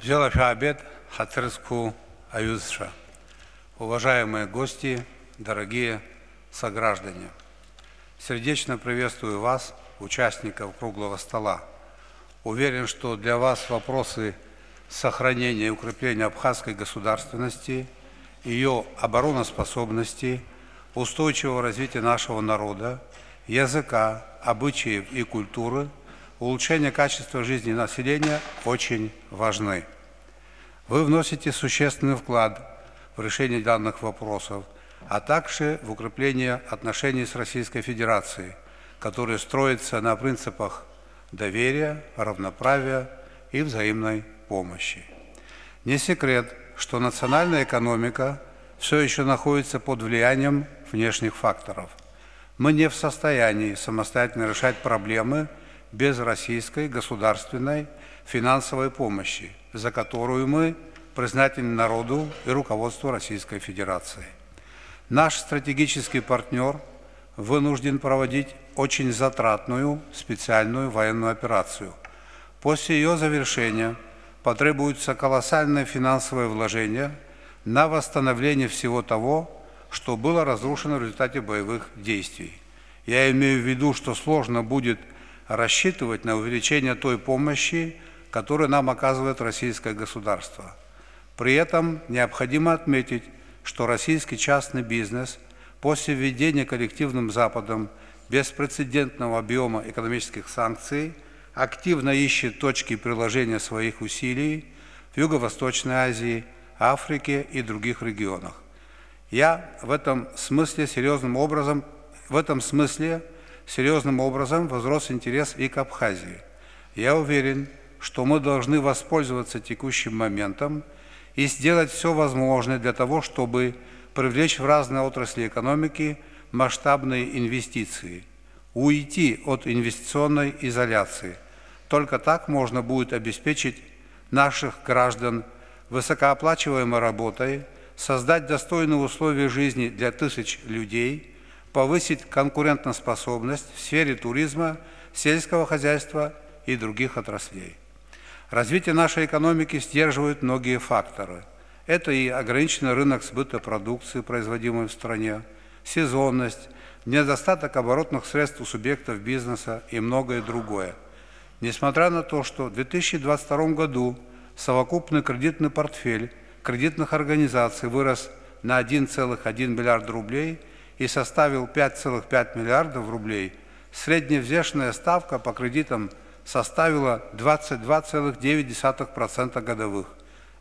Взяла обед Хатырску Аюзша. Уважаемые гости, дорогие сограждане, сердечно приветствую вас, участников круглого стола. Уверен, что для вас вопросы сохранения и укрепления абхазской государственности, ее обороноспособности, устойчивого развития нашего народа, языка, обычаев и культуры, улучшения качества жизни населения очень важны. Вы вносите существенный вклад в решение данных вопросов, а также в укрепление отношений с Российской Федерацией, которые строятся на принципах доверия, равноправия и взаимной помощи. Не секрет, что национальная экономика все еще находится под влиянием внешних факторов. Мы не в состоянии самостоятельно решать проблемы без российской государственной финансовой помощи, за которую мы признательны народу и руководству Российской Федерации. Наш стратегический партнер вынужден проводить очень затратную специальную военную операцию. После ее завершения потребуются колоссальные финансовые вложения на восстановление всего того, что было разрушено в результате боевых действий. Я имею в виду, что сложно будет рассчитывать на увеличение той помощи, которую нам оказывает российское государство. При этом необходимо отметить, что российский частный бизнес после введения коллективным Западом беспрецедентного объема экономических санкций активно ищет точки приложения своих усилий в Юго-Восточной Азии, Африке и других регионах. В этом смысле серьезным образом возрос интерес и к Абхазии. Я уверен, что мы должны воспользоваться текущим моментом и сделать все возможное для того, чтобы привлечь в разные отрасли экономики масштабные инвестиции, уйти от инвестиционной изоляции. Только так можно будет обеспечить наших граждан высокооплачиваемой работой, создать достойные условия жизни для тысяч людей, повысить конкурентоспособность в сфере туризма, сельского хозяйства и других отраслей. Развитие нашей экономики сдерживают многие факторы. Это и ограниченный рынок сбыта продукции, производимой в стране, сезонность, недостаток оборотных средств у субъектов бизнеса и многое другое. Несмотря на то, что в 2022 году совокупный кредитный портфель кредитных организаций вырос на 1,1 миллиард рублей и составил 5,5 миллиардов рублей, средняя взвешенная ставка по кредитам составила 22,9% годовых.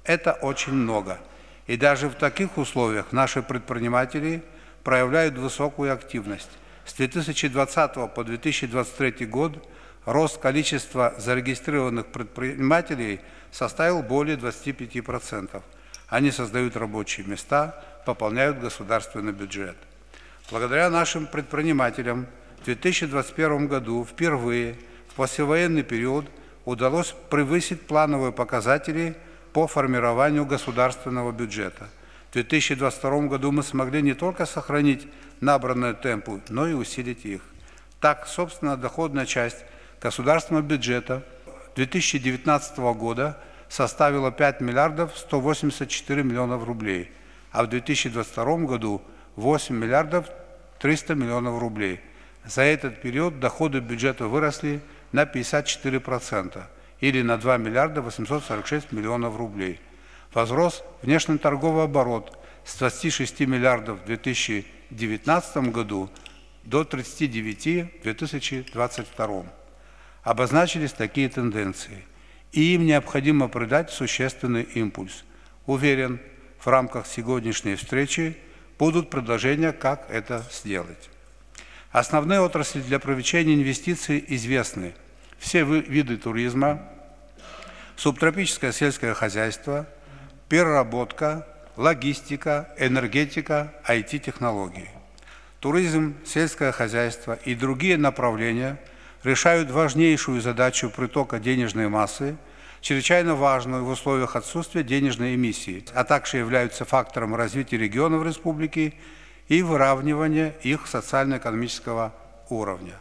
Это очень много. И даже в таких условиях наши предприниматели проявляют высокую активность. С 2020 по 2023 год рост количества зарегистрированных предпринимателей составил более 25%. Они создают рабочие места, пополняют государственный бюджет. Благодаря нашим предпринимателям в 2021 году впервые в послевоенный период удалось превысить плановые показатели по формированию государственного бюджета. В 2022 году мы смогли не только сохранить набранные темпы, но и усилить их. Так, собственно, доходная часть государственного бюджета 2019 года составила 5 миллиардов 184 миллионов рублей, а в 2022 году 8 миллиардов 300 миллионов рублей. За этот период доходы бюджета выросли на 54%, или на 2 миллиарда 846 миллионов рублей. Возрос внешнеторговый оборот с 26 миллиардов в 2019 году до 39 в 2022. Обозначились такие тенденции, и им необходимо придать существенный импульс. Уверен, в рамках сегодняшней встречи будут предложения, как это сделать. Основные отрасли для привлечения инвестиций известны. Все виды туризма, субтропическое сельское хозяйство, переработка, логистика, энергетика, IT-технологии. Туризм, сельское хозяйство и другие направления решают важнейшую задачу притока денежной массы, чрезвычайно важную в условиях отсутствия денежной эмиссии, а также являются фактором развития регионов республики и выравнивания их социально-экономического уровня.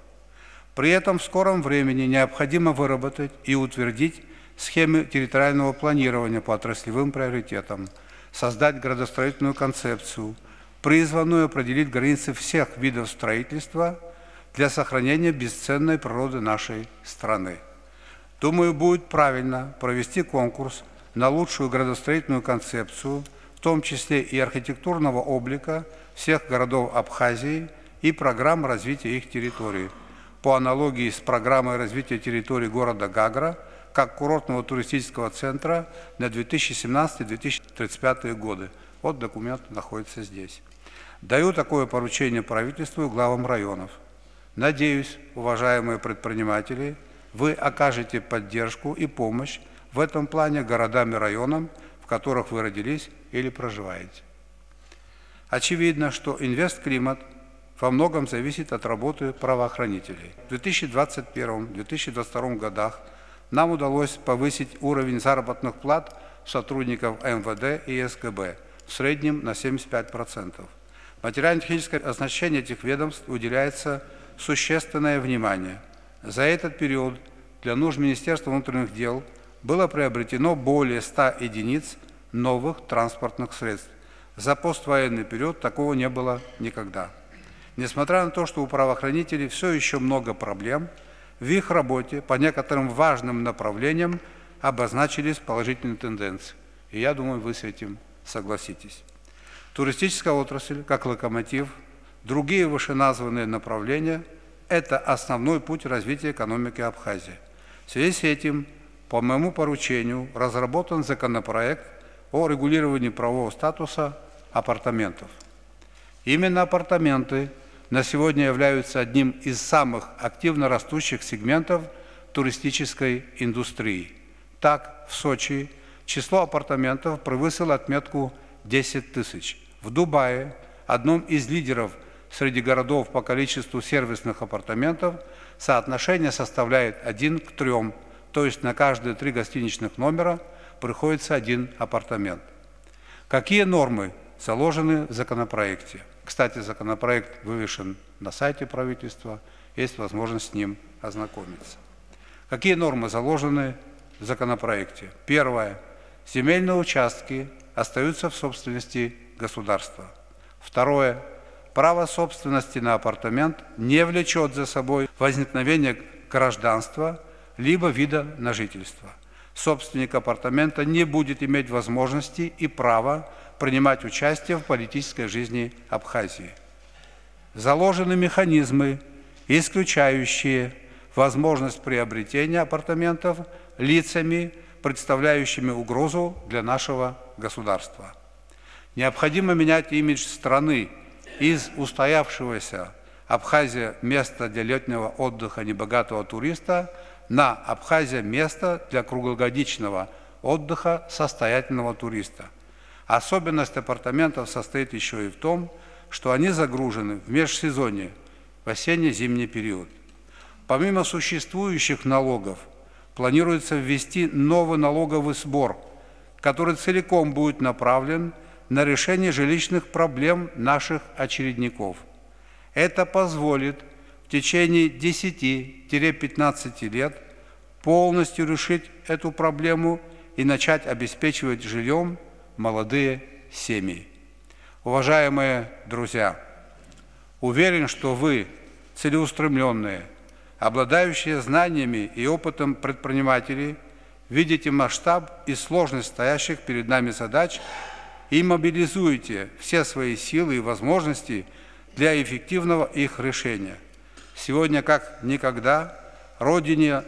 При этом в скором времени необходимо выработать и утвердить схемы территориального планирования по отраслевым приоритетам, создать градостроительную концепцию, призванную определить границы всех видов строительства для сохранения бесценной природы нашей страны. Думаю, будет правильно провести конкурс на лучшую градостроительную концепцию, в том числе и архитектурного облика всех городов Абхазии и программ развития их территорий, по аналогии с программой развития территории города Гагра, как курортного туристического центра на 2017-2035 годы. Вот документ находится здесь. Даю такое поручение правительству и главам районов. Надеюсь, уважаемые предприниматели, вы окажете поддержку и помощь в этом плане городам и районам, в которых вы родились или проживаете. Очевидно, что инвестклимат во многом зависит от работы правоохранителей. В 2021-2022 годах нам удалось повысить уровень заработных плат сотрудников МВД и СГБ в среднем на 75%. Материально-техническое оснащение этих ведомств уделяется существенное внимание. За этот период для нужд Министерства внутренних дел было приобретено более 100 единиц новых транспортных средств. За поствоенный период такого не было никогда. Несмотря на то, что у правоохранителей все еще много проблем, в их работе по некоторым важным направлениям обозначились положительные тенденции. И я думаю, вы с этим согласитесь. Туристическая отрасль, как локомотив, другие вышеназванные направления – это основной путь развития экономики Абхазии. В связи с этим, по моему поручению, разработан законопроект о регулировании правового статуса апартаментов. Именно апартаменты на сегодня являются одним из самых активно растущих сегментов туристической индустрии. Так, в Сочи число апартаментов превысило отметку 10 тысяч. В Дубае, одном из лидеров среди городов по количеству сервисных апартаментов, соотношение составляет 1 к 3, то есть на каждые 3 гостиничных номера приходится 1 апартамент. Какие нормы заложены в законопроекте? Кстати, законопроект вывешен на сайте правительства, есть возможность с ним ознакомиться. Какие нормы заложены в законопроекте? Первое. Земельные участки остаются в собственности государства. Второе. Право собственности на апартамент не влечет за собой возникновение гражданства либо вида на жительство. Собственник апартамента не будет иметь возможности и права принимать участие в политической жизни Абхазии. Заложены механизмы, исключающие возможность приобретения апартаментов лицами, представляющими угрозу для нашего государства. Необходимо менять имидж страны из устоявшегося Абхазия – место для летнего отдыха небогатого туриста на Абхазия – место для круглогодичного отдыха состоятельного туриста. Особенность апартаментов состоит еще и в том, что они загружены в межсезонье, в осенне-зимний период. Помимо существующих налогов, планируется ввести новый налоговый сбор, который целиком будет направлен на решение жилищных проблем наших очередников. Это позволит в течение 10-15 лет полностью решить эту проблему и начать обеспечивать жильем молодые семьи. Уважаемые друзья, уверен, что вы, целеустремленные, обладающие знаниями и опытом предпринимателей, видите масштаб и сложность стоящих перед нами задач и мобилизуете все свои силы и возможности для эффективного их решения. Сегодня, как никогда, Родине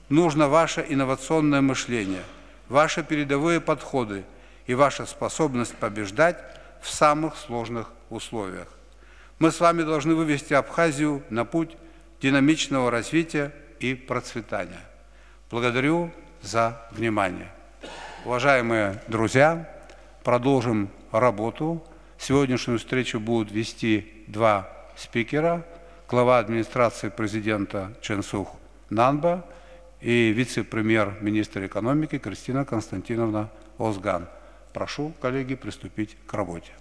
нужно ваше инновационное мышление, ваши передовые подходы и ваша способность побеждать в самых сложных условиях. Мы с вами должны вывести Абхазию на путь динамичного развития и процветания. Благодарю за внимание. Уважаемые друзья, продолжим работу. Сегодняшнюю встречу будут вести 2 спикера: глава администрации президента Ченсух Нанба и вице-премьер-министр экономики Кристина Константиновна Озган. Прошу, коллеги, приступить к работе.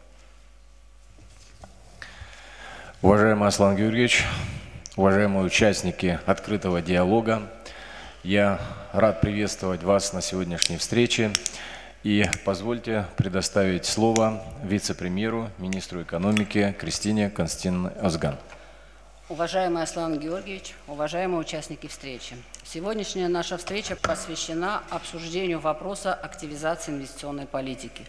Уважаемый Аслан Георгиевич, уважаемые участники открытого диалога, Я рад приветствовать вас на сегодняшней встрече. И позвольте предоставить слово вице-премьеру, министру экономики Кристине Константиновне Озган. Уважаемый Аслан Георгиевич, уважаемые участники встречи. Сегодняшняя наша встреча посвящена обсуждению вопроса активизации инвестиционной политики.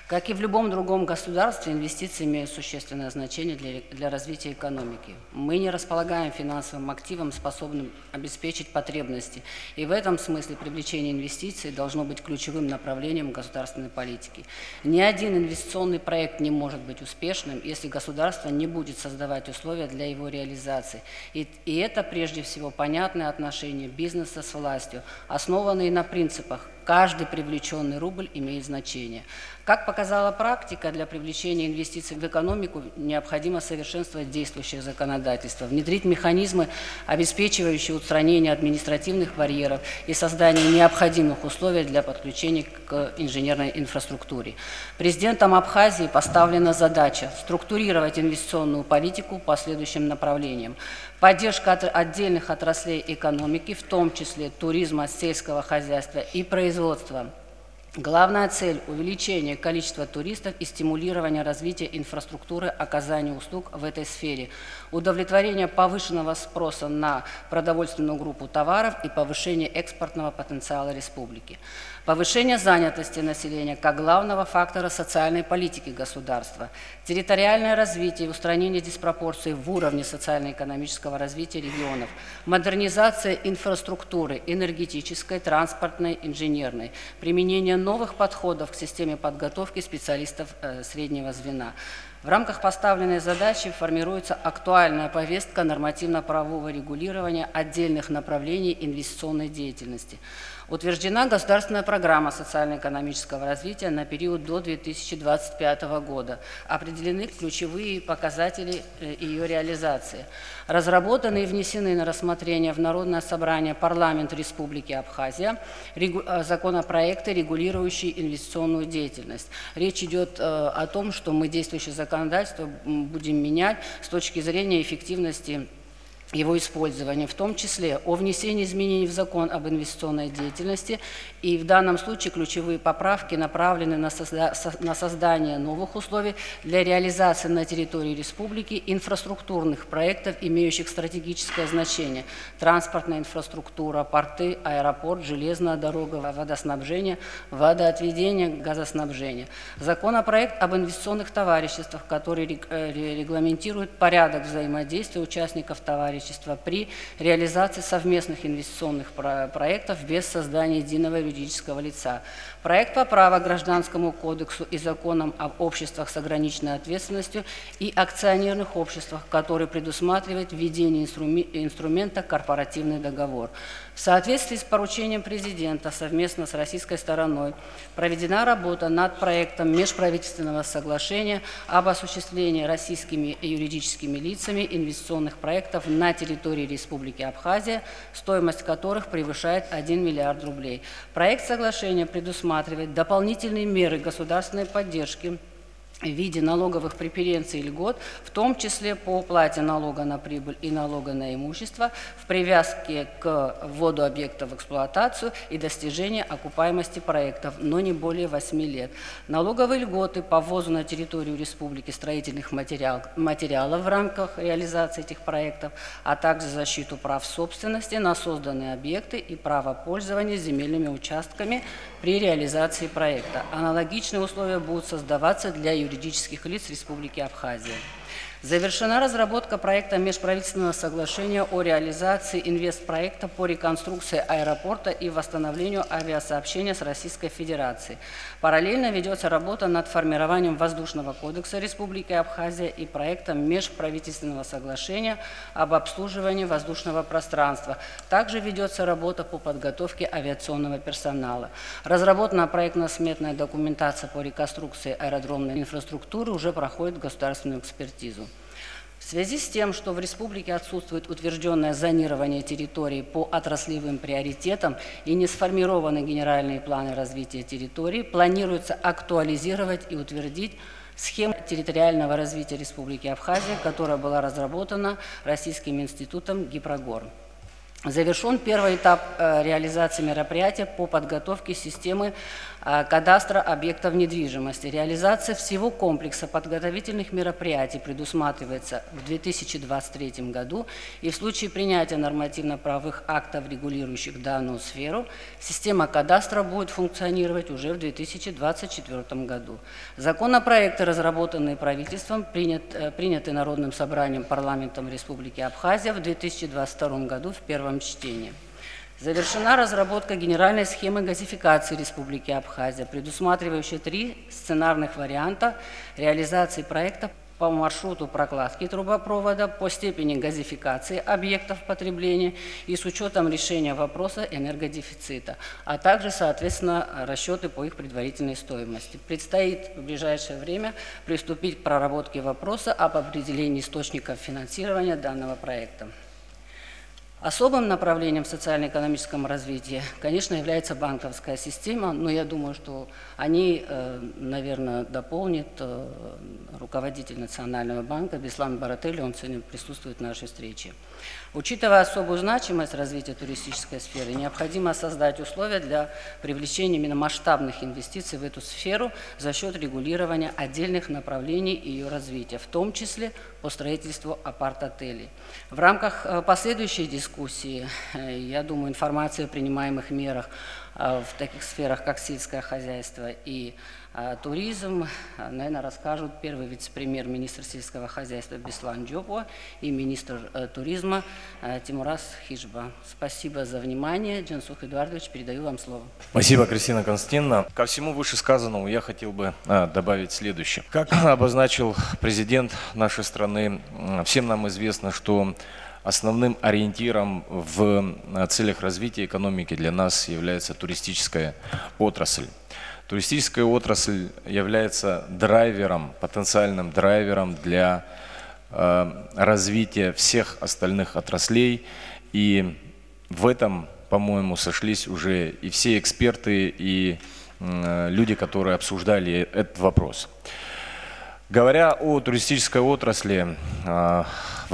Как и в любом другом государстве, инвестиции имеют существенное значение для развития экономики. Мы не располагаем финансовым активом, способным обеспечить потребности. И в этом смысле привлечение инвестиций должно быть ключевым направлением государственной политики. Ни один инвестиционный проект не может быть успешным, если государство не будет создавать условия для его реализации. И это прежде всего понятные отношения бизнеса с властью, основанные на принципах «каждый привлеченный рубль имеет значение». Как показала практика, для привлечения инвестиций в экономику необходимо совершенствовать действующее законодательство, внедрить механизмы, обеспечивающие устранение административных барьеров и создание необходимых условий для подключения к инженерной инфраструктуре. Президентом Абхазии поставлена задача структурировать инвестиционную политику по следующим направлениям. Поддержка отдельных отраслей экономики, в том числе туризма, сельского хозяйства и производства. Главная цель – увеличение количества туристов и стимулирование развития инфраструктуры оказания услуг в этой сфере, удовлетворение повышенного спроса на продовольственную группу товаров и повышение экспортного потенциала республики. Повышение занятости населения как главного фактора социальной политики государства, территориальное развитие и устранение диспропорций в уровне социально-экономического развития регионов, модернизация инфраструктуры энергетической, транспортной, инженерной, применение новых подходов к системе подготовки специалистов среднего звена. В рамках поставленной задачи формируется актуальная повестка нормативно-правового регулирования отдельных направлений инвестиционной деятельности. Утверждена государственная программа социально-экономического развития на период до 2025 года. Определены ключевые показатели ее реализации. Разработаны и внесены на рассмотрение в Народное собрание Парламента Республики Абхазия законопроекты, регулирующие инвестиционную деятельность. Речь идет о том, что мы действующее законодательство будем менять с точки зрения эффективности его использования, в том числе о внесении изменений в закон об инвестиционной деятельности, и в данном случае ключевые поправки направлены на создание новых условий для реализации на территории республики инфраструктурных проектов, имеющих стратегическое значение: транспортная инфраструктура, порты, аэропорт, железная дорога, водоснабжение, водоотведение, газоснабжение. Законопроект об инвестиционных товариществах, который регламентирует порядок взаимодействия участников товарищества при реализации совместных инвестиционных проектов без создания единого юридического лица. Проект поправок к Гражданскому кодексу и законам об обществах с ограниченной ответственностью и акционерных обществах, который предусматривает введение инструмента «корпоративный договор». В соответствии с поручением президента совместно с российской стороной проведена работа над проектом межправительственного соглашения об осуществлении российскими юридическими лицами инвестиционных проектов на территории Республики Абхазия, стоимость которых превышает 1 миллиард рублей. Проект соглашения предусматривает дополнительные меры государственной поддержки в виде налоговых преференций и льгот, в том числе по уплате налога на прибыль и налога на имущество, в привязке к вводу объектов в эксплуатацию и достижению окупаемости проектов, но не более 8 лет. Налоговые льготы по ввозу на территорию республики строительных материалов в рамках реализации этих проектов, а также защиту прав собственности на созданные объекты и право пользования земельными участками при реализации проекта. Аналогичные условия будут создаваться для юридических лиц Республики Абхазия. Завершена разработка проекта межправительственного соглашения о реализации инвестпроекта по реконструкции аэропорта и восстановлению авиасообщения с Российской Федерацией. Параллельно ведется работа над формированием Воздушного кодекса Республики Абхазия и проектом межправительственного соглашения об обслуживании воздушного пространства. Также ведется работа по подготовке авиационного персонала. Разработана проектно-сметная документация по реконструкции аэродромной инфраструктуры, уже проходит государственную экспертизу. В связи с тем, что в республике отсутствует утвержденное зонирование территории по отраслевым приоритетам и не сформированы генеральные планы развития территории, планируется актуализировать и утвердить схему территориального развития Республики Абхазия, которая была разработана Российским институтом Гипрогор. Завершен первый этап реализации мероприятия по подготовке системы кадастра объектов недвижимости. Реализация всего комплекса подготовительных мероприятий предусматривается в 2023 году, и в случае принятия нормативно-правовых актов, регулирующих данную сферу, система кадастра будет функционировать уже в 2024 году. Законопроекты, разработанные правительством, приняты Народным собранием парламентом Республики Абхазия в 2022 году в первом чтении. Завершена разработка генеральной схемы газификации Республики Абхазия, предусматривающей 3 сценарных варианта реализации проекта по маршруту прокладки трубопровода, по степени газификации объектов потребления и с учетом решения вопроса энергодефицита, а также, соответственно, расчеты по их предварительной стоимости. Предстоит в ближайшее время приступить к проработке вопроса об определении источников финансирования данного проекта. Особым направлением в социально-экономическом развитии, конечно, является банковская система, но я думаю, что они, наверное, дополнит руководитель Национального банка Беслан Баратели, он сегодня присутствует на нашей встрече. Учитывая особую значимость развития туристической сферы, необходимо создать условия для привлечения именно масштабных инвестиций в эту сферу за счет регулирования отдельных направлений ее развития, в том числе по строительству апарт-отелей. В рамках последующей дискуссии, я думаю, информация о принимаемых мерах в таких сферах, как сельское хозяйство и туризм, наверное, расскажут первый вице-премьер, министр сельского хозяйства Беслан Джопуа и министр туризма Тимурас Хижба. Спасибо за внимание. Джансух Эдуардович, передаю вам слово. Спасибо, Кристина Константиновна. Ко всему вышесказанному я хотел бы добавить следующее. Как обозначил президент нашей страны, всем нам известно, что основным ориентиром в целях развития экономики для нас является туристическая отрасль. Туристическая отрасль является драйвером, потенциальным драйвером для развития всех остальных отраслей. И в этом, по-моему, сошлись уже и все эксперты, и люди, которые обсуждали этот вопрос. Говоря о туристической отрасли, во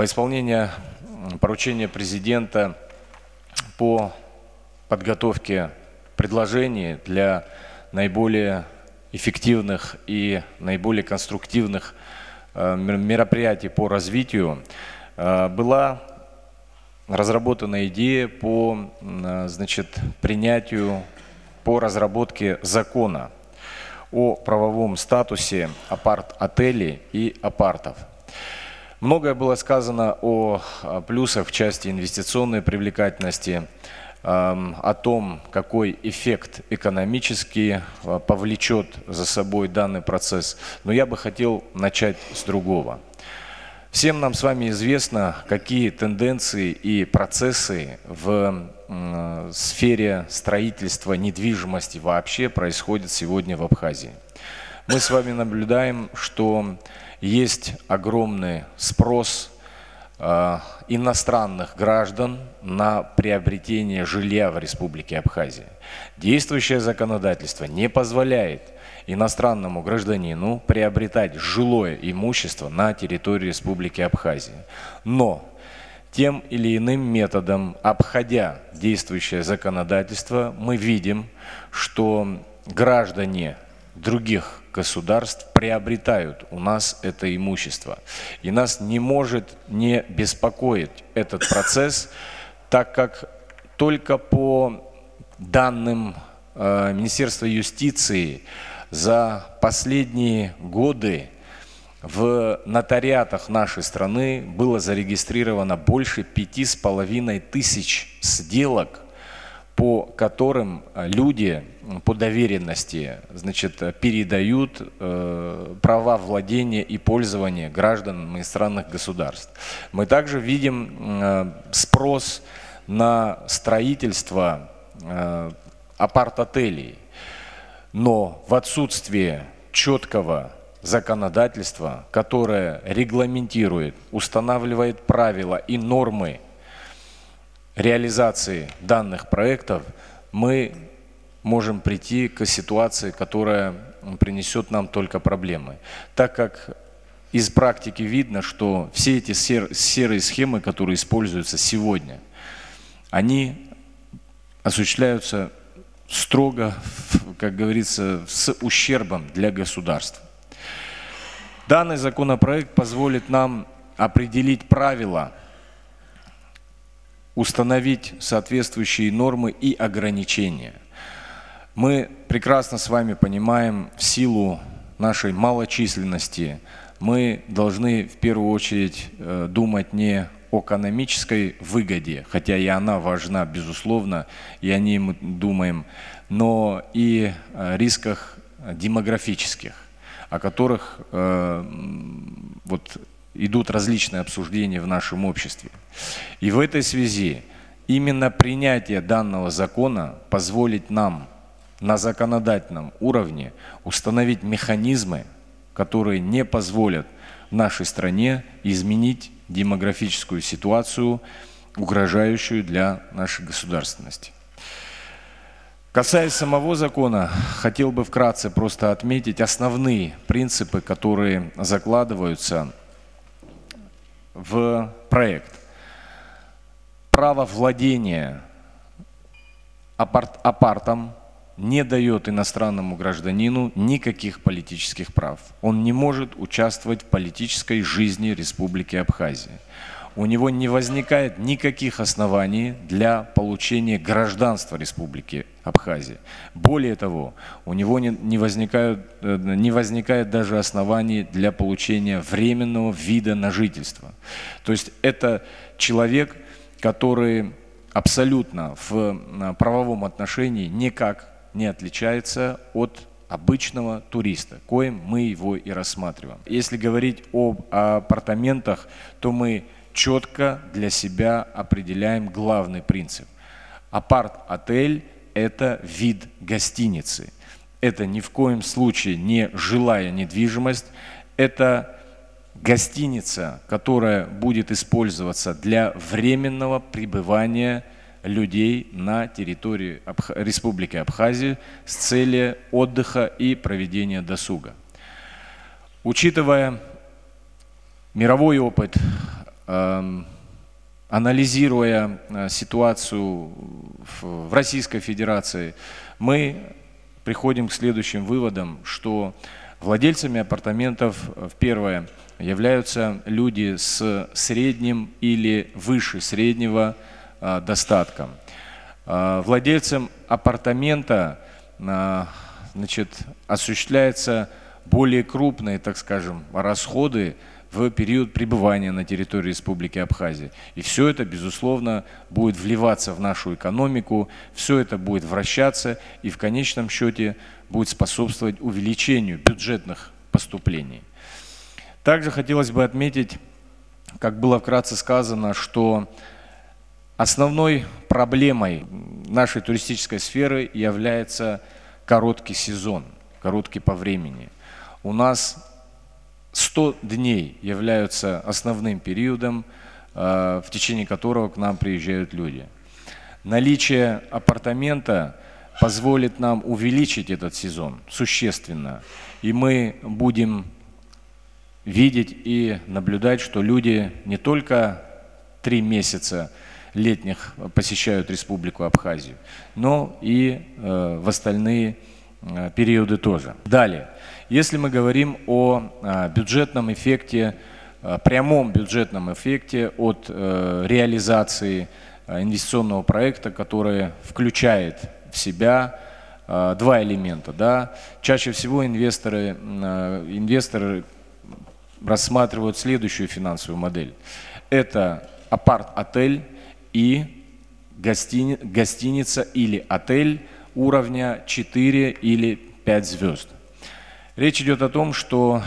исполнение поручения президента по подготовке предложений для наиболее эффективных и наиболее конструктивных мероприятий по развитию была разработана идея по, принятию, по разработке закона о правовом статусе апарт-отелей и апартов. Многое было сказано о плюсах в части инвестиционной привлекательности, о том, какой эффект экономический повлечет за собой данный процесс. Но я бы хотел начать с другого. Всем нам с вами известно, какие тенденции и процессы в сфере строительства недвижимости вообще происходят сегодня в Абхазии. Мы с вами наблюдаем, что есть огромный спрос иностранных граждан на приобретение жилья в Республике Абхазия. Действующее законодательство не позволяет иностранному гражданину приобретать жилое имущество на территории Республики Абхазия. Но тем или иным методом, обходя действующее законодательство, мы видим, что граждане других государств приобретают у нас это имущество. И нас не может не беспокоить этот процесс, так как только по данным Министерства юстиции за последние годы в нотариатах нашей страны было зарегистрировано больше 5500 сделок, по которым люди по доверенности, передают права владения и пользования гражданам иностранных государств. Мы также видим спрос на строительство апарт-отелей, но в отсутствии четкого законодательства, которое регламентирует, устанавливает правила и нормы реализации данных проектов, мы можем прийти к ситуации, которая принесет нам только проблемы. Так как из практики видно, что все эти серые схемы, которые используются сегодня, они осуществляются строго, как говорится, с ущербом для государства. Данный законопроект позволит нам определить правила, установить соответствующие нормы и ограничения. Мы прекрасно с вами понимаем, в силу нашей малочисленности, мы должны в первую очередь думать не о экономической выгоде, хотя и она важна, безусловно, и о ней мы думаем, но и о рисках демографических, о которых вот идут различные обсуждения в нашем обществе. И в этой связи именно принятие данного закона позволит нам на законодательном уровне установить механизмы, которые не позволят в нашей стране изменить демографическую ситуацию, угрожающую для нашей государственности. Касаясь самого закона, хотел бы вкратце просто отметить основные принципы, которые закладываются в проект. Право владения апартом не дает иностранному гражданину никаких политических прав. Он не может участвовать в политической жизни Республики Абхазия. У него не возникает никаких оснований для получения гражданства Республики Абхазия. Более того, у него не возникает даже оснований для получения временного вида на жительство. То есть это человек, который абсолютно в правовом отношении никак не отличается от обычного туриста, коим мы его и рассматриваем. Если говорить об апартаментах, то мы четко для себя определяем главный принцип. Апарт-отель – это вид гостиницы. Это ни в коем случае не жилая недвижимость, это гостиница, которая будет использоваться для временного пребывания людей на территории Республики Абхазия с целью отдыха и проведения досуга. Учитывая мировой опыт, анализируя ситуацию в Российской Федерации, мы приходим к следующим выводам, что владельцами апартаментов, первое, являются люди с средним или выше среднего достатком. Владельцем апартамента, значит, осуществляются более крупные, так скажем, расходы в период пребывания на территории Республики Абхазия. И все это, безусловно, будет вливаться в нашу экономику, все это будет вращаться и в конечном счете будет способствовать увеличению бюджетных поступлений. Также хотелось бы отметить, как было вкратце сказано, что основной проблемой нашей туристической сферы является короткий сезон, короткий по времени. У нас 100 дней являются основным периодом, в течение которого к нам приезжают люди. Наличие апартамента позволит нам увеличить этот сезон существенно, и мы будем видеть и наблюдать, что люди не только 3 месяца летних посещают Республику Абхазию, но и в остальные периоды тоже. Далее, если мы говорим о бюджетном эффекте, прямом бюджетном эффекте от реализации инвестиционного проекта, который включает в себя 2 элемента. Да? Чаще всего инвесторы рассматривают следующую финансовую модель. Это апарт-отель и гостиница или отель уровня 4 или 5 звезд. Речь идет о том, что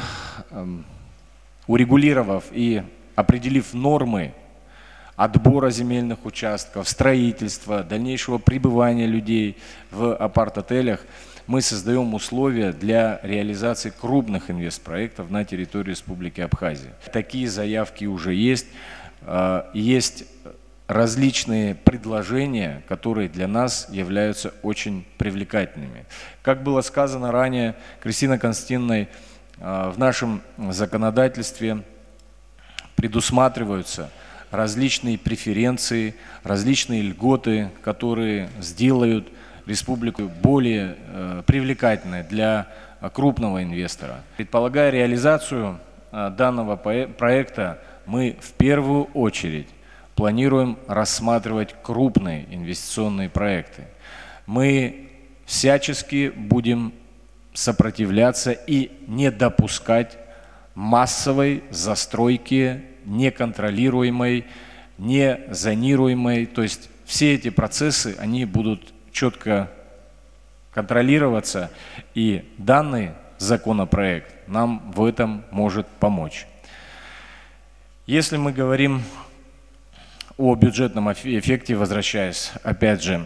урегулировав и определив нормы отбора земельных участков, строительства, дальнейшего пребывания людей в апарт-отелях, мы создаем условия для реализации крупных инвестпроектов на территории Республики Абхазия. Такие заявки уже есть. Есть различные предложения, которые для нас являются очень привлекательными. Как было сказано ранее Кристиной Константиновной, в нашем законодательстве предусматриваются различные преференции, различные льготы, которые сделают республику более привлекательной для крупного инвестора. Предполагая реализацию данного проекта, мы в первую очередь планируем рассматривать крупные инвестиционные проекты. Мы всячески будем сопротивляться и не допускать массовой застройки, неконтролируемой, не зонируемой. То есть все эти процессы, они будут четко контролироваться, и данный законопроект нам в этом может помочь. Если мы говорим о бюджетном эффекте, возвращаясь, опять же,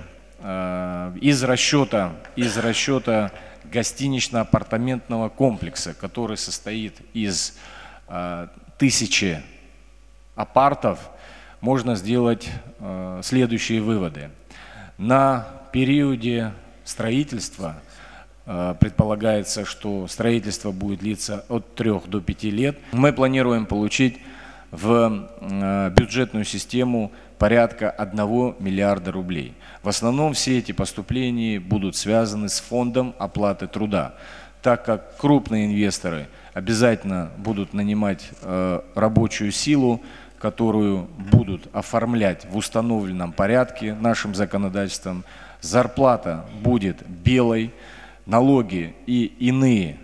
из расчета гостинично-апартаментного комплекса, который состоит из 1000 апартов, можно сделать следующие выводы. На периоде строительства предполагается, что строительство будет длиться от 3 до 5 лет. Мы планируем получить в бюджетную систему порядка 1 миллиарда рублей. В основном все эти поступления будут связаны с фондом оплаты труда, так как крупные инвесторы обязательно будут нанимать рабочую силу, которую будут оформлять в установленном порядке нашим законодательством. Зарплата будет белой, налоги и иные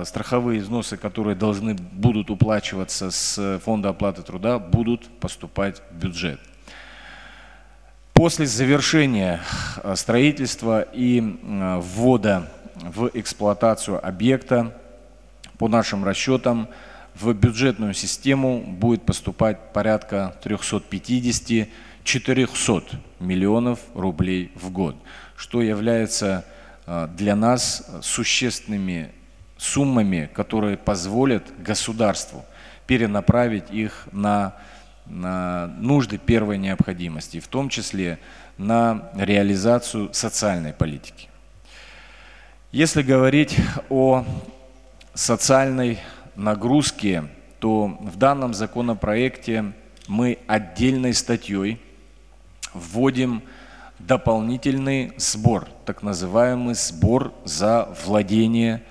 страховые взносы, которые должны будут уплачиваться с фонда оплаты труда, будут поступать в бюджет. После завершения строительства и ввода в эксплуатацию объекта, по нашим расчетам, в бюджетную систему будет поступать порядка 350-400 миллионов рублей в год, что является для нас существенными суммами, которые позволят государству перенаправить их на нужды первой необходимости, в том числе на реализацию социальной политики. Если говорить о социальной нагрузке, то в данном законопроекте мы отдельной статьей вводим дополнительный сбор, так называемый сбор за владение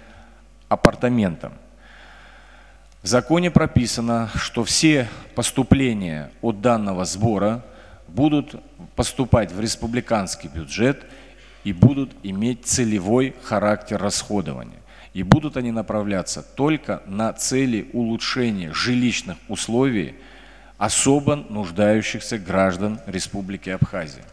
апартаментом. В законе прописано, что все поступления от данного сбора будут поступать в республиканский бюджет и будут иметь целевой характер расходования. И будут они направляться только на цели улучшения жилищных условий особо нуждающихся граждан Республики Абхазия.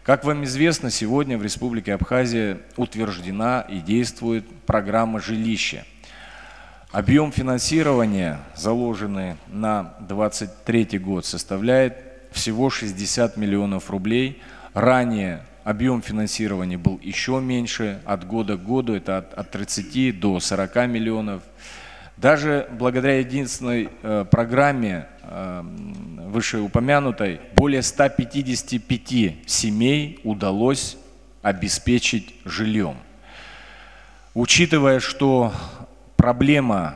Как вам известно, сегодня в Республике Абхазия утверждена и действует программа жилища. Объем финансирования, заложенный на 2023 год, составляет всего 60 миллионов рублей. Ранее объем финансирования был еще меньше, от года к году это от 30 до 40 миллионов. Даже благодаря единственной программе, вышеупомянутой, более 155 семей удалось обеспечить жильем. Учитывая, что проблема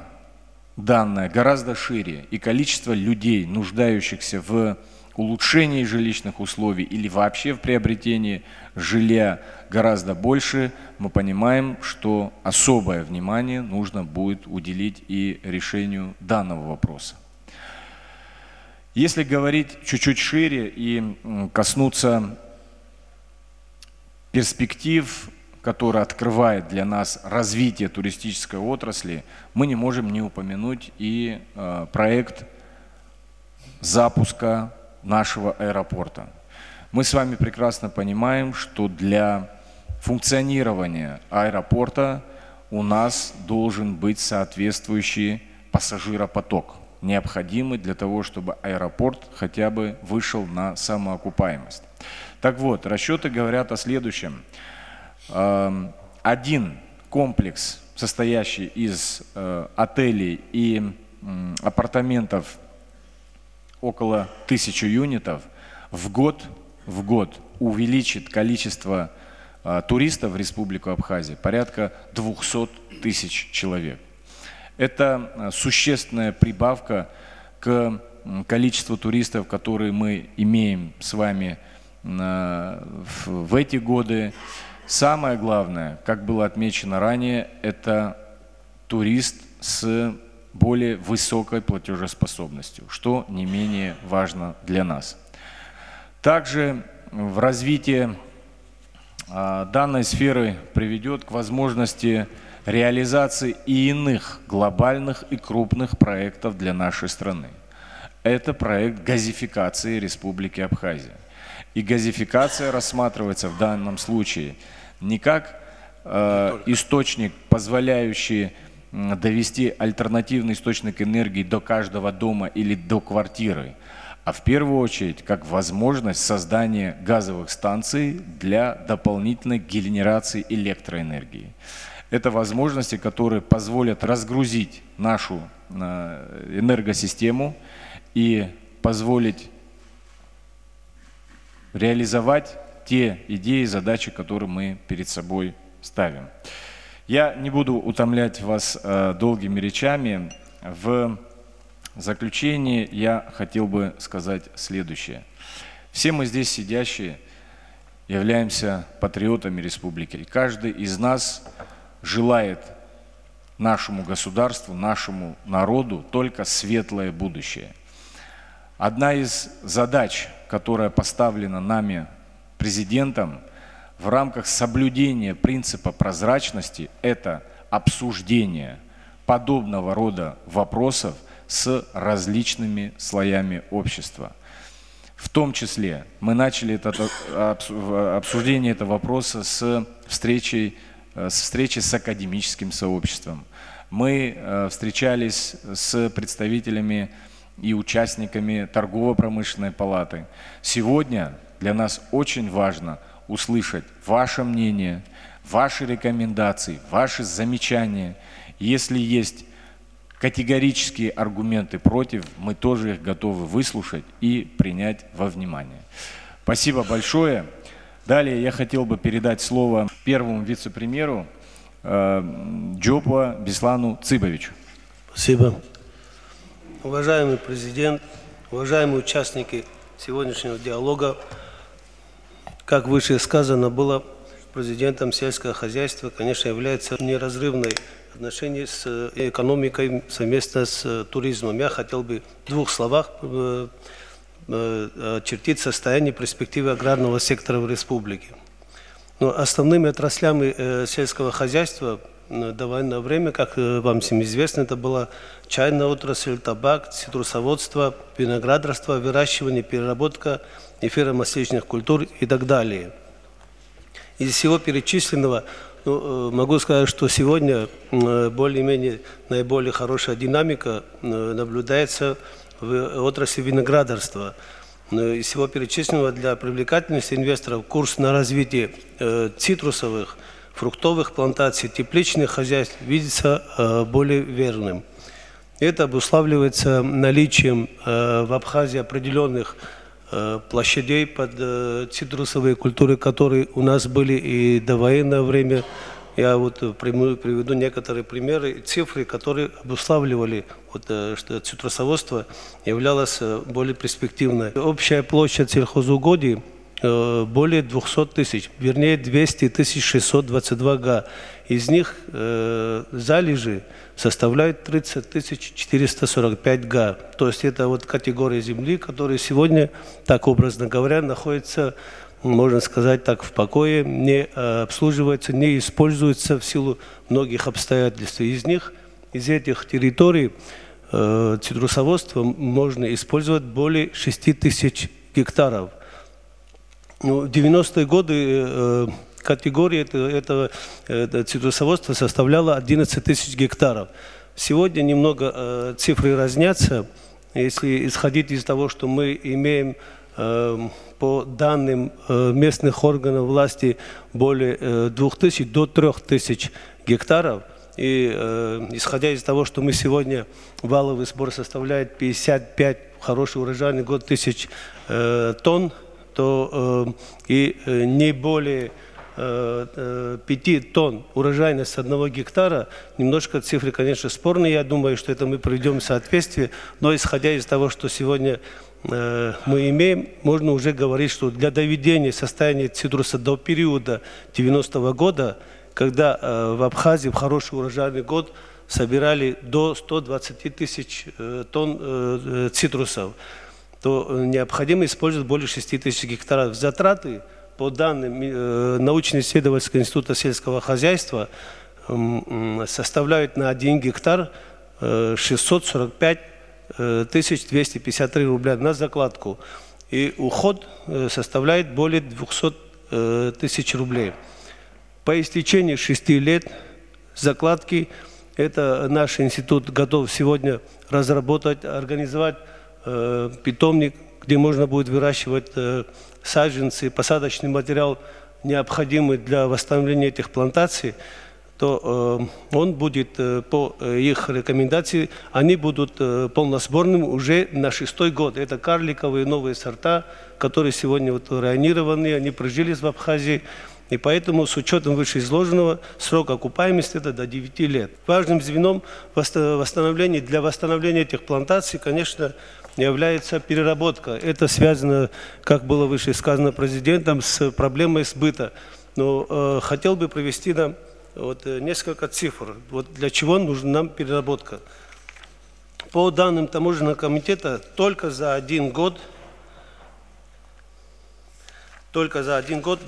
данная гораздо шире и количество людей, нуждающихся в улучшении жилищных условий или вообще в приобретении жилья гораздо больше, мы понимаем, что особое внимание нужно будет уделить и решению данного вопроса. Если говорить чуть-чуть шире и коснуться перспектив, который открывает для нас развитие туристической отрасли, мы не можем не упомянуть и проект запуска нашего аэропорта. Мы с вами прекрасно понимаем, что для функционирования аэропорта у нас должен быть соответствующий пассажиропоток, необходимый для того, чтобы аэропорт хотя бы вышел на самоокупаемость. Так вот, расчеты говорят о следующем. Один комплекс, состоящий из отелей и апартаментов около 1000 юнитов, в год увеличит количество туристов в Республику Абхазия порядка 200 тысяч человек. Это существенная прибавка к количество туристов, которые мы имеем с вами в эти годы. Самое главное, как было отмечено ранее, это турист с более высокой платежеспособностью, что не менее важно для нас. Также в развитии данной сферы приведет к возможности реализации и иных глобальных и крупных проектов для нашей страны. Это проект газификации Республики Абхазия. И газификация рассматривается в данном случае не как источник, позволяющий довести альтернативный источник энергии до каждого дома или до квартиры, а в первую очередь как возможность создания газовых станций для дополнительной генерации электроэнергии. Это возможности, которые позволят разгрузить нашу энергосистему и позволить реализовать те идеи и задачи, которые мы перед собой ставим. Я не буду утомлять вас долгими речами. В заключение я хотел бы сказать следующее. Все мы здесь сидящие являемся патриотами республики. И каждый из нас желает нашему государству, нашему народу только светлое будущее. Одна из задач, которая поставлена нами, президентом, в рамках соблюдения принципа прозрачности, это обсуждение подобного рода вопросов с различными слоями общества. В том числе мы начали обсуждение этого вопроса с встречи с академическим сообществом. Мы встречались с представителями и участниками торгово-промышленной палаты. Сегодня для нас очень важно услышать ваше мнение, ваши рекомендации, ваши замечания. Если есть категорические аргументы против, мы тоже их готовы выслушать и принять во внимание. Спасибо большое. Далее я хотел бы передать слово первому вице-премьеру Джопуа Беслану Цыбовичу. Спасибо. Уважаемый президент, уважаемые участники сегодняшнего диалога, как выше сказано было, президентом сельского хозяйства, конечно, является неразрывной отношение с экономикой совместно с туризмом. Я хотел бы в двух словах очертить состояние перспективы аграрного сектора в республике. Но основными отраслями сельского хозяйства до военного времени, как вам всем известно, это была чайная отрасль, табак, цитрусоводство, виноградарство, выращивание, переработка эфиромасличных культур и так далее. Из всего перечисленного могу сказать, что сегодня более-менее наиболее хорошая динамика наблюдается в отрасли виноградарства. Из всего перечисленного для привлекательности инвесторов курс на развитие цитрусовых, фруктовых плантаций, тепличных хозяйств видится более верным. Это обуславливается наличием в Абхазии определенных площадей под цитрусовые культуры, которые у нас были и до военного времени. Я вот приведу некоторые примеры, цифры, которые обуславливали, что цитрусоводство являлось более перспективной. Общая площадь сельхозугодий более 200 тысяч, вернее 200 622 га. Из них залежи составляют 30 445 га. То есть это вот категория земли, которая сегодня, так образно говоря, находится, можно сказать так, в покое, не обслуживается, не используется в силу многих обстоятельств. Из этих территорий цитрусоводство можно использовать более 6 тысяч гектаров. В 90-е годы категория этого цитрусоводства составляла 11 тысяч гектаров. Сегодня немного цифры разнятся. Если исходить из того, что мы имеем по данным местных органов власти более 2000 до 3000 гектаров, и исходя из того, что мы сегодня валовый сбор составляет 55, хороший урожайный год, тысяч тонн, то и не более 5 тонн урожайность 1 гектара, немножко цифры, конечно, спорные. Я думаю, что это мы приведем в соответствие. Но исходя из того, что сегодня мы имеем, можно уже говорить, что для доведения состояния цитруса до периода 90-го года, когда в Абхазии в хороший урожайный год собирали до 120 тысяч тонн цитрусов, то необходимо использовать более 6 тысяч гектаров. Затраты, по данным научно-исследовательского института сельского хозяйства, составляют на 1 гектар 645 253 рубля на закладку. И уход составляет более 200 тысяч рублей. По истечении 6 лет закладки, это наш институт готов сегодня разработать, организовать питомник, где можно будет выращивать саженцы, посадочный материал, необходимый для восстановления этих плантаций, то он будет по их рекомендации, они будут полносборными уже на 6-й год. Это карликовые новые сорта, которые сегодня вот районированы, они прижились в Абхазии. И поэтому с учетом вышеизложенного срок окупаемости это до 9 лет. Важным звеном восстановления, для восстановления этих плантаций, конечно, является переработка. Это связано, как было выше сказано президентом, с проблемой сбыта. Но хотел бы привести нам вот несколько цифр. Вот для чего нужна нам переработка. По данным таможенного комитета, только за один год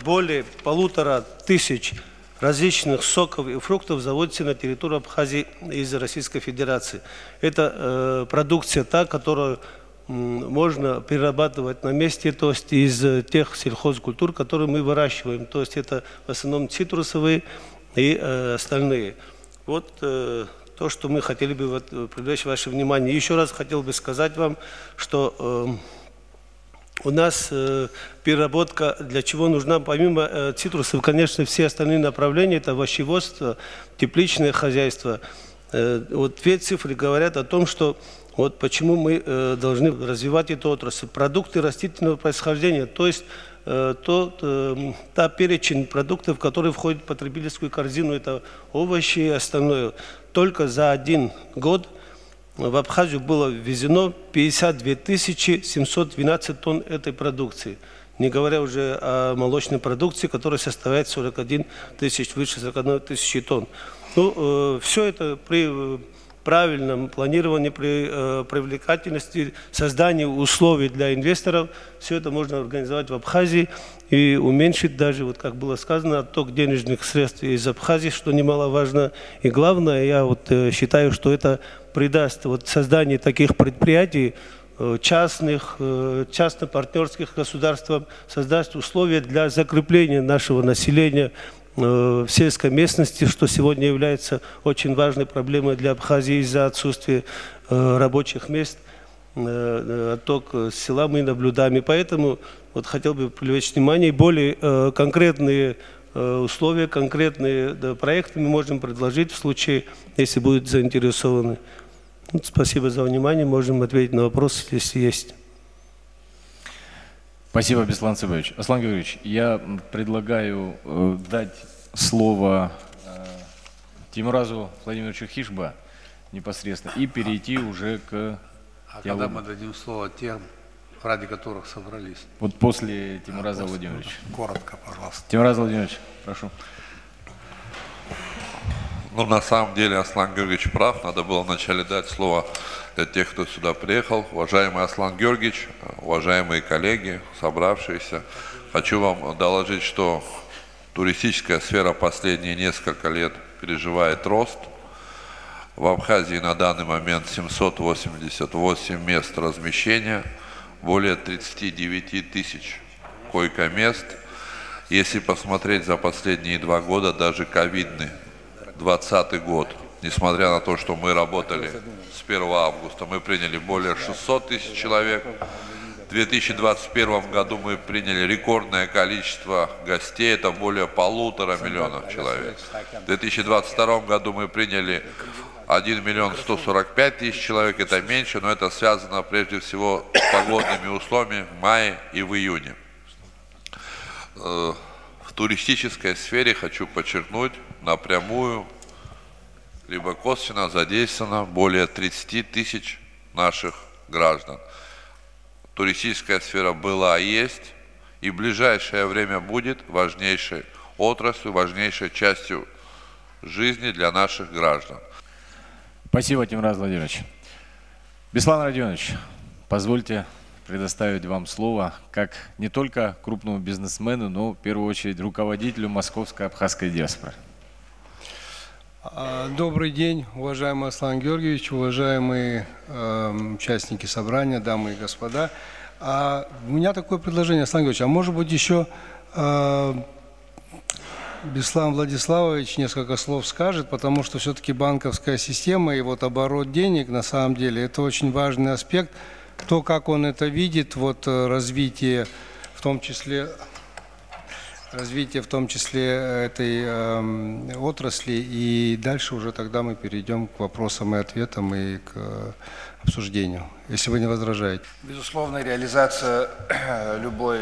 более 1500 различных соков и фруктов заводится на территорию Абхазии из Российской Федерации. Это продукция та, которую можно перерабатывать на месте, то есть из тех сельхозкультур, которые мы выращиваем. То есть это в основном цитрусовые и остальные. Вот то, что мы хотели бы привлечь ваше внимание. Еще раз хотел бы сказать вам, что у нас переработка для чего нужна, помимо цитрусов, конечно, все остальные направления, это овощеводство, тепличное хозяйство. Вот две цифры говорят о том, что вот почему мы должны развивать эту отрасль. Продукты растительного происхождения, то есть та перечень продуктов, которые входят в потребительскую корзину, это овощи и остальное. Только за один год в Абхазию было ввезено 52 712 тонн этой продукции. Не говоря уже о молочной продукции, которая составляет 41 тысяч, выше 41 тысячи тонн. Ну, все это при правильном планировании, при привлекательности, создании условий для инвесторов, все это можно организовать в Абхазии и уменьшить даже, вот как было сказано, отток денежных средств из Абхазии, что немаловажно. И главное, я вот считаю, что это придаст вот создание таких предприятий, частно-партнерских государствам, создаст условия для закрепления нашего населения в сельской местности, что сегодня является очень важной проблемой для Абхазии из-за отсутствия рабочих мест, отток с села мы наблюдаем. И поэтому вот хотел бы привлечь внимание, и более конкретные условия, конкретные проекты мы можем предложить в случае, если будут заинтересованы. Вот, спасибо за внимание, можем ответить на вопросы, если есть. Спасибо, Беслан Цыбович. Аслан Георгиевич, я предлагаю дать слово Тимуразу Владимировичу Хишба непосредственно и перейти уже к когда мы дадим слово тем, ради которых собрались? Вот после Тимураза Владимировича. Коротко, пожалуйста. Тимураз Владимирович, прошу. Ну, на самом деле, Аслан Георгиевич прав. Надо было вначале дать слово для тех, кто сюда приехал. Уважаемый Аслан Георгиевич, уважаемые коллеги, собравшиеся, хочу вам доложить, что туристическая сфера последние несколько лет переживает рост. В Абхазии на данный момент 788 мест размещения, более 39 тысяч койко-мест. Если посмотреть за последние 2 года, даже ковидный 2020 год, несмотря на то, что мы работали с 1 августа, мы приняли более 600 тысяч человек. В 2021 году мы приняли рекордное количество гостей, это более 1,5 миллиона человек. В 2022 году мы приняли 1 145 000 человек, это меньше, но это связано прежде всего с погодными условиями в мае и в июне. В В туристической сфере, хочу подчеркнуть, напрямую либо косвенно задействовано более 30 тысяч наших граждан. Туристическая сфера была и есть, и в ближайшее время будет важнейшей отраслью, важнейшей частью жизни для наших граждан. Спасибо, Тимур Владимирович. Беслан Родионович, позвольте предоставить вам слово как не только крупному бизнесмену, но в первую очередь руководителю московской абхазской диаспоры. Добрый день, уважаемый Аслан Георгиевич, уважаемые участники собрания, дамы и господа. У меня такое предложение, Аслан Георгиевич, а может быть еще Беслан Владиславович несколько слов скажет, потому что все-таки банковская система и вот оборот денег, на самом деле, это очень важный аспект. То, как он это видит, вот развитие, в том числе этой отрасли, и дальше уже тогда мы перейдем к вопросам и ответам и к обсуждению, если вы не возражаете. Безусловно, реализация любой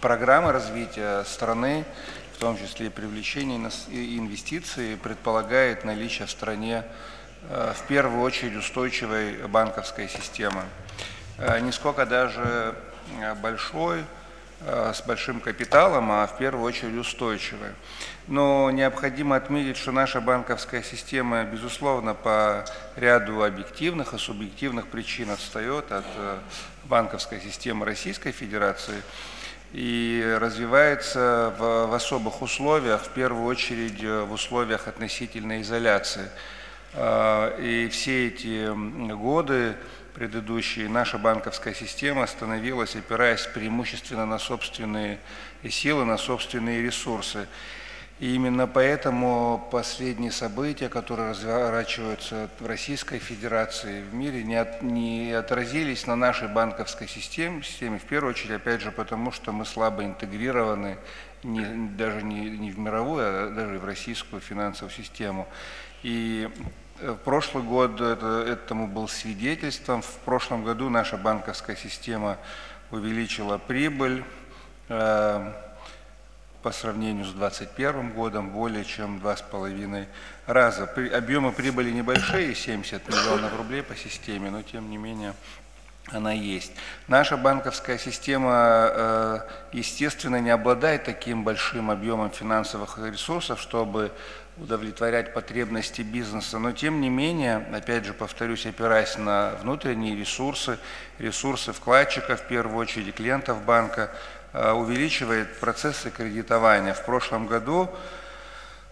программы развития страны, в том числе и привлечение инвестиций, предполагает наличие в стране в первую очередь устойчивой банковской системы. Не сколько даже большой, с большим капиталом, а в первую очередь устойчивой. Но необходимо отметить, что наша банковская система, безусловно, по ряду объективных и субъективных причин отстает от банковской системы Российской Федерации и развивается в особых условиях, в первую очередь в условиях относительной изоляции. И все эти годы предыдущие наша банковская система становилась, опираясь преимущественно на собственные силы, на собственные ресурсы. И именно поэтому последние события, которые разворачиваются в Российской Федерации, в мире, не отразились на нашей банковской системе, в первую очередь, опять же, потому что мы слабо интегрированы даже не в мировую, а даже в российскую финансовую систему. И прошлый год этому был свидетельством. В прошлом году наша банковская система увеличила прибыль по сравнению с 2021 годом более чем 2,5 раза. Объемы прибыли небольшие, 70 миллионов рублей по системе, но тем не менее она есть. Наша банковская система, естественно, не обладает таким большим объемом финансовых ресурсов, чтобы удовлетворять потребности бизнеса, но тем не менее, опять же, повторюсь, опираясь на внутренние ресурсы, ресурсы вкладчиков, в первую очередь клиентов банка, увеличивает процессы кредитования. В прошлом году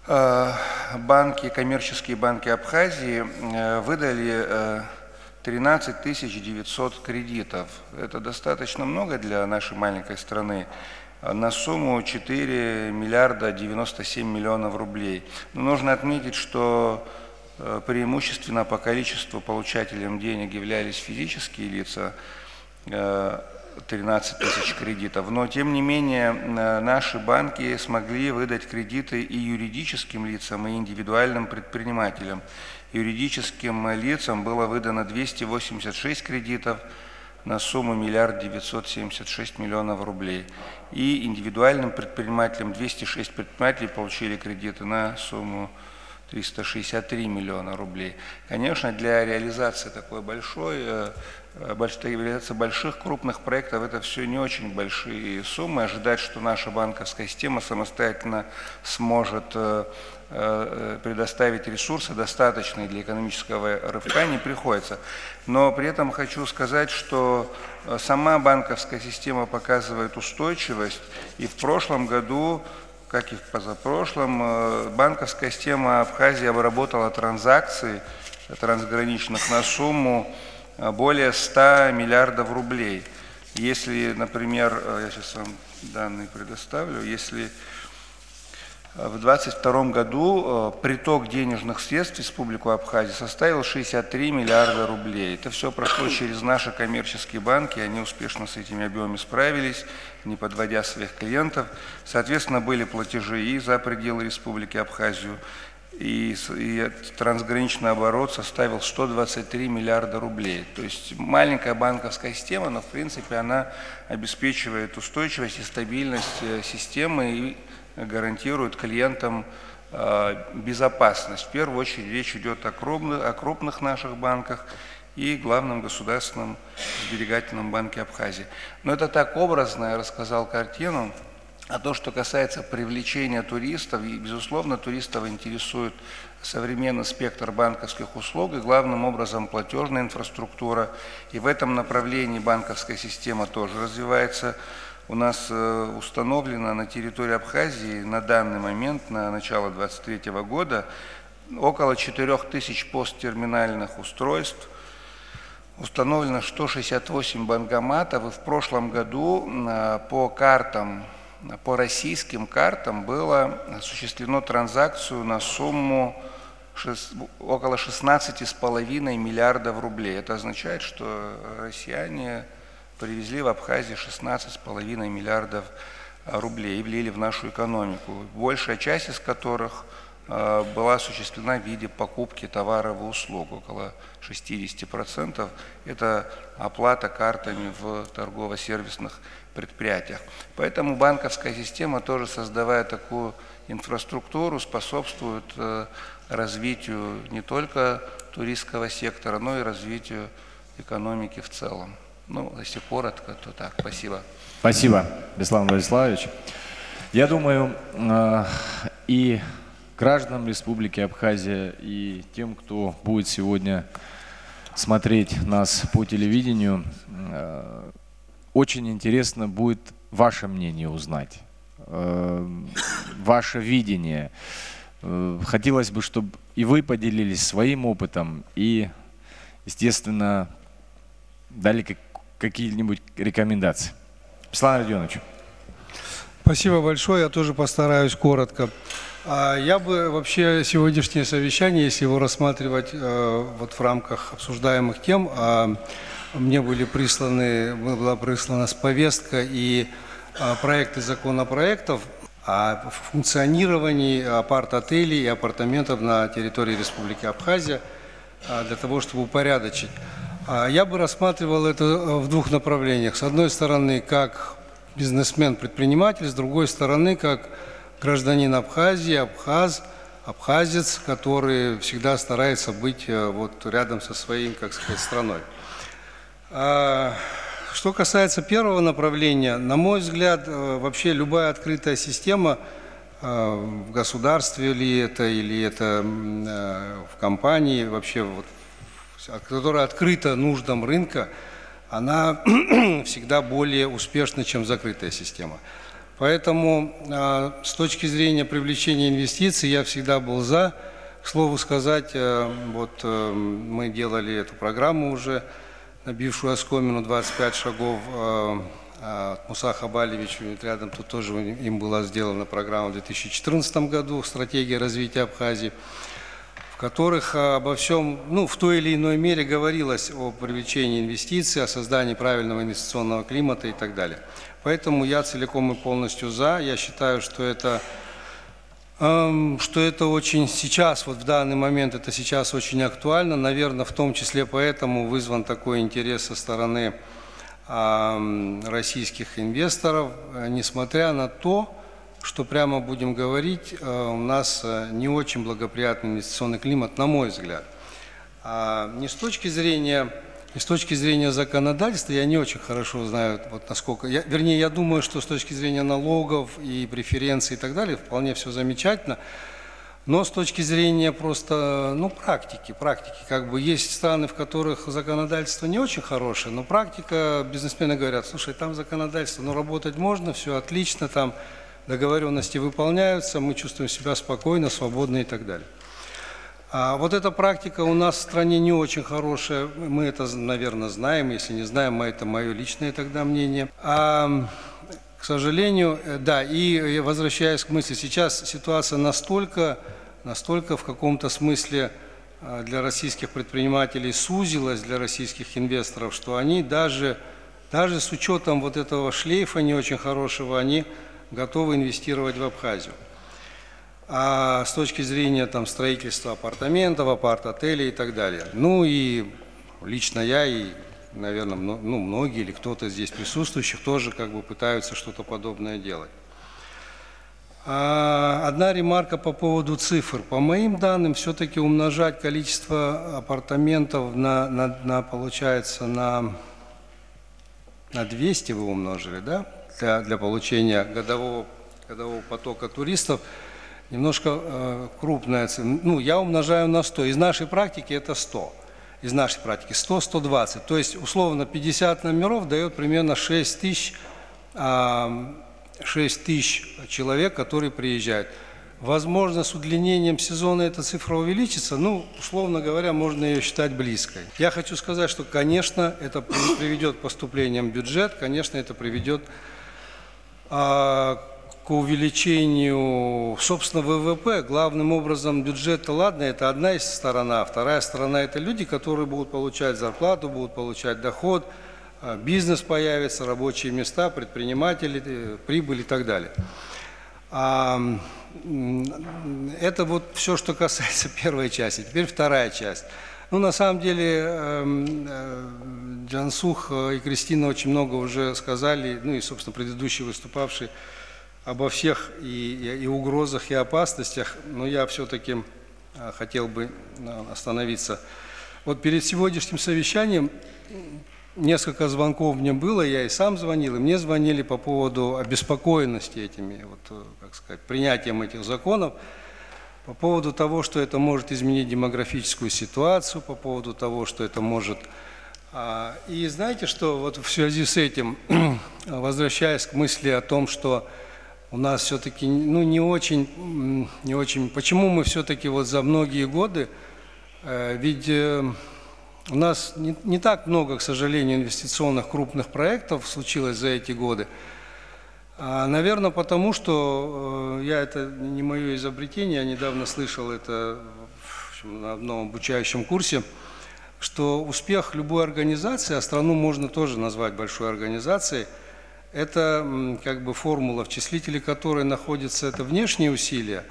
коммерческие банки Абхазии выдали 13 900 кредитов. Это достаточно много для нашей маленькой страны, на сумму 4 миллиарда 97 миллионов рублей. Но нужно отметить, что преимущественно по количеству получателям денег являлись физические лица, 13 тысяч кредитов. Но, тем не менее, наши банки смогли выдать кредиты и юридическим лицам, и индивидуальным предпринимателям. Юридическим лицам было выдано 286 кредитов на сумму 1 976 миллионов рублей. И индивидуальным предпринимателям 206 предпринимателей получили кредиты на сумму 363 миллиона рублей. Конечно, для реализации такой реализации больших крупных проектов это все не очень большие суммы. Ожидать, что наша банковская система самостоятельно сможет предоставить ресурсы, достаточные для экономического рывка, не приходится. Но при этом хочу сказать, что сама банковская система показывает устойчивость, и в прошлом году, как и в позапрошлом, банковская система Абхазии обработала транзакций трансграничных на сумму более 100 миллиардов рублей. Если, например, я сейчас вам данные предоставлю, если в 2022 году приток денежных средств в Республику Абхазия составил 63 миллиарда рублей. Это все прошло через наши коммерческие банки, они успешно с этими объемами справились, не подводя своих клиентов. Соответственно, были платежи и за пределы Республики Абхазию, и трансграничный оборот составил 123 миллиарда рублей. То есть маленькая банковская система, но в принципе она обеспечивает устойчивость и стабильность системы и гарантируют клиентам безопасность. В первую очередь речь идет о крупных наших банках и главном государственном сберегательном банке Абхазии. Но это так образно, я рассказал картину. А то, что касается привлечения туристов, и, безусловно, туристов интересует современный спектр банковских услуг и, главным образом, платежная инфраструктура. И в этом направлении банковская система тоже развивается. У нас установлено на территории Абхазии на данный момент, на начало 2023 года, около 4000 посттерминальных устройств. Установлено 168 банкоматов, и в прошлом году по российским картам было осуществлено транзакцию на сумму около 16,5 миллиардов рублей. Это означает, что россияне привезли в Абхазию 16,5 миллиардов рублей и влили в нашу экономику, большая часть из которых была осуществлена в виде покупки товаров и услуг, около 60%. Это оплата картами в торгово-сервисных предприятиях. Поэтому банковская система, тоже создавая такую инфраструктуру, способствует развитию не только туристского сектора, но и развитию экономики в целом. Ну, если коротко, то так. Спасибо. Спасибо, Беслан Владиславович. Я думаю, и гражданам Республики Абхазия, и тем, кто будет сегодня смотреть нас по телевидению, очень интересно будет ваше мнение узнать, ваше видение. Хотелось бы, чтобы и вы поделились своим опытом, и, естественно, дали какие-нибудь рекомендации. Беслан Родионович. Спасибо большое, я тоже постараюсь коротко. Я бы вообще сегодняшнее совещание, если его рассматривать вот в рамках обсуждаемых тем, мне была прислана повестка и проекты законопроектов о функционировании апарт-отелей и апартаментов на территории Республики Абхазия для того, чтобы упорядочить. Я бы рассматривал это в двух направлениях. С одной стороны, как бизнесмен-предприниматель, с другой стороны, как гражданин Абхазии, абхазец, который всегда старается быть вот рядом со своей, как сказать, страной. Что касается первого направления, на мой взгляд, вообще любая открытая система в государстве или это в компании, вообще, вот, которая открыта нуждам рынка, она всегда более успешна, чем закрытая система. Поэтому с точки зрения привлечения инвестиций я всегда был за. К слову сказать, вот мы делали эту программу уже, на бившую оскомину 25 шагов от Муса Хабалевича, рядом тут тоже им была сделана программа в 2014 году, стратегия развития Абхазии, в которых обо всем, ну, в той или иной мере говорилось о привлечении инвестиций, о создании правильного инвестиционного климата и так далее. Поэтому я целиком и полностью за. Я считаю, что это очень сейчас, вот в данный момент, это сейчас очень актуально. Наверное, в том числе поэтому вызван такой интерес со стороны российских инвесторов, несмотря на то, что, прямо будем говорить, у нас не очень благоприятный инвестиционный климат, на мой взгляд. Не с точки зрения законодательства, я не очень хорошо знаю, вот насколько, вернее, я думаю, что с точки зрения налогов и преференций и так далее, вполне все замечательно, но с точки зрения просто, ну, практики, как бы есть страны, в которых законодательство не очень хорошее, но практика, бизнесмены говорят, слушай, там законодательство, но работать можно, все отлично, там договоренности выполняются, мы чувствуем себя спокойно, свободно и так далее. Вот эта практика у нас в стране не очень хорошая, мы это, наверное, знаем, если не знаем, это мое личное тогда мнение. К сожалению, да, и возвращаясь к мысли, сейчас ситуация настолько в каком-то смысле для российских предпринимателей сузилась, для российских инвесторов, что они даже с учетом вот этого шлейфа не очень хорошего, они готовы инвестировать в Абхазию. А с точки зрения там строительства апартаментов, апарт-отелей и так далее. Ну и лично я и, наверное, многие или кто-то здесь присутствующих тоже как бы пытаются что-то подобное делать. Одна ремарка по поводу цифр. По моим данным, все-таки умножать количество апартаментов получается, на 200 вы умножили, да? Для получения годового потока туристов. Немножко крупная цифра. Ну, я умножаю на 100. Из нашей практики это 100. Из нашей практики 100-120. То есть, условно, 50 номеров дает примерно 6 тысяч человек, которые приезжают. Возможно, с удлинением сезона эта цифра увеличится, ну, условно говоря, можно ее считать близкой. Я хочу сказать, что, конечно, это приведет к поступлениям в бюджет, конечно, это приведет к увеличению, собственно, ВВП. Главным образом бюджет-то, ладно, это одна из сторона, вторая сторона – это люди, которые будут получать зарплату, будут получать доход, бизнес появится, рабочие места, предприниматели, прибыль и так далее. Это вот все, что касается первой части. Теперь вторая часть. Ну, на самом деле, Джансух и Кристина очень много уже сказали, ну и, собственно, предыдущие выступавшие, обо всех и угрозах, и опасностях, но я все-таки хотел бы остановиться. Вот перед сегодняшним совещанием несколько звонков мне было, я и сам звонил, и мне звонили по поводу обеспокоенности этими, вот, как сказать, принятием этих законов, по поводу того, что это может изменить демографическую ситуацию, по поводу того, что это может... И знаете, что вот в связи с этим, возвращаясь к мысли о том, что у нас все-таки, ну, не очень, почему мы все-таки вот за многие годы, ведь у нас не так много, к сожалению, инвестиционных крупных проектов случилось за эти годы. Наверное, потому что, это не мое изобретение, я недавно слышал это на одном обучающем курсе, что успех любой организации, а страну можно тоже назвать большой организацией, это как бы формула, в числителе которой находятся это внешние усилия,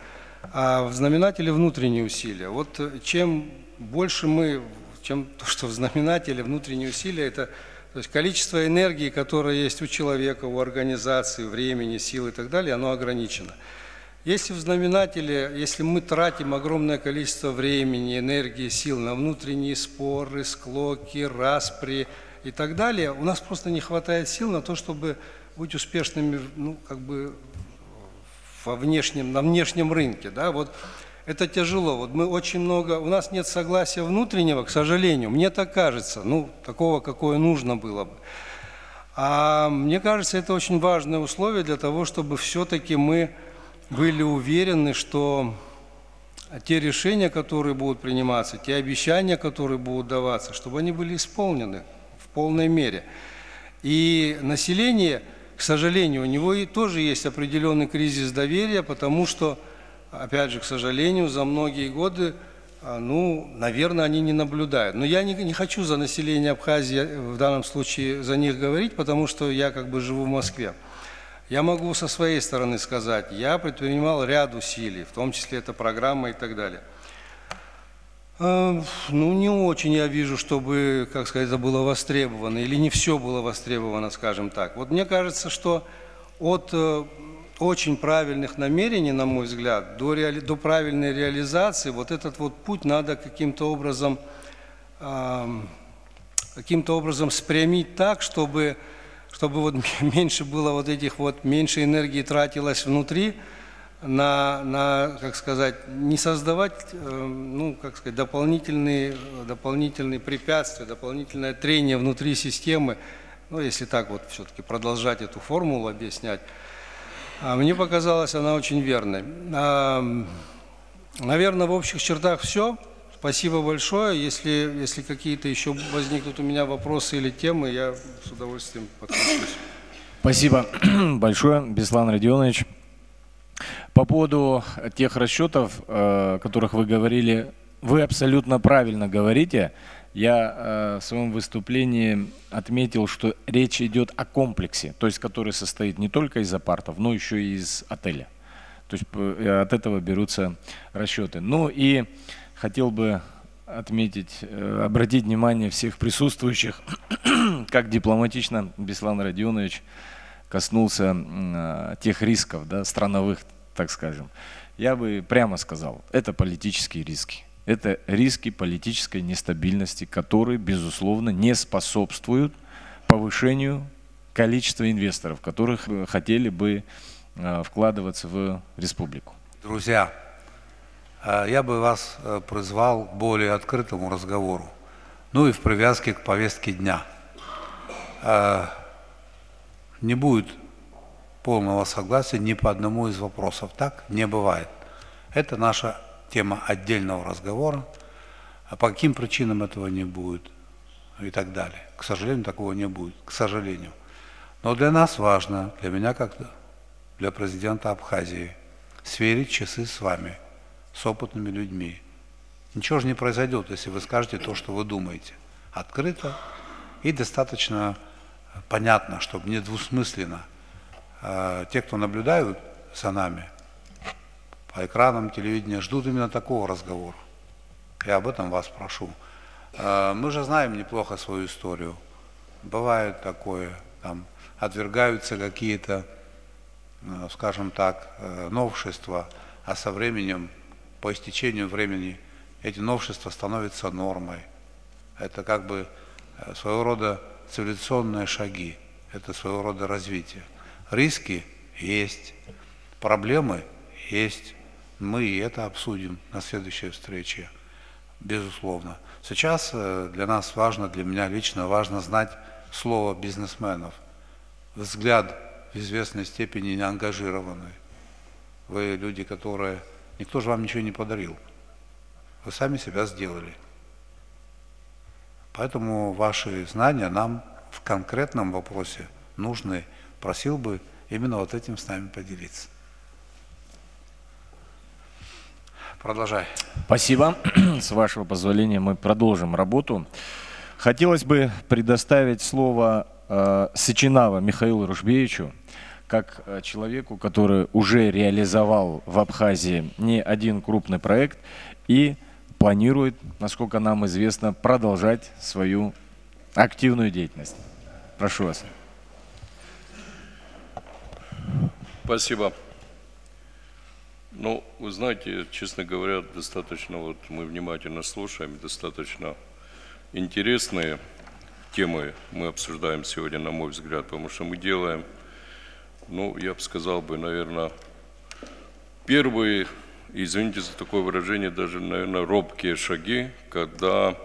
а в знаменателе внутренние усилия. Вот чем больше чем то, что в знаменателе внутренние усилия, это то есть количество энергии, которое есть у человека, у организации, времени, сил и так далее, оно ограничено. Если в знаменателе, если мы тратим огромное количество времени, энергии, сил на внутренние споры, склоки, распри и так далее, у нас просто не хватает сил на то, чтобы быть успешными, ну, как бы на внешнем рынке, да, вот. Это тяжело. Вот мы очень много, у нас нет согласия внутреннего, к сожалению. Мне так кажется, ну, такого, какое нужно было бы. А мне кажется, это очень важное условие для того, чтобы все-таки мы были уверены, что те решения, которые будут приниматься, те обещания, которые будут даваться, чтобы они были исполнены в полной мере. И население, к сожалению, у него и тоже есть определенный кризис доверия, потому что, опять же, к сожалению, за многие годы, ну, наверное, они не наблюдают. Но я не хочу за население Абхазии в данном случае за них говорить, потому что я как бы живу в Москве. Я могу со своей стороны сказать, я предпринимал ряд усилий, в том числе эта программа и так далее. Ну, не очень я вижу, чтобы, как сказать, это было востребовано, или не все было востребовано, скажем так. Вот мне кажется, что от очень правильных намерений, на мой взгляд, до правильной реализации, вот этот вот путь надо каким-то образом спрямить так, чтобы вот меньше было вот этих вот, меньше энергии тратилось внутри, как сказать, не создавать, ну, как сказать, дополнительные препятствия, дополнительное трение внутри системы, ну, если так вот все-таки продолжать эту формулу объяснять. Мне показалось, она очень верной. Наверное, в общих чертах все. Спасибо большое. Если какие-то еще возникнут у меня вопросы или темы, я с удовольствием подключусь. Спасибо большое, Беслан Родионович. По поводу тех расчетов, о которых вы говорили, вы абсолютно правильно говорите. Я в своем выступлении отметил, что речь идет о комплексе, то есть который состоит не только из апартов, но еще и из отеля. То есть от этого берутся расчеты. Ну и хотел бы отметить, обратить внимание всех присутствующих, как дипломатично Беслан Родионович коснулся тех рисков, да, страновых так скажем, я бы прямо сказал, это политические риски. Это риски политической нестабильности, которые, безусловно, не способствуют повышению количества инвесторов, которых хотели бы вкладываться в республику. Друзья, я бы вас призвал к более открытому разговору, ну и в привязке к повестке дня. Не будет полного согласия ни по одному из вопросов. Так не бывает. Это наша тема отдельного разговора. А по каким причинам этого не будет и так далее. К сожалению, такого не будет. К сожалению. Но для нас важно, для меня как для президента Абхазии, сверить часы с вами, с опытными людьми. Ничего же не произойдет, если вы скажете то, что вы думаете. Открыто и достаточно понятно, чтобы не двусмысленно. Те, кто наблюдают за нами по экранам телевидения, ждут именно такого разговора. Я об этом вас прошу. Мы же знаем неплохо свою историю. Бывает такое, там отвергаются какие-то, скажем так, новшества, а со временем, по истечению времени, эти новшества становятся нормой. Это как бы своего рода цивилизационные шаги, это своего рода развитие. Риски есть, проблемы есть. Мы и это обсудим на следующей встрече, безусловно. Сейчас для нас важно, для меня лично важно знать слово бизнесменов, взгляд в известной степени неангажированный. Вы люди, которые... Никто же вам ничего не подарил. Вы сами себя сделали. Поэтому ваши знания нам в конкретном вопросе нужны. Просил бы именно вот этим с нами поделиться. Продолжай. Спасибо. С вашего позволения мы продолжим работу. Хотелось бы предоставить слово Сычинава Михаилу Рушбевичу, как человеку, который уже реализовал в Абхазии не один крупный проект и планирует, насколько нам известно, продолжать свою активную деятельность. Прошу вас. Спасибо. Ну, вы знаете, честно говоря, достаточно, вот мы внимательно слушаем, достаточно интересные темы мы обсуждаем сегодня, на мой взгляд, потому что мы делаем, ну, я бы сказал бы, наверное, первые, извините за такое выражение, даже, наверное, робкие шаги, когда,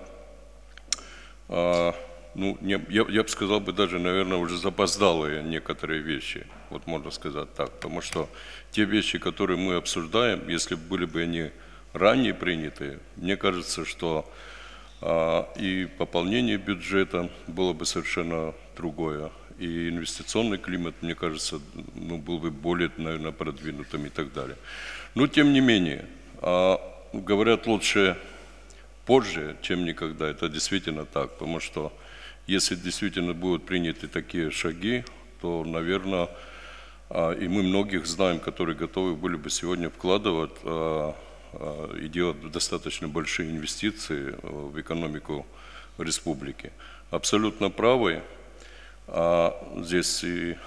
ну, я бы сказал бы даже, наверное, уже запоздалые некоторые вещи, вот можно сказать так, потому что те вещи, которые мы обсуждаем, если были бы они ранее приняты, мне кажется, что и пополнение бюджета было бы совершенно другое, и инвестиционный климат, мне кажется, ну, был бы более, наверное, продвинутым и так далее. Но, тем не менее, говорят, лучше позже, чем никогда. Это действительно так, потому что если действительно будут приняты такие шаги, то, наверное, и мы многих знаем, которые готовы были бы сегодня вкладывать и делать достаточно большие инвестиции в экономику республики. Абсолютно правы. Здесь и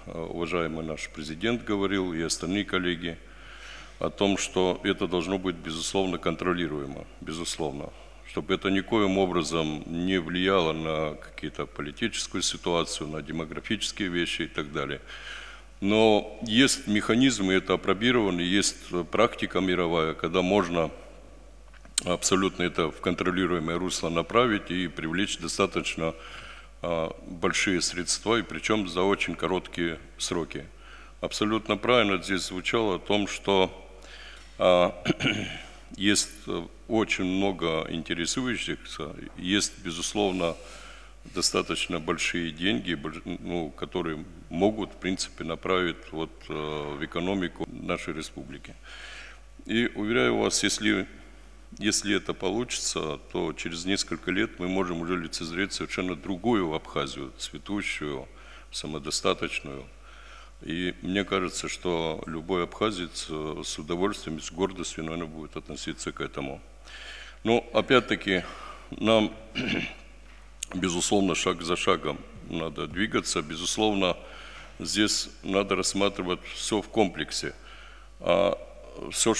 уважаемый наш президент говорил, и остальные коллеги, о том, что это должно быть, безусловно, контролируемо, безусловно, чтобы это никоим образом не влияло на какие-то политическую ситуацию, на демографические вещи и так далее. Но есть механизмы, это опробировано, есть практика мировая, когда можно абсолютно это в контролируемое русло направить и привлечь достаточно большие средства, и причем за очень короткие сроки. Абсолютно правильно здесь звучало о том, что есть очень много интересующихся, есть, безусловно, достаточно большие деньги, ну, которые могут, в принципе, направить вот, в экономику нашей республики. И уверяю вас, если это получится, то через несколько лет мы можем уже лицезреть совершенно другую Абхазию, цветущую, самодостаточную. И мне кажется, что любой абхазец с удовольствием, с гордостью, наверное, будет относиться к этому. Но, опять-таки, нам... Безусловно, шаг за шагом надо двигаться. Безусловно, здесь надо рассматривать все в комплексе. Все,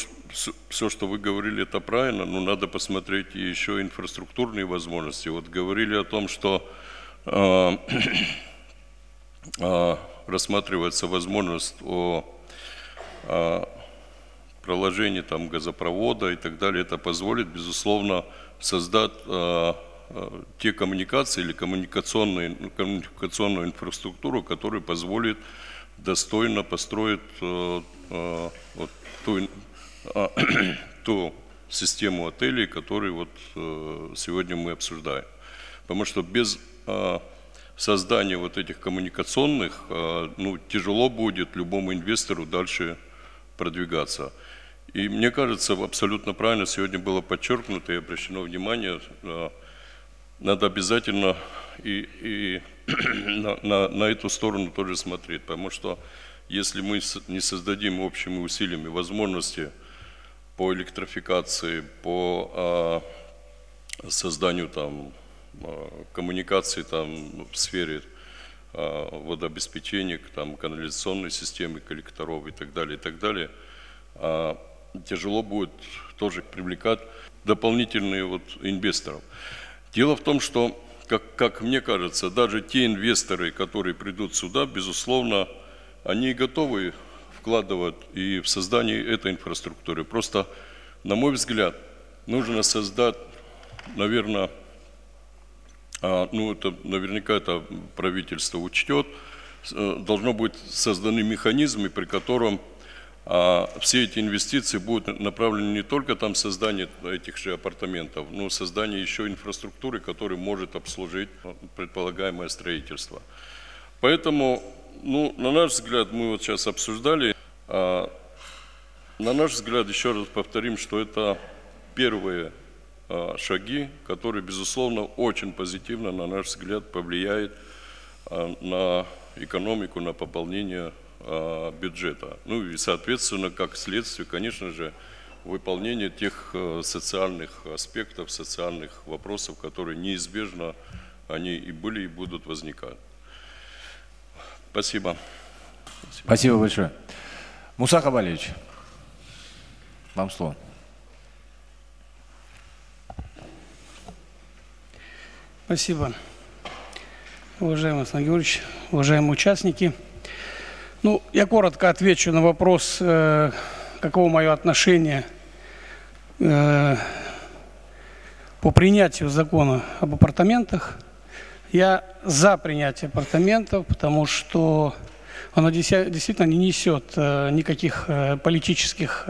что вы говорили, это правильно, но надо посмотреть еще инфраструктурные возможности. Вот говорили о том, что рассматривается возможность о проложении там газопровода и так далее. Это позволит, безусловно, создать те коммуникации или коммуникационную инфраструктуру, которая позволит достойно построить вот ту систему отелей, которую вот сегодня мы обсуждаем. Потому что без создания вот этих коммуникационных, ну, тяжело будет любому инвестору дальше продвигаться. И мне кажется, абсолютно правильно сегодня было подчеркнуто и обращено внимание, надо обязательно и на эту сторону тоже смотреть, потому что если мы не создадим общими усилиями возможности по электрификации, по созданию там коммуникаций там в сфере водообеспечения, там канализационной системы, коллекторов и так далее, тяжело будет тоже привлекать дополнительные вот инвесторов. Дело в том, что, как мне кажется, даже те инвесторы, которые придут сюда, безусловно, они готовы вкладывать и в создание этой инфраструктуры. Просто, на мой взгляд, нужно создать, наверное, ну это наверняка это правительство учтет, должно быть созданы механизмы, при котором все эти инвестиции будут направлены не только там создание этих же апартаментов, но создание еще инфраструктуры, которая может обслужить предполагаемое строительство. Поэтому, ну, на наш взгляд, мы вот сейчас обсуждали, на наш взгляд, еще раз повторим, что это первые шаги, которые, безусловно, очень позитивно, на наш взгляд, повлияют на экономику, на пополнение бюджета. Ну и, соответственно, как следствие, конечно же, выполнение тех социальных аспектов, социальных вопросов, которые неизбежно они и были, и будут возникать. Спасибо. Спасибо большое. Муса Кабалевич, вам слово. Спасибо. Уважаемый Аслан Георгиевич, уважаемые участники. Ну, я коротко отвечу на вопрос, каково мое отношение по принятию закона об апартаментах. Я за принятие апартаментов, потому что оно действительно не несет никаких политических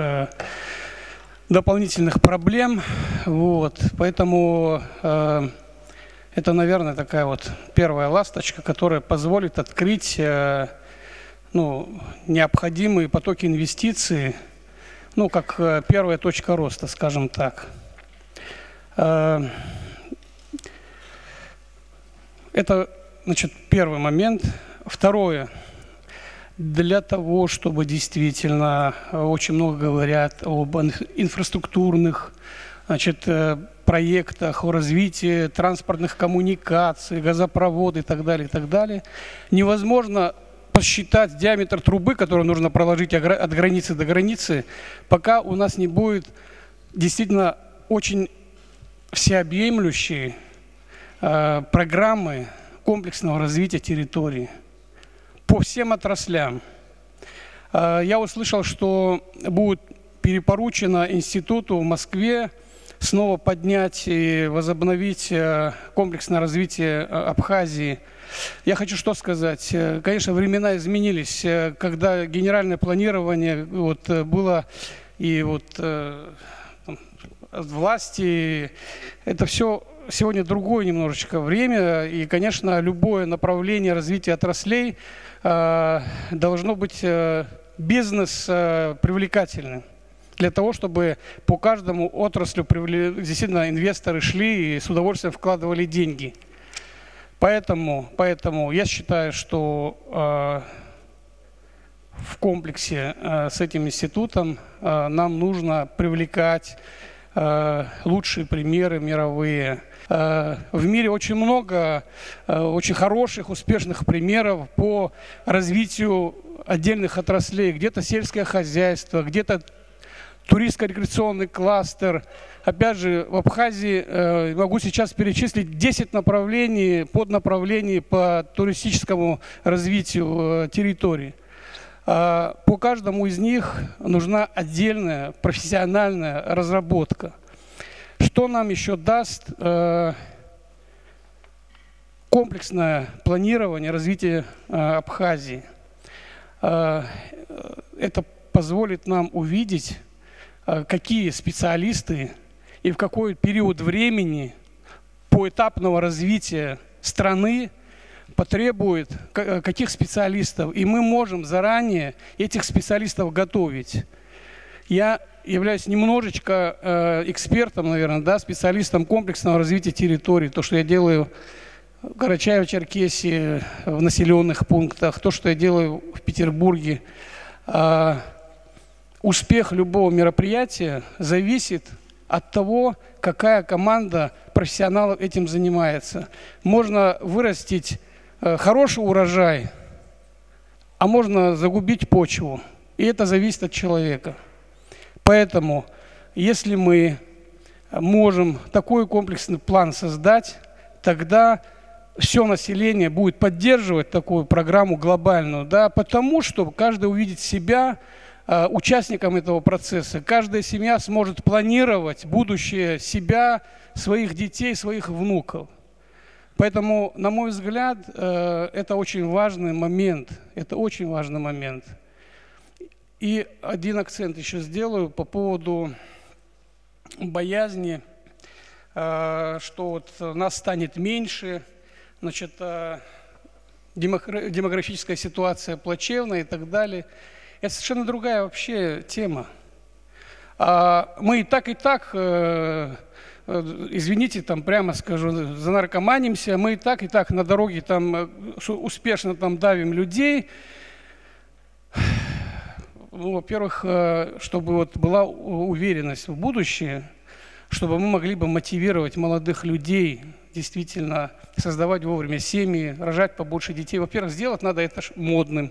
дополнительных проблем. Вот. Поэтому это, наверное, такая вот первая ласточка, которая позволит открыть ну, необходимые потоки инвестиций, ну, как первая точка роста, скажем так. Это, значит, первый момент. Второе. Для того, чтобы действительно очень много говорят об инфраструктурных, значит, проектах, о развитии транспортных коммуникаций, газопроводы и так далее, невозможно посчитать диаметр трубы, которую нужно проложить от границы до границы, пока у нас не будет действительно очень всеобъемлющей программы комплексного развития территории по всем отраслям. Я услышал, что будет перепоручено институту в Москве снова поднять и возобновить комплексное развитие Абхазии. Я хочу что сказать. Конечно, времена изменились, когда генеральное планирование вот, было и вот власти, это все сегодня другое немножечко время, и, конечно, любое направление развития отраслей должно быть бизнес привлекательным, для того, чтобы по каждому отраслю действительно инвесторы шли и с удовольствием вкладывали деньги. Поэтому я считаю, что в комплексе с этим институтом нам нужно привлекать лучшие примеры мировые. В мире очень много очень хороших, успешных примеров по развитию отдельных отраслей, где-то сельское хозяйство, где-то туристско-рекреационный кластер. Опять же, в Абхазии могу сейчас перечислить 10 направлений, поднаправлений по туристическому развитию территории. По каждому из них нужна отдельная профессиональная разработка. Что нам еще даст комплексное планирование развития Абхазии? Это позволит нам увидеть, какие специалисты и в какой период времени поэтапного развития страны потребует каких специалистов. И мы можем заранее этих специалистов готовить. Я являюсь немножечко экспертом, наверное, да, специалистом комплексного развития территории. То, что я делаю в Карачаево-Черкесии, в населенных пунктах, то, что я делаю в Петербурге. Успех любого мероприятия зависит от того, какая команда профессионалов этим занимается. Можно вырастить хороший урожай, а можно загубить почву. И это зависит от человека. Поэтому, если мы можем такой комплексный план создать, тогда все население будет поддерживать такую программу глобальную, да, потому что каждый увидит себя участником этого процесса. Каждая семья сможет планировать будущее себя, своих детей, своих внуков. Поэтому, на мой взгляд, это очень важный момент. Это очень важный момент. И один акцент еще сделаю по поводу боязни, что вот нас станет меньше, значит, демографическая ситуация плачевная и так далее. Это совершенно другая вообще тема. Мы и так, извините, там прямо скажу, занаркоманимся, мы и так на дороге там успешно там давим людей. Ну, во-первых, чтобы вот была уверенность в будущее, чтобы мы могли бы мотивировать молодых людей действительно создавать вовремя семьи, рожать побольше детей. Во-первых, сделать надо это модным.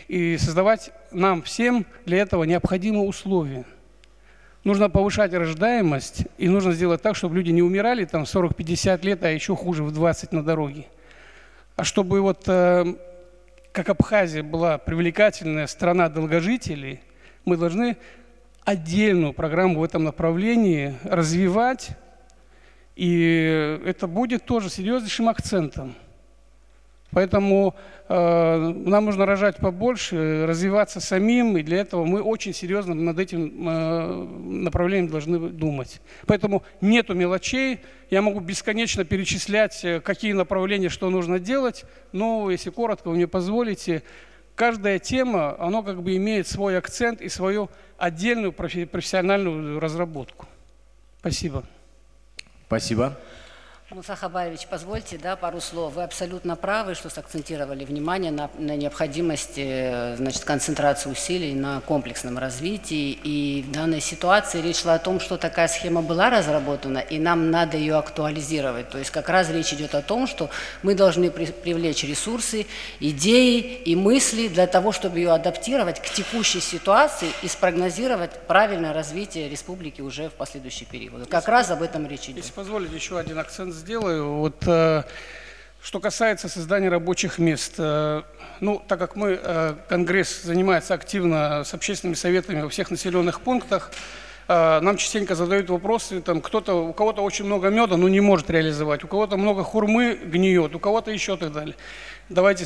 И создавать нам всем для этого необходимые условия. Нужно повышать рождаемость, и нужно сделать так, чтобы люди не умирали там в 40-50 лет, а еще хуже в 20 на дороге. А чтобы вот, как Абхазия была привлекательная страна долгожителей, мы должны отдельную программу в этом направлении развивать, и это будет тоже серьезнейшим акцентом. Поэтому нам нужно рожать побольше, развиваться самим, и для этого мы очень серьезно над этим направлением должны думать. Поэтому нету мелочей, я могу бесконечно перечислять, какие направления, что нужно делать, но если коротко, вы мне позволите, каждая тема, она как бы имеет свой акцент и свою отдельную профессиональную разработку. Спасибо. Спасибо. Муса Хабаевич, позвольте, да, пару слов. Вы абсолютно правы, что сакцентировали внимание на необходимости, значит, концентрации усилий на комплексном развитии. И в данной ситуации речь шла о том, что такая схема была разработана, и нам надо ее актуализировать. То есть как раз речь идет о том, что мы должны привлечь ресурсы, идеи и мысли для того, чтобы ее адаптировать к текущей ситуации и спрогнозировать правильное развитие республики уже в последующий период. Как раз об этом речь идет. Если позволите, еще один акцент сделаю. Вот, что касается создания рабочих мест. Ну, так как Конгресс занимается активно с общественными советами во всех населенных пунктах, нам частенько задают вопросы, там, у кого-то очень много меда, но не может реализовать, у кого-то много хурмы гниет, у кого-то еще и так далее. Давайте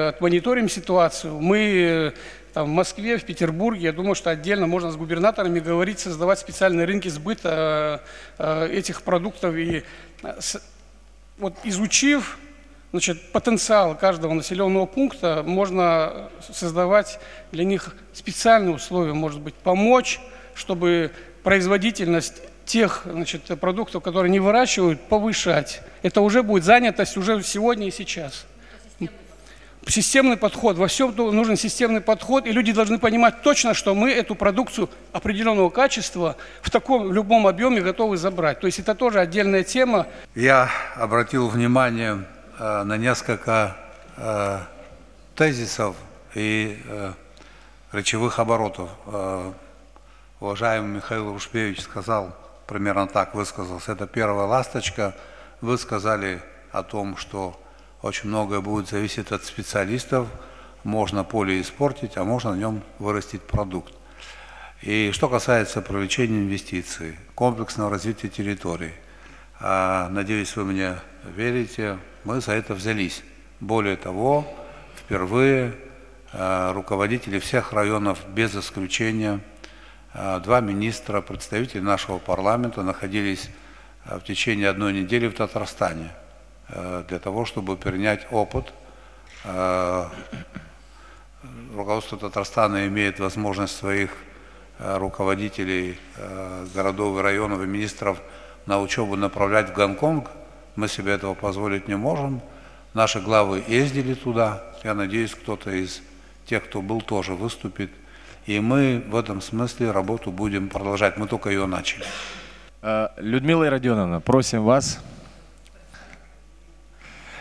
отмониторим ситуацию. Мы там, в Москве, в Петербурге, я думаю, что отдельно можно с губернаторами говорить, создавать специальные рынки сбыта этих продуктов. И вот изучив, значит, потенциал каждого населенного пункта, можно создавать для них специальные условия, может быть, помочь, чтобы производительность тех, значит, продуктов, которые не выращивают, повышать. Это уже будет занятость уже сегодня и сейчас. Системный подход. Во всем нужен системный подход, и люди должны понимать точно, что мы эту продукцию определенного качества в любом объеме готовы забрать. То есть это тоже отдельная тема. Я обратил внимание на несколько тезисов и речевых оборотов. Уважаемый Михаил Рушпевич сказал, примерно так высказался, это первая ласточка. Вы сказали о том, что очень многое будет зависеть от специалистов. Можно поле испортить, а можно на нем вырастить продукт. И что касается привлечения инвестиций, комплексного развития территорий, надеюсь, вы мне верите, мы за это взялись. Более того, впервые руководители всех районов, без исключения, 2 министра, представители нашего парламента находились в течение 1 недели в Татарстане для того, чтобы перенять опыт. Руководство Татарстана имеет возможность своих руководителей городов и районов и министров на учебу направлять в Гонконг. Мы себе этого позволить не можем. Наши главы ездили туда. Я надеюсь, кто-то из тех, кто был, тоже выступит. И мы в этом смысле работу будем продолжать. Мы только ее начали. Людмила Родионовна, просим вас,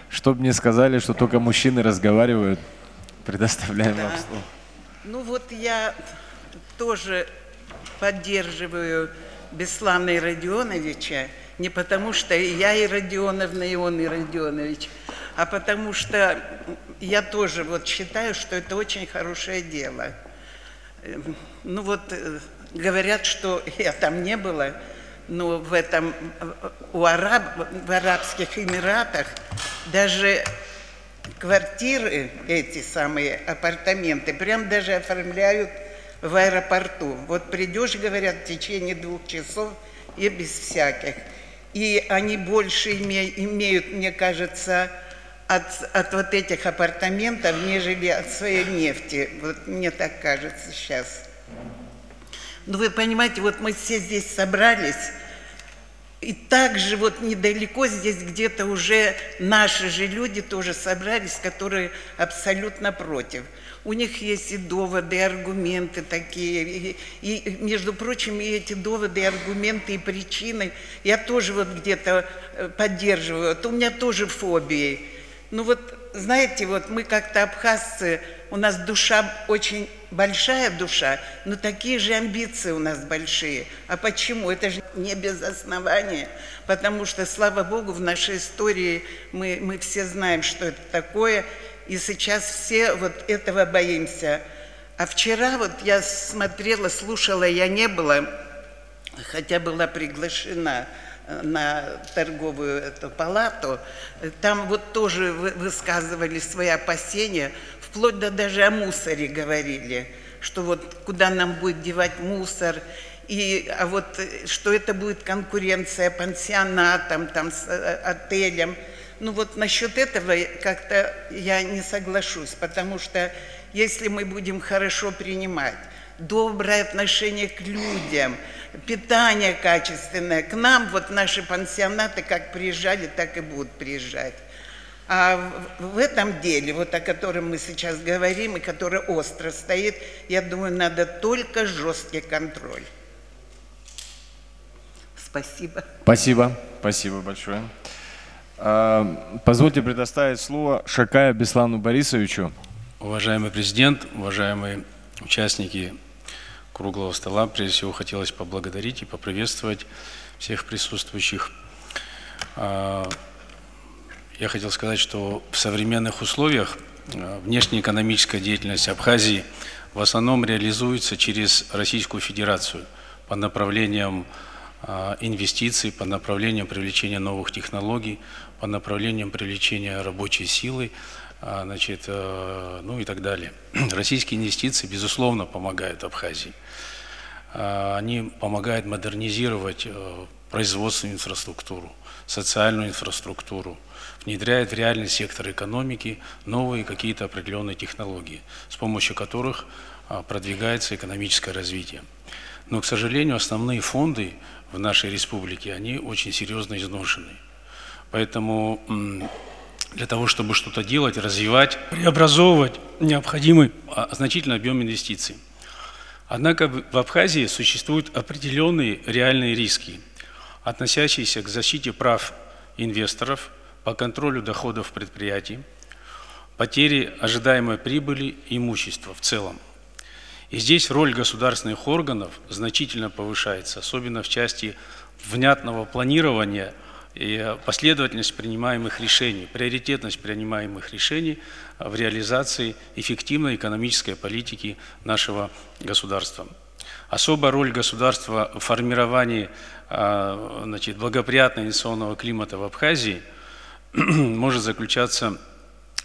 чтобы мне сказали, что только мужчины разговаривают. Предоставляем вам слово. Ну вот я тоже поддерживаю Беслана Родионовича, не потому что я и Родионовна, и он и Родионович, а потому что я тоже вот считаю, что это очень хорошее дело. Ну вот говорят, что я там не была, но в Арабских Эмиратах даже квартиры, эти самые апартаменты, прям даже оформляют в аэропорту. Вот придешь, говорят, в течение 2 часов и без всяких. И они больше имеют, мне кажется, от вот этих апартаментов, нежели от своей нефти. Вот мне так кажется сейчас. Ну, вы понимаете, вот мы все здесь собрались, и также вот недалеко здесь где-то уже наши же люди тоже собрались, которые абсолютно против. У них есть и доводы, и аргументы такие, и между прочим, и эти доводы, и аргументы, и причины я тоже вот где-то поддерживаю. Вот у меня тоже фобии. Ну вот, знаете, вот мы как-то абхазцы, у нас душа очень большая душа, но такие же амбиции у нас большие. А почему? Это же не без основания, потому что, слава Богу, в нашей истории мы все знаем, что это такое, и сейчас все вот этого боимся. А вчера вот я смотрела, слушала, я не была, хотя была приглашена на торговую эту палату, там вот тоже высказывали свои опасения, вплоть до даже о мусоре говорили, что вот куда нам будет девать мусор, а вот что это будет конкуренция пансионатам, там, с отелям. Ну вот насчет этого как-то я не соглашусь, потому что если мы будем хорошо принимать, доброе отношение к людям, питание качественное, к нам вот наши пансионаты как приезжали, так и будут приезжать. А в этом деле, вот о котором мы сейчас говорим, и который остро стоит, я думаю, надо только жесткий контроль. Спасибо. Спасибо. Спасибо большое. Позвольте предоставить слово Шакая Беслану Борисовичу. Уважаемый президент, уважаемые участники круглого стола, прежде всего хотелось поблагодарить и поприветствовать всех присутствующих. Я хотел сказать, что в современных условиях внешнеэкономическая деятельность Абхазии в основном реализуется через Российскую Федерацию по направлениям инвестиций, по направлениям привлечения новых технологий, по направлениям привлечения рабочей силы, значит, ну и так далее. Российские инвестиции, безусловно, помогают Абхазии. Они помогают модернизировать производственную инфраструктуру, социальную инфраструктуру, внедряют в реальный сектор экономики новые какие-то определенные технологии, с помощью которых продвигается экономическое развитие. Но, к сожалению, основные фонды в нашей республике, они очень серьезно изношены. Поэтому для того, чтобы что-то делать, развивать, преобразовывать, необходимый значительный объем инвестиций. Однако в Абхазии существуют определенные реальные риски, относящиеся к защите прав инвесторов, по контролю доходов предприятий, потери ожидаемой прибыли и имущества в целом. И здесь роль государственных органов значительно повышается, особенно в части внятного планирования и последовательность принимаемых решений, приоритетность принимаемых решений в реализации эффективной экономической политики нашего государства. Особая роль государства в формировании благоприятного инвестиционного климата в Абхазии может заключаться,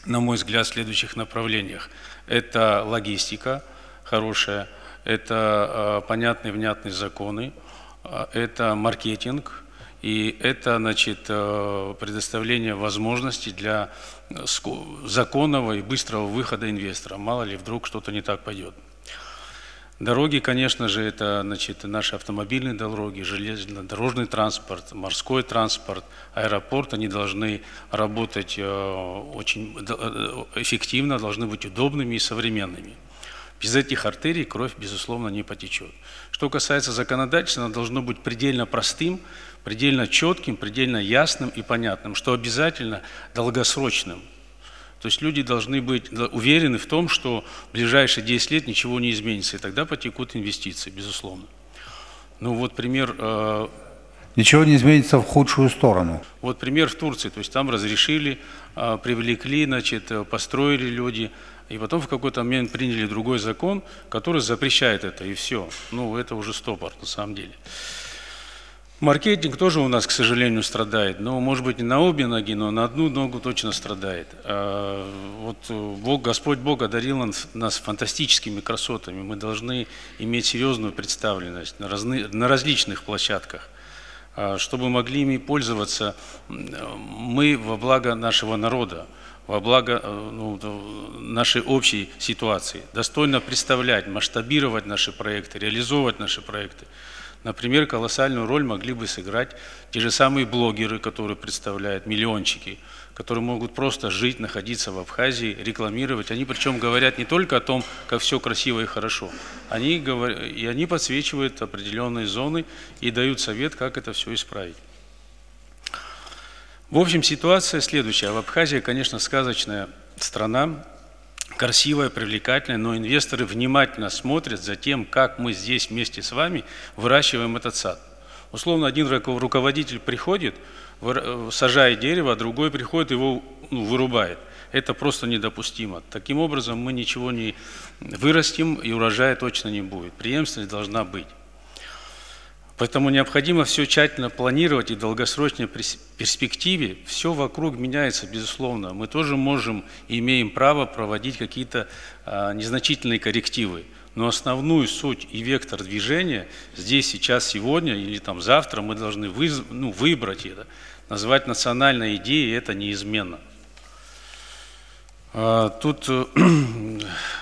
на мой взгляд, в следующих направлениях. Это логистика хорошая, это понятные, внятные законы, это маркетинг, и это, предоставление возможностей для законного и быстрого выхода инвестора. Мало ли, вдруг что-то не так пойдет. Дороги, конечно же, это наши автомобильные дороги, железнодорожный транспорт, морской транспорт, аэропорт. Они должны работать очень эффективно, должны быть удобными и современными. Без этих артерий кровь, безусловно, не потечет. Что касается законодательства, оно должно быть предельно простым, предельно четким, предельно ясным и понятным, что обязательно долгосрочным. То есть люди должны быть уверены в том, что в ближайшие 10 лет ничего не изменится, и тогда потекут инвестиции, безусловно. Ну вот пример... Ничего не изменится в худшую сторону. Вот пример в Турции, то есть там разрешили, привлекли, построили люди, и потом в какой-то момент приняли другой закон, который запрещает это, и все. Ну это уже стопор на самом деле. Маркетинг тоже у нас, к сожалению, страдает, но, может быть, не на обе ноги, но на одну ногу точно страдает. Вот Господь Бог одарил нас фантастическими красотами. Мы должны иметь серьезную представленность на различных площадках, чтобы могли ими пользоваться мы во благо нашего народа, во благо нашей общей ситуации, достойно представлять, масштабировать наши проекты, реализовывать наши проекты. Например, колоссальную роль могли бы сыграть те же самые блогеры, которые представляют миллиончики, которые могут просто жить, находиться в Абхазии, рекламировать. Они причем говорят не только о том, как все красиво и хорошо, они подсвечивают определенные зоны и дают совет, как это все исправить. В общем, ситуация следующая. В Абхазии, конечно, сказочная страна, красивая, привлекательная, но инвесторы внимательно смотрят за тем, как мы здесь вместе с вами выращиваем этот сад. Условно, один руководитель приходит, сажает дерево, а другой приходит, его вырубает. Это просто недопустимо. Таким образом, мы ничего не вырастим, и урожая точно не будет. Преемственность должна быть. Поэтому необходимо все тщательно планировать, и в долгосрочной перспективе все вокруг меняется, безусловно. Мы тоже можем и имеем право проводить какие-то незначительные коррективы. Но основную суть и вектор движения здесь, сейчас, сегодня или там завтра мы должны выбрать это, назвать национальной идеей, это неизменно. Тут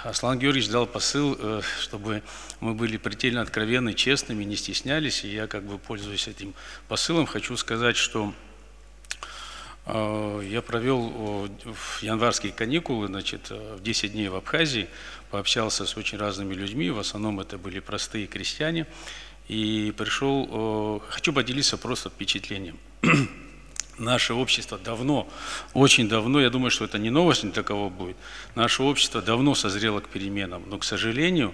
Аслан Георгиевич дал посыл, чтобы мы были предельно откровенны, честными, не стеснялись. И я, пользуясь этим посылом, хочу сказать, что я провел в январские каникулы, в 10 дней в Абхазии, пообщался с очень разными людьми, в основном это были простые крестьяне, и хочу поделиться просто впечатлением. Наше общество давно, очень давно, я думаю, что это не новость, не таково будет, наше общество давно созрело к переменам, но, к сожалению,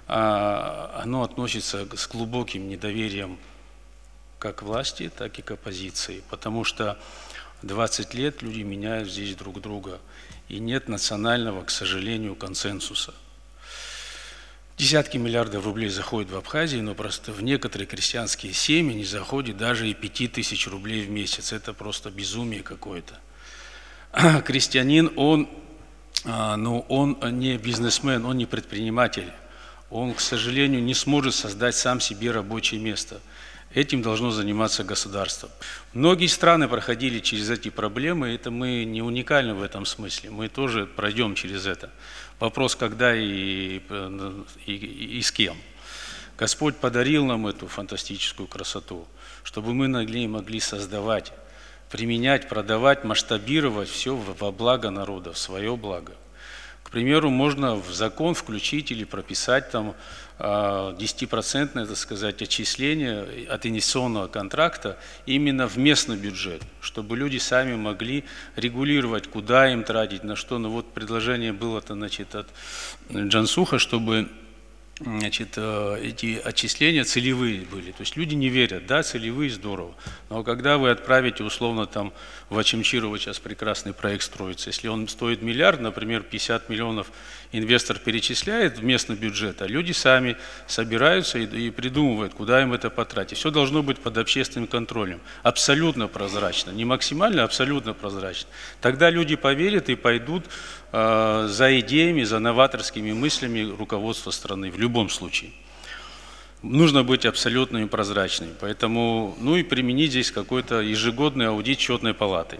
оно относится с глубоким недоверием как к власти, так и к оппозиции, потому что 20 лет люди меняют здесь друг друга, и нет национального, к сожалению, консенсуса. Десятки миллиардов рублей заходят в Абхазию, но просто в некоторые крестьянские семьи не заходит даже и 5000 рублей в месяц. Это просто безумие какое-то. Крестьянин, он не бизнесмен, он не предприниматель. Он, к сожалению, не сможет создать сам себе рабочее место. Этим должно заниматься государство. Многие страны проходили через эти проблемы, это мы не уникальны в этом смысле, мы тоже пройдем через это. Вопрос, когда и с кем. Господь подарил нам эту фантастическую красоту, чтобы мы могли создавать, применять, продавать, масштабировать все во благо народа, в свое благо. К примеру, можно в закон включить или прописать там 10%, так сказать, отчисление от инвестиционного контракта именно в местный бюджет, чтобы люди сами могли регулировать, куда им тратить, на что. Ну вот предложение было от Джансуха, чтобы значит, эти отчисления целевые были. То есть люди не верят, да, целевые здорово. Но когда вы отправите условно там в Очимчирово сейчас прекрасный проект строится, если он стоит миллиард, например, 50 миллионов инвестор перечисляет в местный бюджет, а люди сами собираются и придумывают, куда им это потратить. Все должно быть под общественным контролем. Абсолютно прозрачно. Не максимально, а абсолютно прозрачно. Тогда люди поверят и пойдут за идеями, за новаторскими мыслями руководства страны в любом случае. Нужно быть абсолютно прозрачными. Поэтому, ну и применить здесь какой-то ежегодный аудит счетной палаты.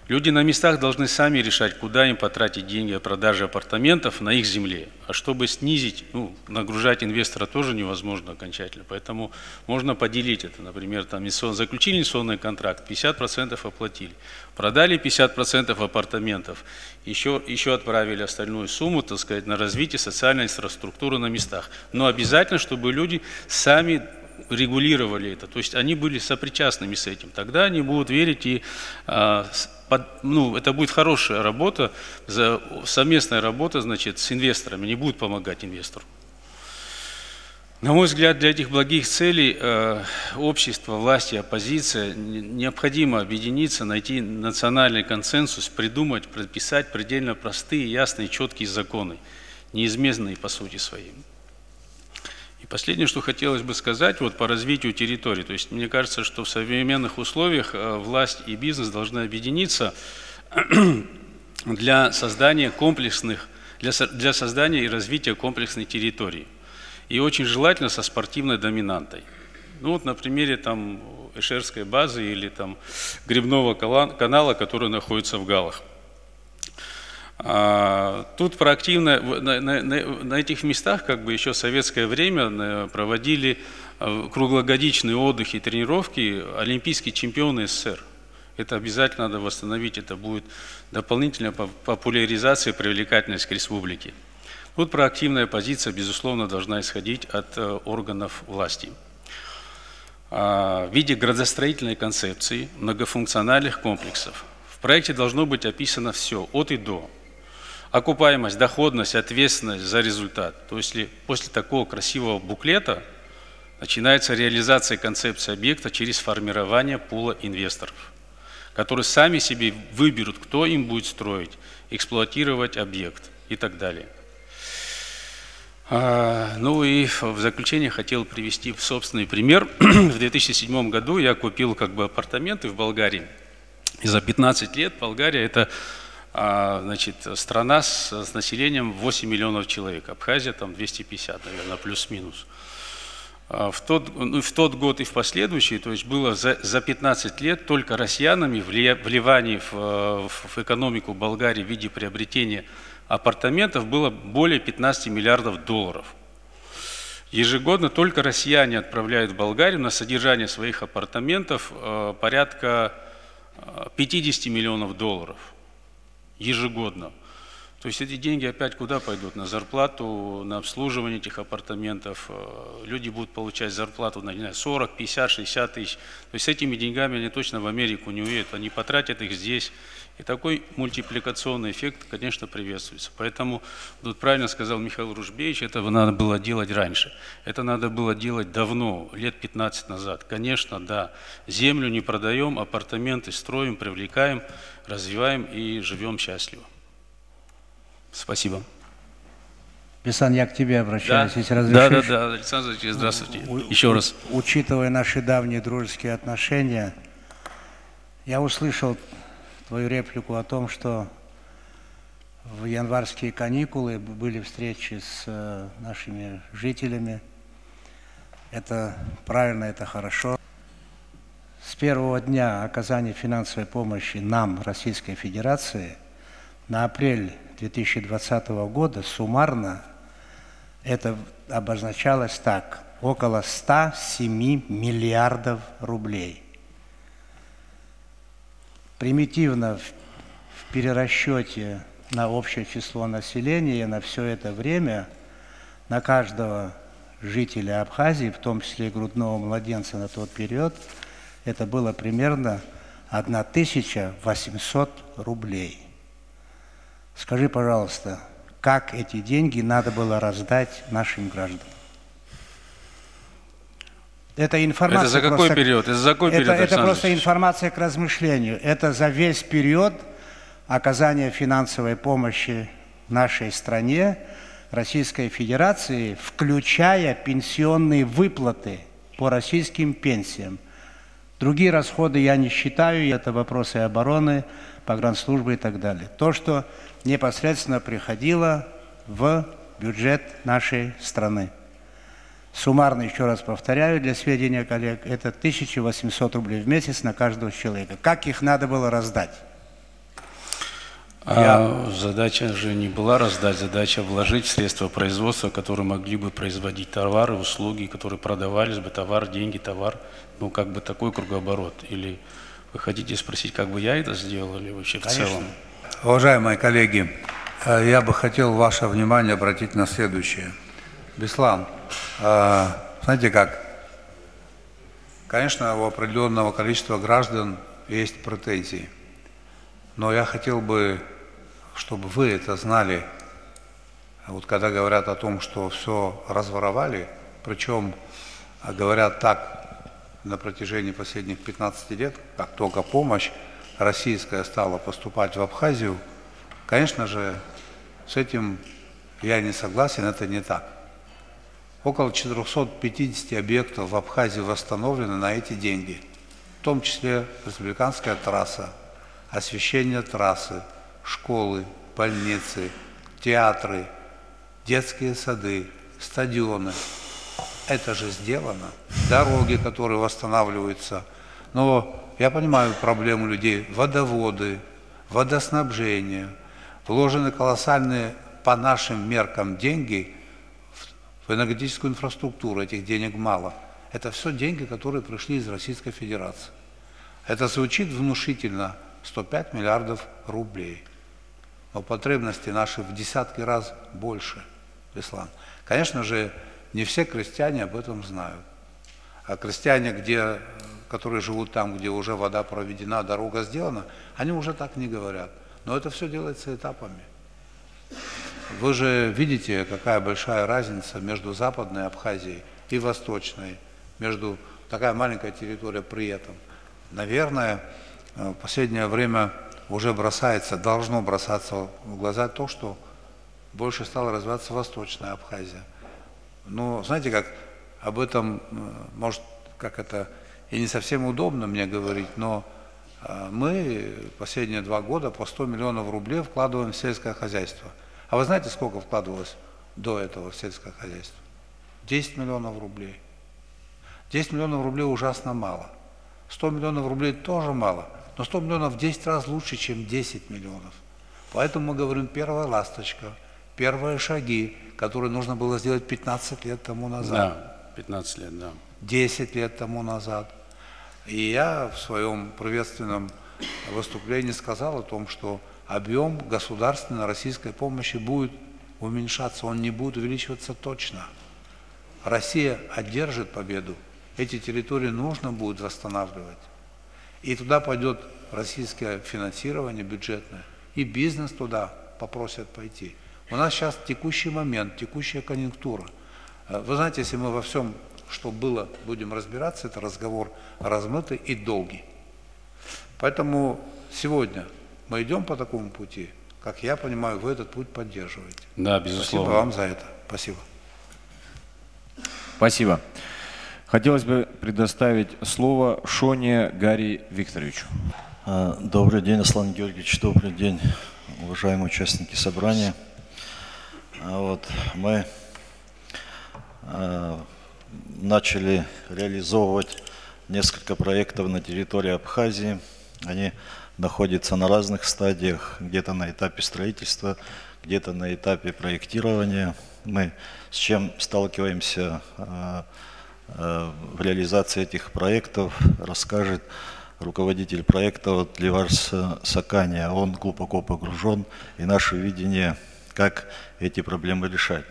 Люди на местах должны сами решать, куда им потратить деньги от продажи апартаментов на их земле. А чтобы снизить, ну, нагружать инвестора тоже невозможно окончательно. Поэтому можно поделить это. Например, там, заключили инвестиционный контракт, 50% оплатили. Продали 50% апартаментов, еще отправили остальную сумму, так сказать, на развитие социальной инфраструктуры на местах. Но обязательно, чтобы люди сами регулировали это, то есть они были сопричастными с этим. Тогда они будут верить, и это будет хорошая работа, совместная работа, значит, с инвесторами, не будут помогать инвестору. На мой взгляд, для этих благих целей общество, власти, оппозиция необходимо объединиться, найти национальный консенсус, придумать, прописать предельно простые, ясные, четкие законы, неизменные по сути своей. И последнее, что хотелось бы сказать, вот по развитию территории. То есть мне кажется, что в современных условиях власть и бизнес должны объединиться для создания комплексных, для создания и развития комплексной территории. И очень желательно со спортивной доминантой. Ну вот на примере там Эшерской базы или там Гребного канала, который находится в Галах. Тут проактивно на этих местах, как бы еще в советское время, проводили круглогодичные отдыхи и тренировки олимпийские чемпионы СССР. Это обязательно надо восстановить, это будет дополнительная популяризация и привлекательность к республике. Тут проактивная позиция, безусловно, должна исходить от органов власти. В виде градостроительной концепции многофункциональных комплексов в проекте должно быть описано все, от и до. Окупаемость, доходность, ответственность за результат. То есть после такого красивого буклета начинается реализация концепции объекта через формирование пула инвесторов, которые сами себе выберут, кто им будет строить, эксплуатировать объект и так далее. Ну и в заключение хотел привести собственный пример. В 2007 году я купил как бы апартаменты в Болгарии. И за 15 лет Болгария это значит, страна с населением 8 миллионов человек. Абхазия там 250, наверное, плюс-минус. В тот год и в последующие, то есть было за 15 лет только россиянами вливаний в экономику Болгарии в виде приобретения апартаментов было более 15 миллиардов долларов. Ежегодно только россияне отправляют в Болгарию на содержание своих апартаментов порядка 50 миллионов долларов. Ежегодно. То есть эти деньги опять куда пойдут? На зарплату, на обслуживание этих апартаментов. Люди будут получать зарплату на, не знаю, 40, 50, 60 тысяч. То есть с этими деньгами они точно в Америку не уедут, они потратят их здесь. И такой мультипликационный эффект, конечно, приветствуется. Поэтому, тут правильно сказал Михаил Ружбевич, это надо было делать раньше. Это надо было делать давно, лет 15 назад. Конечно, да, землю не продаем, апартаменты строим, привлекаем, развиваем и живем счастливо. Спасибо. Бесан, я к тебе обращаюсь, да? Если разрешишь. Да, Александр Ильич, здравствуйте. Еще раз. Учитывая наши давние дружеские отношения, я услышал твою реплику о том, что в январские каникулы были встречи с нашими жителями. Это правильно, это хорошо. С первого дня оказания финансовой помощи нам, Российской Федерации, на апрель 2020 года суммарно это обозначалось так: около 107 миллиардов рублей. Примитивно в перерасчете на общее число населения на все это время на каждого жителя Абхазии, в том числе и грудного младенца на тот период, это было примерно 1800 рублей. Скажи, пожалуйста, как эти деньги надо было раздать нашим гражданам. Это информация. Это за какой просто, период? Это за какой период? Это просто информация к размышлению. Это за весь период оказания финансовой помощи нашей стране, Российской Федерации, включая пенсионные выплаты по российским пенсиям. Другие расходы я не считаю, это вопросы обороны, погранслужбы и так далее. То, что непосредственно приходило в бюджет нашей страны. Суммарно, еще раз повторяю, для сведения коллег, это 1800 рублей в месяц на каждого человека. Как их надо было раздать? Задача же не была раздать, задача вложить в средства производства, которые могли бы производить товары, услуги, которые продавались бы, товар, деньги, товар. Ну, как бы такой кругооборот. Или вы хотите спросить, как бы я это сделал, или вообще в целом? Уважаемые коллеги, я бы хотел ваше внимание обратить на следующее. Беслан, знаете как, конечно, у определенного количества граждан есть претензии, но я хотел бы, чтобы вы это знали, вот когда говорят о том, что все разворовали, причем говорят так на протяжении последних 15 лет, как только помощь российская стала поступать в Абхазию, конечно же, с этим я не согласен, это не так. Около 450 объектов в Абхазии восстановлены на эти деньги, в том числе республиканская трасса, освещение трассы, школы, больницы, театры, детские сады, стадионы. Это же сделано. Дороги, которые восстанавливаются. Но я понимаю проблему людей. Водоводы, водоснабжение. Вложены колоссальные по нашим меркам деньги в энергетическую инфраструктуру. Этих денег мало. Это все деньги, которые пришли из Российской Федерации. Это звучит внушительно. 105 миллиардов рублей. Но потребности наши в десятки раз больше, Беслан. Конечно же, не все крестьяне об этом знают. А крестьяне, которые живут там, где уже вода проведена, дорога сделана, они уже так не говорят. Но это все делается этапами. Вы же видите, какая большая разница между Западной Абхазией и Восточной, между такая маленькая территория при этом. Наверное, в последнее время уже должно бросаться в глаза то, что больше стала развиваться Восточная Абхазия. Но знаете, как об этом, может, как это и не совсем удобно мне говорить, но мы последние 2 года по 100 миллионов рублей вкладываем в сельское хозяйство. А вы знаете, сколько вкладывалось до этого в сельское хозяйство? 10 миллионов рублей. 10 миллионов рублей ужасно мало. 100 миллионов рублей тоже мало, но 100 миллионов в 10 раз лучше, чем 10 миллионов. Поэтому мы говорим, первая ласточка, первые шаги, которые нужно было сделать 15 лет тому назад. Да, 15 лет, да. 10 лет тому назад. И я в своем приветственном выступлении сказал о том, что объем государственной российской помощи будет уменьшаться, он не будет увеличиваться точно. Россия одержит победу. Эти территории нужно будет восстанавливать. И туда пойдет российское финансирование бюджетное, и бизнес туда попросят пойти. У нас сейчас текущий момент, текущая конъюнктура. Вы знаете, если мы во всем, что было, будем разбираться, это разговор размытый и долгий. Поэтому сегодня мы идем по такому пути, как я понимаю, вы этот путь поддерживаете. Да, безусловно. Спасибо вам за это. Спасибо. Спасибо. Хотелось бы предоставить слово Шоне Гарри Викторовичу. Добрый день, Аслан Георгиевич, добрый день, уважаемые участники собрания. Мы начали реализовывать несколько проектов на территории Абхазии. Они находятся на разных стадиях, где-то на этапе строительства, где-то на этапе проектирования. Мы с чем сталкиваемся в реализации этих проектов, расскажет руководитель проекта Ливарс Сакания. Он глубоко погружен и наше видение, как эти проблемы решать.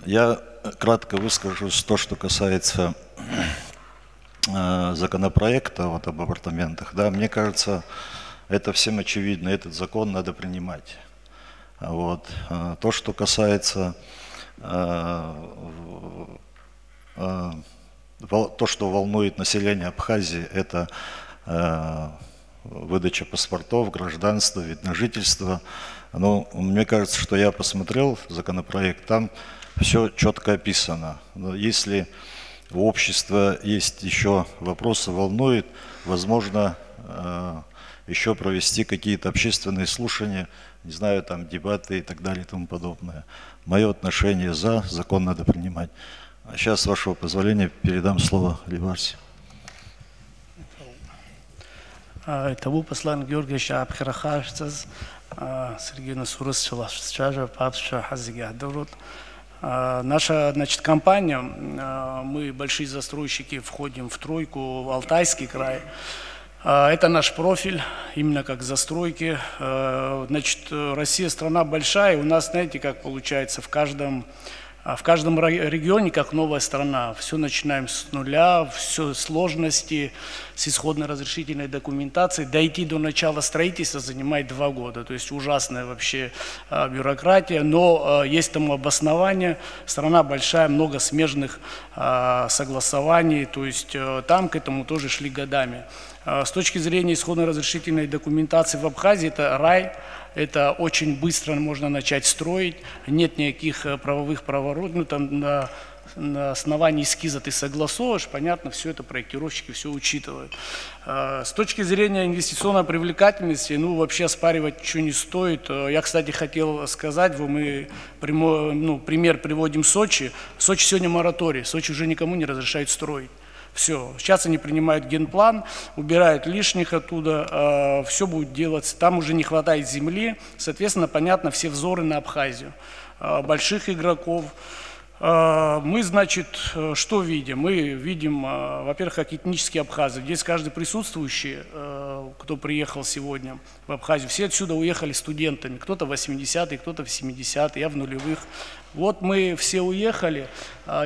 Я кратко выскажусь то, что касается законопроекта об апартаментах. Да, мне кажется, это всем очевидно, этот закон надо принимать. Вот. То, что касается то, что волнует население Абхазии, это выдача паспортов, гражданства, вид на жительство. Но мне кажется, что я посмотрел законопроект, там все четко описано. Но если у общества есть еще вопросы, волнует, возможно, еще провести какие-то общественные слушания, не знаю, там дебаты и так далее и тому подобное. Мое отношение за, закон надо принимать. А сейчас, с вашего позволения, передам слово Ливарсе. Табу Аслан Георгиевич Абхирахашцаз, Сергей Насурас Челашчажа, Папша Хазигядурут. Наша, значит, компания, мы большие застройщики, входим в тройку, в Алтайский край. Это наш профиль, именно как застройки. Значит, Россия страна большая, у нас, знаете, как получается, в каждом регионе как новая страна. Все начинаем с нуля, все сложности с исходной разрешительной документацией. Дойти до начала строительства занимает 2 года. То есть ужасная вообще бюрократия, но есть тому обоснование. Страна большая, много смежных согласований, то есть там к этому тоже шли годами. С точки зрения исходной разрешительной документации в Абхазии это рай. Это очень быстро можно начать строить, нет никаких правовых проворот, ну, там на основании эскиза ты согласовываешь, понятно, все это проектировщики все учитывают. С точки зрения инвестиционной привлекательности, ну, вообще оспаривать ничего не стоит. Я, кстати, хотел сказать, мы пример приводим Сочи. Сочи сегодня мораторий, Сочи уже никому не разрешают строить. Все, сейчас они принимают генплан, убирают лишних оттуда, все будет делаться, там уже не хватает земли, соответственно, понятно, все взоры на Абхазию, больших игроков. Мы, значит, что видим? Мы видим, во-первых, как этнические абхазы. Здесь каждый присутствующий, кто приехал сегодня в Абхазию, все отсюда уехали студентами. Кто-то в 80-е, кто-то в 70-е, я в нулевых. Вот мы все уехали.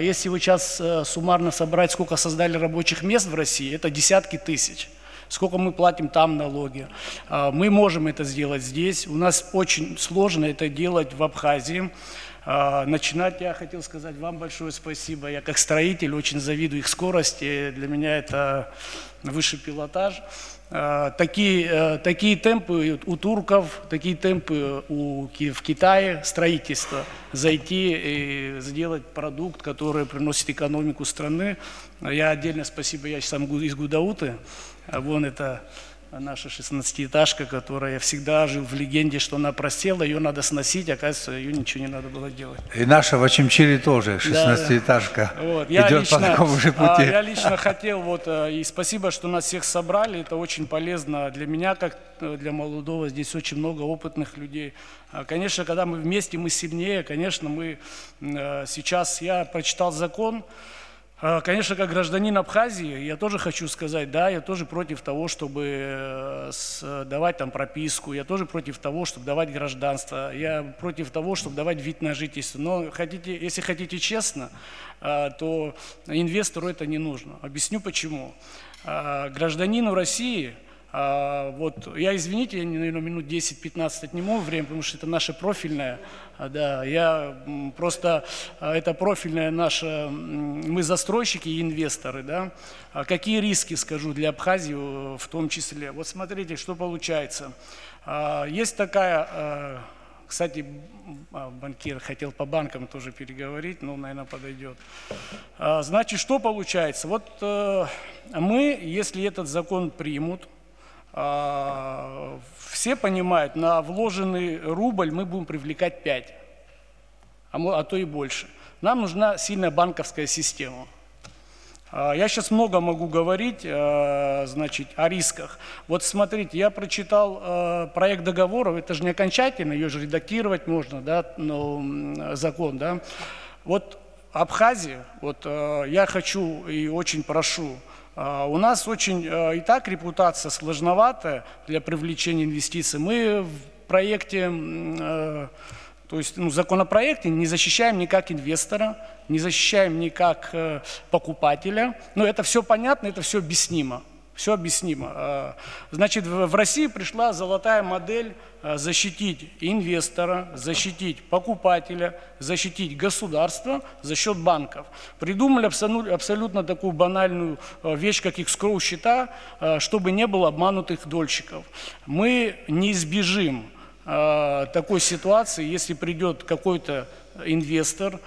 Если вы сейчас суммарно собрать, сколько создали рабочих мест в России, это десятки тысяч. Сколько мы платим там налоги. Мы можем это сделать здесь. У нас очень сложно это делать в Абхазии. Начинать я хотел сказать вам большое спасибо. Я как строитель очень завидую их скорости. Для меня это высший пилотаж. Такие темпы у турков, такие темпы в Китае строительство. Зайти и сделать продукт, который приносит экономику страны. Я отдельно спасибо, я сам из Гудауты. Вон это наша 16-этажка, которая я всегда жил в легенде, что она просела, ее надо сносить, оказывается, ее ничего не надо было делать. И наша в Ачимчире тоже 16-этажка, да. Вот. Идет по такому же пути. Я лично хотел, и спасибо, что нас всех собрали, это очень полезно для меня, как для молодого, здесь очень много опытных людей. Конечно, когда мы вместе, мы сильнее, конечно, сейчас я прочитал закон. Конечно, как гражданин Абхазии, я тоже хочу сказать, да, я тоже против того, чтобы давать там прописку, я тоже против того, чтобы давать гражданство, я против того, чтобы давать вид на жительство. Но если хотите честно, то инвестору это не нужно. Объясню почему. Гражданину России, я, извините, я, наверное, минут 10-15 отниму время, потому что это наше профильное, да, это профильное наше, мы застройщики и инвесторы, да. Какие риски, скажу, для Абхазии в том числе? Вот смотрите, что получается. Есть такая, кстати, банкир хотел по банкам тоже переговорить, но, наверное, подойдет. Значит, что получается? Вот мы, если этот закон примут, все понимают, на вложенный рубль мы будем привлекать 5, а то и больше. Нам нужна сильная банковская система. Я сейчас много могу говорить, значит, о рисках. Вот смотрите, я прочитал проект договора, это же не окончательно, ее же редактировать можно, да, закон, да. Вот Абхазия, я хочу и очень прошу, у нас очень и так репутация сложноватая для привлечения инвестиций. Мы в проекте, то есть в законопроекте не защищаем ни как инвестора, не защищаем ни как покупателя. Но это все понятно, это все объяснимо. Все объяснимо. Значит, в России пришла золотая модель защитить инвестора, защитить покупателя, защитить государство за счет банков. Придумали абсолютно такую банальную вещь, как escrow-счета, чтобы не было обманутых дольщиков. Мы не избежим такой ситуации, если придет какой-то инвестор.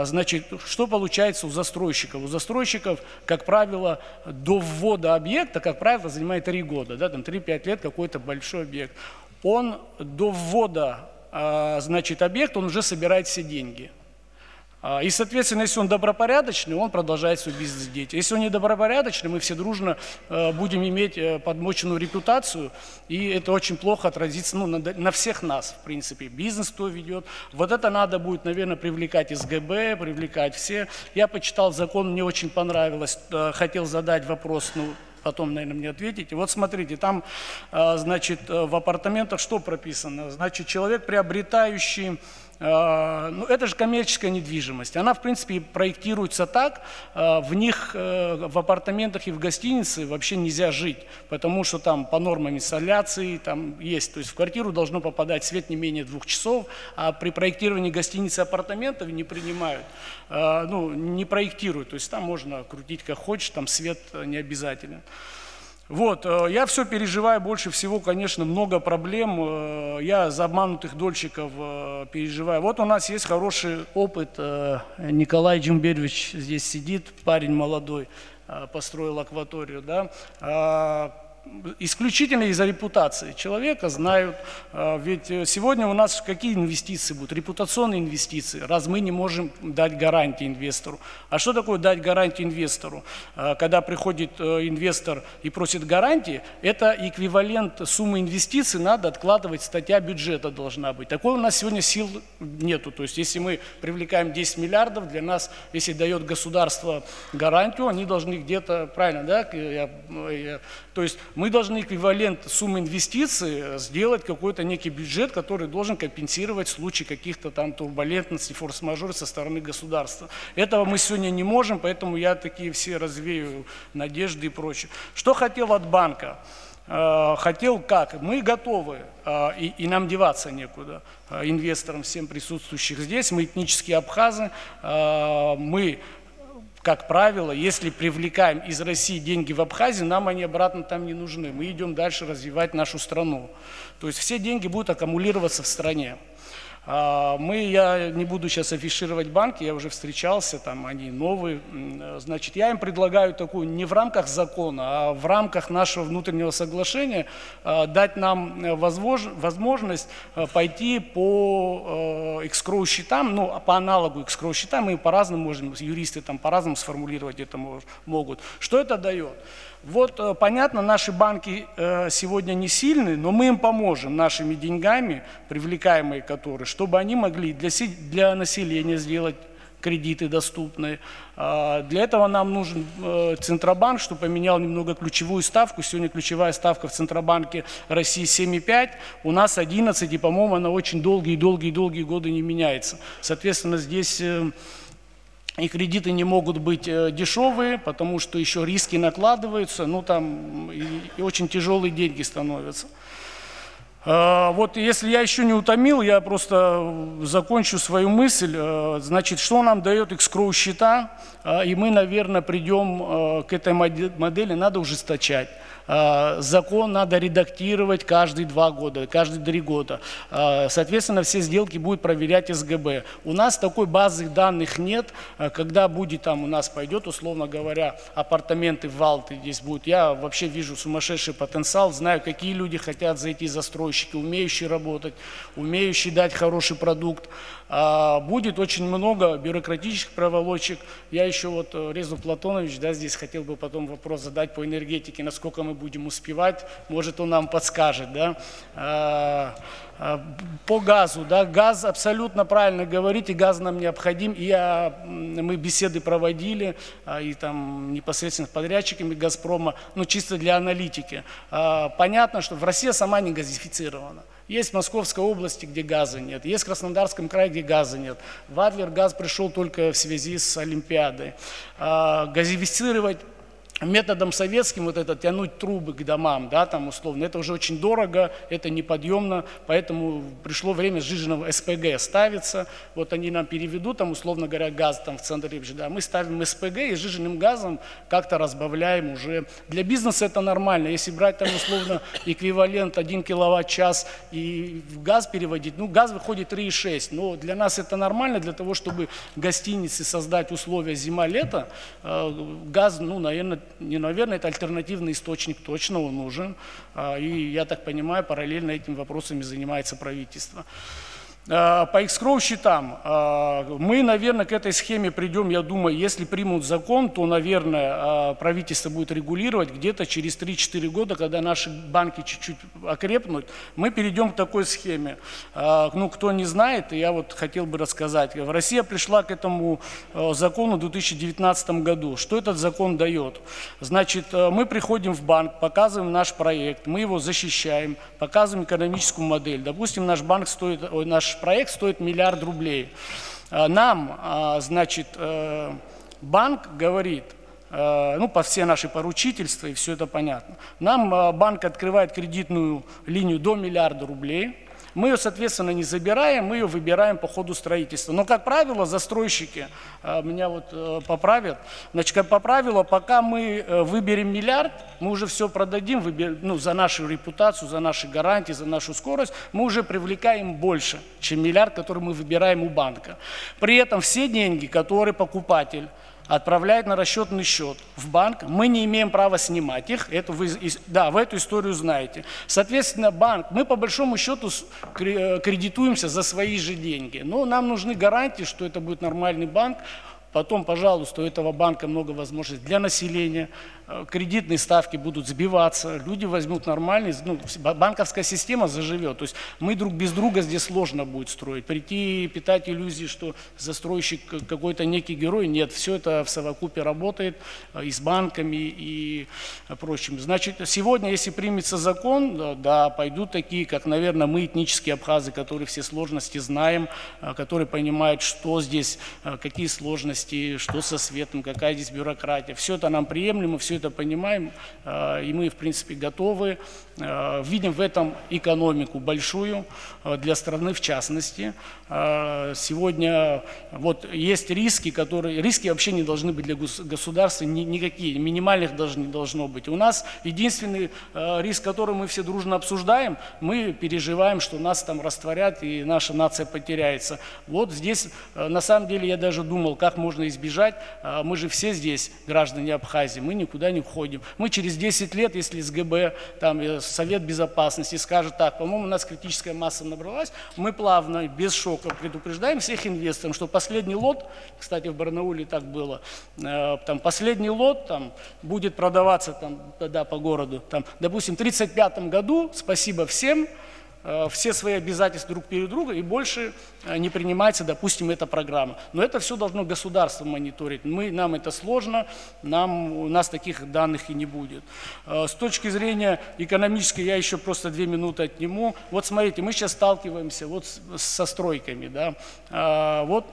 Значит, что получается у застройщиков? У застройщиков, как правило, до ввода объекта, как правило, занимает 3 года, да, там 3-5 лет какой-то большой объект. Он до ввода, значит, объекта, он уже собирает все деньги. И, соответственно, если он добропорядочный, он продолжает свою бизнес-деятельность. Если он недобропорядочный, мы все дружно будем иметь подмоченную репутацию, и это очень плохо отразится на всех нас, в принципе. Бизнес кто ведет. Вот это надо будет, наверное, привлекать СГБ, привлекать все. Я почитал закон, мне очень понравилось, хотел задать вопрос, потом, наверное, мне ответите. Вот смотрите, там, значит, в апартаментах что прописано? Значит, человек, приобретающий... это же коммерческая недвижимость. Она, в принципе, проектируется так, в них, в апартаментах и в гостинице вообще нельзя жить, потому что там по нормам инсоляции там есть. То есть в квартиру должно попадать свет не менее 2 часов, а при проектировании гостиницы и апартаментов не принимают, не проектируют. То есть там можно крутить как хочешь, там свет не обязателен. Вот, я все переживаю больше всего, конечно, много проблем, я за обманутых дольщиков переживаю. Вот у нас есть хороший опыт, Николай Джумберович здесь сидит, парень молодой, построил акваторию, да. Исключительно из-за репутации человека знают, ведь сегодня у нас какие инвестиции будут? Репутационные инвестиции, раз мы не можем дать гарантии инвестору. А что такое дать гарантии инвестору? Когда приходит инвестор и просит гарантии, это эквивалент суммы инвестиций, надо откладывать, статья бюджета должна быть. Такой у нас сегодня сил нету. То есть если мы привлекаем 10 миллиардов, для нас, если дает государство гарантию, они должны где-то, правильно, да? То есть мы должны эквивалент суммы инвестиций сделать какой-то некий бюджет, который должен компенсировать в случае каких-то там турбулентностей, форс-мажор со стороны государства. Этого мы сегодня не можем, поэтому я такие все развею надежды и прочее. Что хотел от банка? Хотел как? Мы готовы, и нам деваться некуда, инвесторам, всем присутствующих здесь. Мы этнические абхазы, мы... Как правило, если привлекаем из России деньги в Абхазию, нам они обратно там не нужны. Мы идем дальше развивать нашу страну. То есть все деньги будут аккумулироваться в стране. Я не буду сейчас афишировать банки, я уже встречался, там они новые. Значит, я им предлагаю такую, не в рамках закона, а в рамках нашего внутреннего соглашения дать нам возможность пойти по escrow-счетам, по аналогу escrow-счетам, мы по-разному можем, юристы там по-разному сформулировать это могут. Что это дает? Вот, понятно, наши банки сегодня не сильны, но мы им поможем нашими деньгами, привлекаемые которые, чтобы они могли для населения сделать кредиты доступные. Для этого нам нужен Центробанк, что поменял немного ключевую ставку. Сегодня ключевая ставка в Центробанке России 7,5, у нас 11, и, по-моему, она очень долгие годы не меняется. Соответственно, здесь... И кредиты не могут быть дешевые, потому что еще риски накладываются, и очень тяжелые деньги становятся. Вот если я еще не утомил, я просто закончу свою мысль. Значит, что нам дает escrow-счета, и мы, наверное, придем к этой модели, надо ужесточать. Закон надо редактировать каждые 2 года, каждые 3 года. Соответственно, все сделки будет проверять СГБ. У нас такой базы данных нет, когда будет там у нас пойдет, условно говоря, апартаменты в Валты здесь будут. Я вообще вижу сумасшедший потенциал, знаю, какие люди хотят зайти, застройщики, умеющие работать, умеющие дать хороший продукт. Будет очень много бюрократических проволочек. Я еще Резов Платонович, здесь хотел бы потом вопрос задать по энергетике, насколько мы будем успевать, может он нам подскажет, да. По газу, да, газ абсолютно правильно говорите, газ нам необходим, и мы беседы проводили, и там непосредственно с подрядчиками Газпрома, чисто для аналитики. Понятно, что в России сама не газифицирована. Есть в Московской области, где газа нет, есть в Краснодарском крае, где газа нет. В Адлер газ пришел только в связи с Олимпиадой. Газифицировать методом советским вот это тянуть трубы к домам, да, там условно, это уже очень дорого, это неподъемно, поэтому пришло время сжиженного СПГ ставиться, вот они нам переведут, там, условно говоря, газ там в центре, да, мы ставим СПГ и сжиженным газом как-то разбавляем уже. Для бизнеса это нормально, если брать там условно эквивалент 1 киловатт-час и в газ переводить, ну газ выходит 3,6, но для нас это нормально, для того, чтобы гостиницы создать условия зима-лето, газ, ну, наверное, это альтернативный источник, точно он нужен. И, я так понимаю, параллельно этими вопросами занимается правительство. По escrow счетам, мы, наверное, к этой схеме придем, я думаю, если примут закон, то, наверное, правительство будет регулировать где-то через 3-4 года, когда наши банки чуть-чуть окрепнут, мы перейдем к такой схеме. Ну, кто не знает, я вот хотел бы рассказать. Россия пришла к этому закону в 2019 году. Что этот закон дает? Значит, мы приходим в банк, показываем наш проект, мы его защищаем, показываем экономическую модель. Допустим, наш проект стоит 1 миллиард рублей. Нам, значит, банк говорит, ну, по все наши поручительства, и все это понятно. Нам банк открывает кредитную линию до 1 миллиарда рублей. Мы ее, соответственно, не забираем, мы ее выбираем по ходу строительства. Но, как правило, застройщики, меня вот поправят, значит, как по правилу, пока мы выберем 1 миллиард, мы уже все продадим, ну, за нашу репутацию, за наши гарантии, за нашу скорость, мы уже привлекаем больше, чем 1 миллиард, который мы выбираем у банка. При этом все деньги, которые покупатель отправляет на расчетный счет в банк, мы не имеем права снимать их, это вы, да, вы эту историю знаете. Соответственно, банк, мы по большому счету кредитуемся за свои же деньги, но нам нужны гарантии, что это будет нормальный банк. Потом, пожалуйста, у этого банка много возможностей для населения, кредитные ставки будут сбиваться, люди возьмут нормальный, ну, банковская система заживет. То есть мы друг без друга здесь сложно будет строить. Прийти и питать иллюзии, что застройщик какой-то некий герой, нет, все это в совокупе работает и с банками и прочим. Значит, сегодня, если примется закон, да, пойдут такие, как, наверное, мы, этнические абхазы, которые все сложности знаем, которые понимают, что здесь, какие сложности, что со светом, какая здесь бюрократия. Все это нам приемлемо, все это понимаем, и мы, в принципе, готовы. Видим в этом экономику большую для страны в частности. Сегодня вот есть риски, риски вообще не должны быть для государства никакие, минимальных даже не должно быть. У нас единственный риск, который мы все дружно обсуждаем, мы переживаем, что нас там растворят и наша нация потеряется. Вот здесь, на самом деле, я даже думал, как можно избежать. Мы же все здесь граждане Абхазии, мы никуда не уходим. Мы через 10 лет, если СГБ, там, Совет Безопасности скажет так, по-моему, у нас критическая масса набралась, мы плавно, без шока предупреждаем всех инвесторов, что последний лот, кстати, в Барнауле так было, там, последний лот там, будет продаваться там, тогда по городу, там, допустим, в 1935 году, спасибо всем, все свои обязательства друг перед другом, и больше не принимается, допустим, эта программа. Но это все должно государство мониторить. Нам это сложно, у нас таких данных и не будет. С точки зрения экономической, я еще просто 2 минуты отниму. Вот смотрите, мы сейчас сталкиваемся вот со стройками. Да? Вот.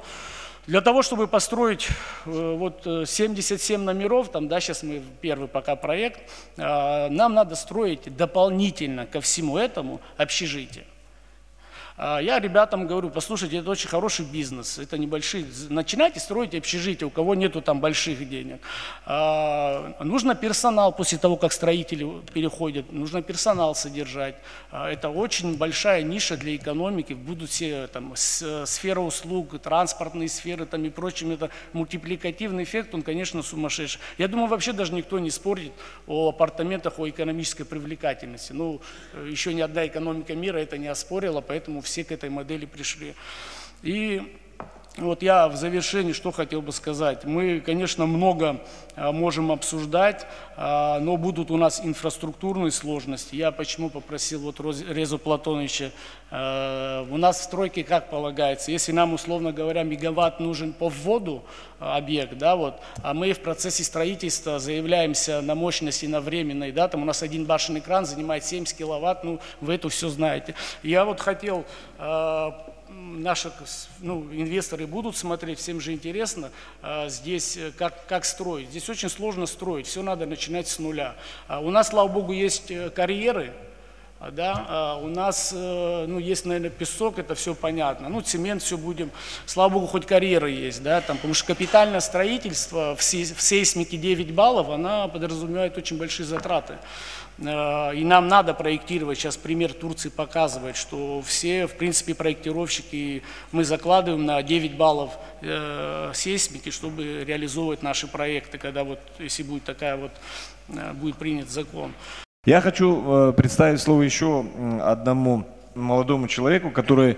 Для того, чтобы построить вот 77 номеров, там, да, сейчас мы первый пока проект, нам надо строить дополнительно ко всему этому общежитие. Я ребятам говорю, послушайте, это очень хороший бизнес, это небольшие, начинайте строить общежитие, у кого нету там больших денег. Нужно персонал после того, как строители переходят, нужно персонал содержать. Это очень большая ниша для экономики, будут все там сфера услуг, транспортные сферы там и прочим, это мультипликативный эффект, он, конечно, сумасшедший. Я думаю, вообще даже никто не спорит о апартаментах, о экономической привлекательности. Ну, еще ни одна экономика мира это не оспорила, поэтому все к этой модели пришли. И вот я в завершении что хотел бы сказать. Мы, конечно, много можем обсуждать, но будут у нас инфраструктурные сложности. Я почему попросил вот Резу Платоновича, у нас в стройке как полагается, если нам, условно говоря, мегаватт нужен по вводу объект, да, вот, а мы в процессе строительства заявляемся на мощности, на временной, да, там у нас один башенный кран занимает 70 киловатт, ну, вы это все знаете. Я вот хотел наши инвесторы будут смотреть, всем же интересно здесь, как строить. Здесь очень сложно строить, все надо начинать с нуля. У нас, слава богу, есть карьеры, да, у нас есть, наверное, песок, это все понятно. Цемент все будем, слава богу, хоть карьеры есть, да, потому что капитальное строительство в сейсмике 9 баллов, она подразумевает очень большие затраты. И нам надо проектировать, сейчас пример Турции показывает, что все, в принципе, проектировщики, мы закладываем на 9 баллов сейсмики, чтобы реализовывать наши проекты, когда если будет будет принят закон. Я хочу представить слово еще одному молодому человеку, который,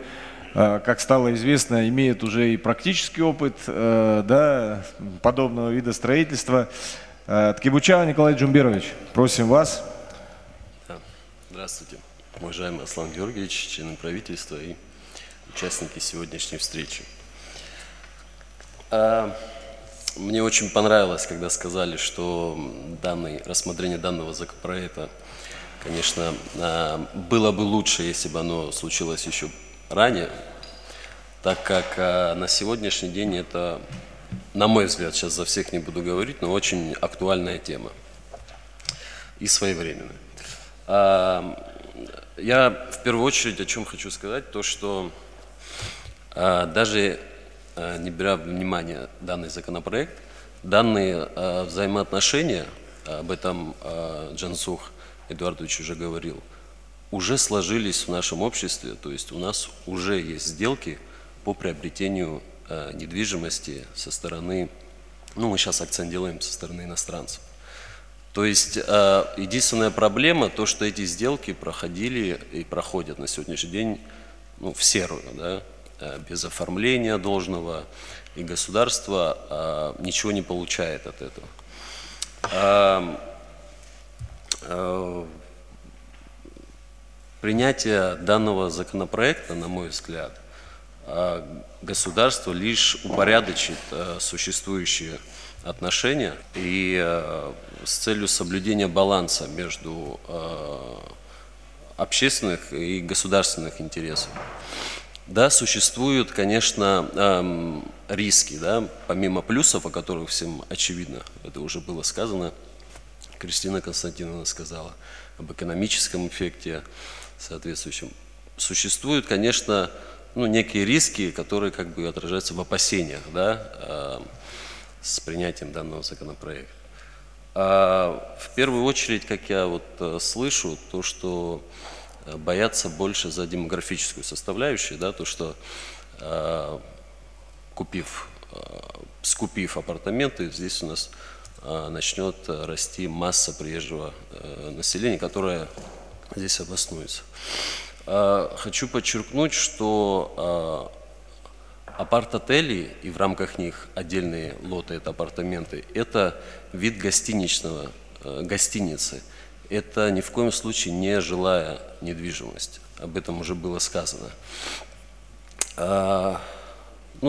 как стало известно, имеет уже и практический опыт подобного вида строительства. Ткибучава Николай Джумберович, просим вас. Здравствуйте, уважаемый Аслан Георгиевич, члены правительства и участники сегодняшней встречи. Мне очень понравилось, когда сказали, что рассмотрение данного законопроекта, конечно, было бы лучше, если бы оно случилось еще ранее, так как на сегодняшний день это, на мой взгляд, сейчас за всех не буду говорить, но очень актуальная тема и своевременная. Я в первую очередь о чем хочу сказать, то что даже не беря во внимание данный законопроект, данные взаимоотношения, об этом Джансух Эдуардович уже говорил, уже сложились в нашем обществе, то есть у нас уже есть сделки по приобретению недвижимости со стороны, мы сейчас акцент делаем со стороны иностранцев. То есть единственная проблема, то что эти сделки проходили и проходят на сегодняшний день в серую, да, без оформления должного, и государство ничего не получает от этого. Принятие данного законопроекта, на мой взгляд, государство лишь упорядочит существующие отношения и с целью соблюдения баланса между общественных и государственных интересов. Да, существуют, конечно, риски, да, помимо плюсов, о которых всем очевидно, это уже было сказано, Кристина Константиновна сказала, об экономическом эффекте соответствующем. Существуют, конечно, некие риски, которые как бы отражаются в опасениях, да, с принятием данного законопроекта. В первую очередь, как я слышу, то, что боятся больше за демографическую составляющую, да, то, что скупив апартаменты, здесь у нас начнет расти масса приезжего населения, которое здесь обоснуется. Хочу подчеркнуть, что апарт-отели и в рамках них отдельные лоты, это апартаменты, это вид гостиницы. Это ни в коем случае не жилая недвижимость. Об этом уже было сказано.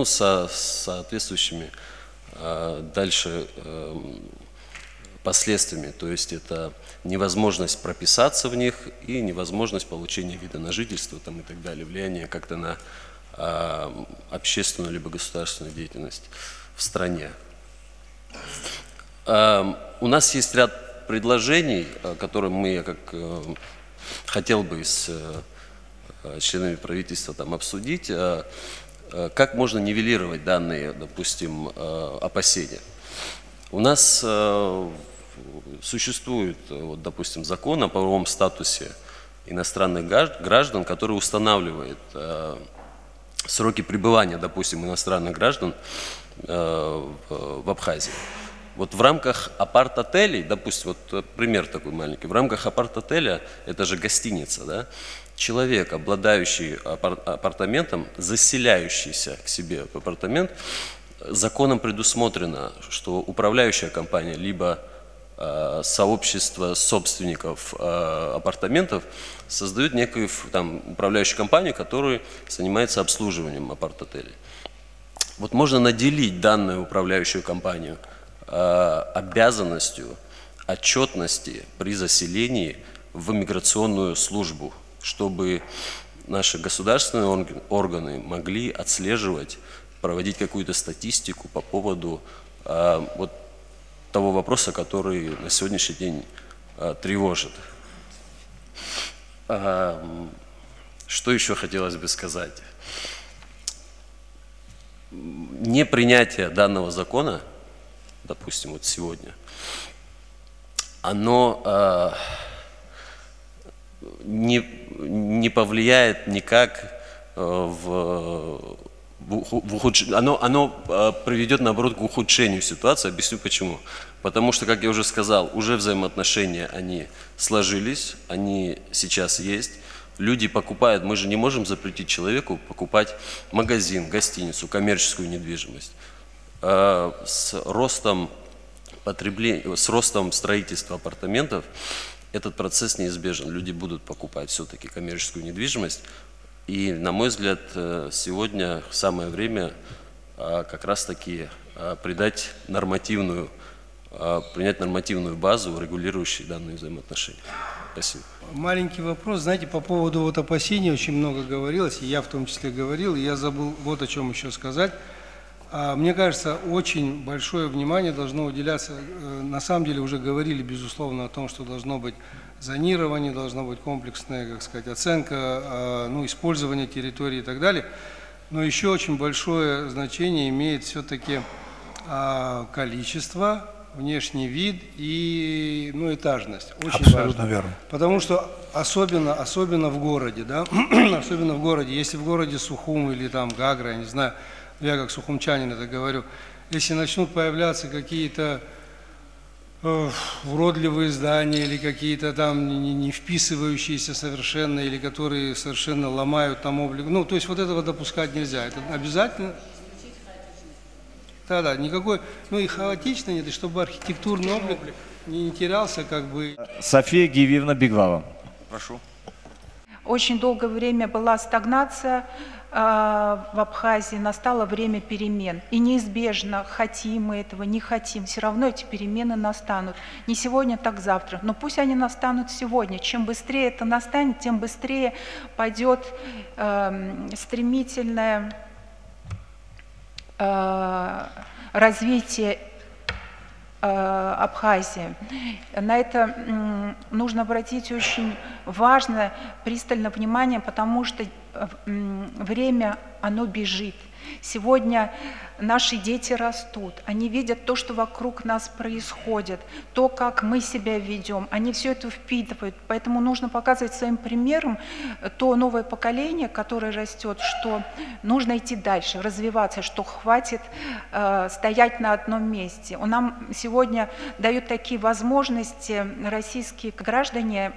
Со соответствующими дальше последствиями. То есть это невозможность прописаться в них и невозможность получения вида на жительство и так далее. Влияние как-то на общественную либо государственную деятельность в стране. У нас есть ряд предложений, которые я хотел бы с членами правительства обсудить, как можно нивелировать данные, допустим, опасения. У нас существует, допустим, закон о правовом статусе иностранных граждан, который устанавливает сроки пребывания, допустим, иностранных граждан в Абхазии. В рамках апарт-отелей, допустим, пример такой маленький, в рамках апарт-отеля, это же гостиница, да, человек, обладающий апартаментом, заселяющийся к себе в апартамент, законом предусмотрено, что управляющая компания, либо сообщество собственников апартаментов создают некую управляющую компанию, которая занимается обслуживанием апарт-отелей. Можно наделить данную управляющую компанию обязанностью отчетности при заселении в миграционную службу, чтобы наши государственные органы могли отслеживать, проводить какую-то статистику по поводу вот того вопроса, который на сегодняшний день тревожит. Что еще хотелось бы сказать? Непринятие данного закона, допустим, вот сегодня, оно не повлияет никак оно приведет, наоборот, к ухудшению ситуации. Объясню почему. Потому что, как я уже сказал, уже взаимоотношения, они сложились, они сейчас есть. Люди покупают, мы же не можем запретить человеку покупать магазин, гостиницу, коммерческую недвижимость. С ростом строительства апартаментов этот процесс неизбежен. Люди будут покупать все-таки коммерческую недвижимость. И, на мой взгляд, сегодня самое время как раз-таки принять нормативную базу, регулирующую данные взаимоотношения. Спасибо. Маленький вопрос. Знаете, по поводу вот опасений очень много говорилось, и я в том числе говорил, и я забыл вот о чем еще сказать. Мне кажется, очень большое внимание должно уделяться, на самом деле уже говорили, безусловно, о том, что должно быть зонирование, должна быть комплексная, как сказать, оценка, использование территории и так далее. Но еще очень большое значение имеет все-таки количество, внешний вид и этажность. Очень абсолютно важно. Верно. Потому что особенно в городе, да, особенно в городе, если в городе Сухум или там Гагра, я не знаю, я как сухумчанин это говорю, если начнут появляться какие-то уродливые здания или какие-то там не вписывающиеся совершенно, или которые совершенно ломают там облик, то есть вот этого допускать нельзя, это обязательно. Да, никакой, и хаотично нет, и чтобы архитектурный облик не терялся, как бы. София Гивиевна Беглава. Прошу. Очень долгое время была стагнация в Абхазии, настало время перемен. И неизбежно, хотим мы этого, не хотим, все равно эти перемены настанут. Не сегодня, так завтра. Но пусть они настанут сегодня. Чем быстрее это настанет, тем быстрее пойдет стремительное развитие Абхазии. На это нужно обратить очень важное, пристальное внимание, потому что время, оно бежит. Сегодня наши дети растут, они видят то, что вокруг нас происходит, то, как мы себя ведем, они все это впитывают. Поэтому нужно показывать своим примером то новое поколение, которое растет, что нужно идти дальше, развиваться, что хватит стоять на одном месте. Нам сегодня дают такие возможности российские граждане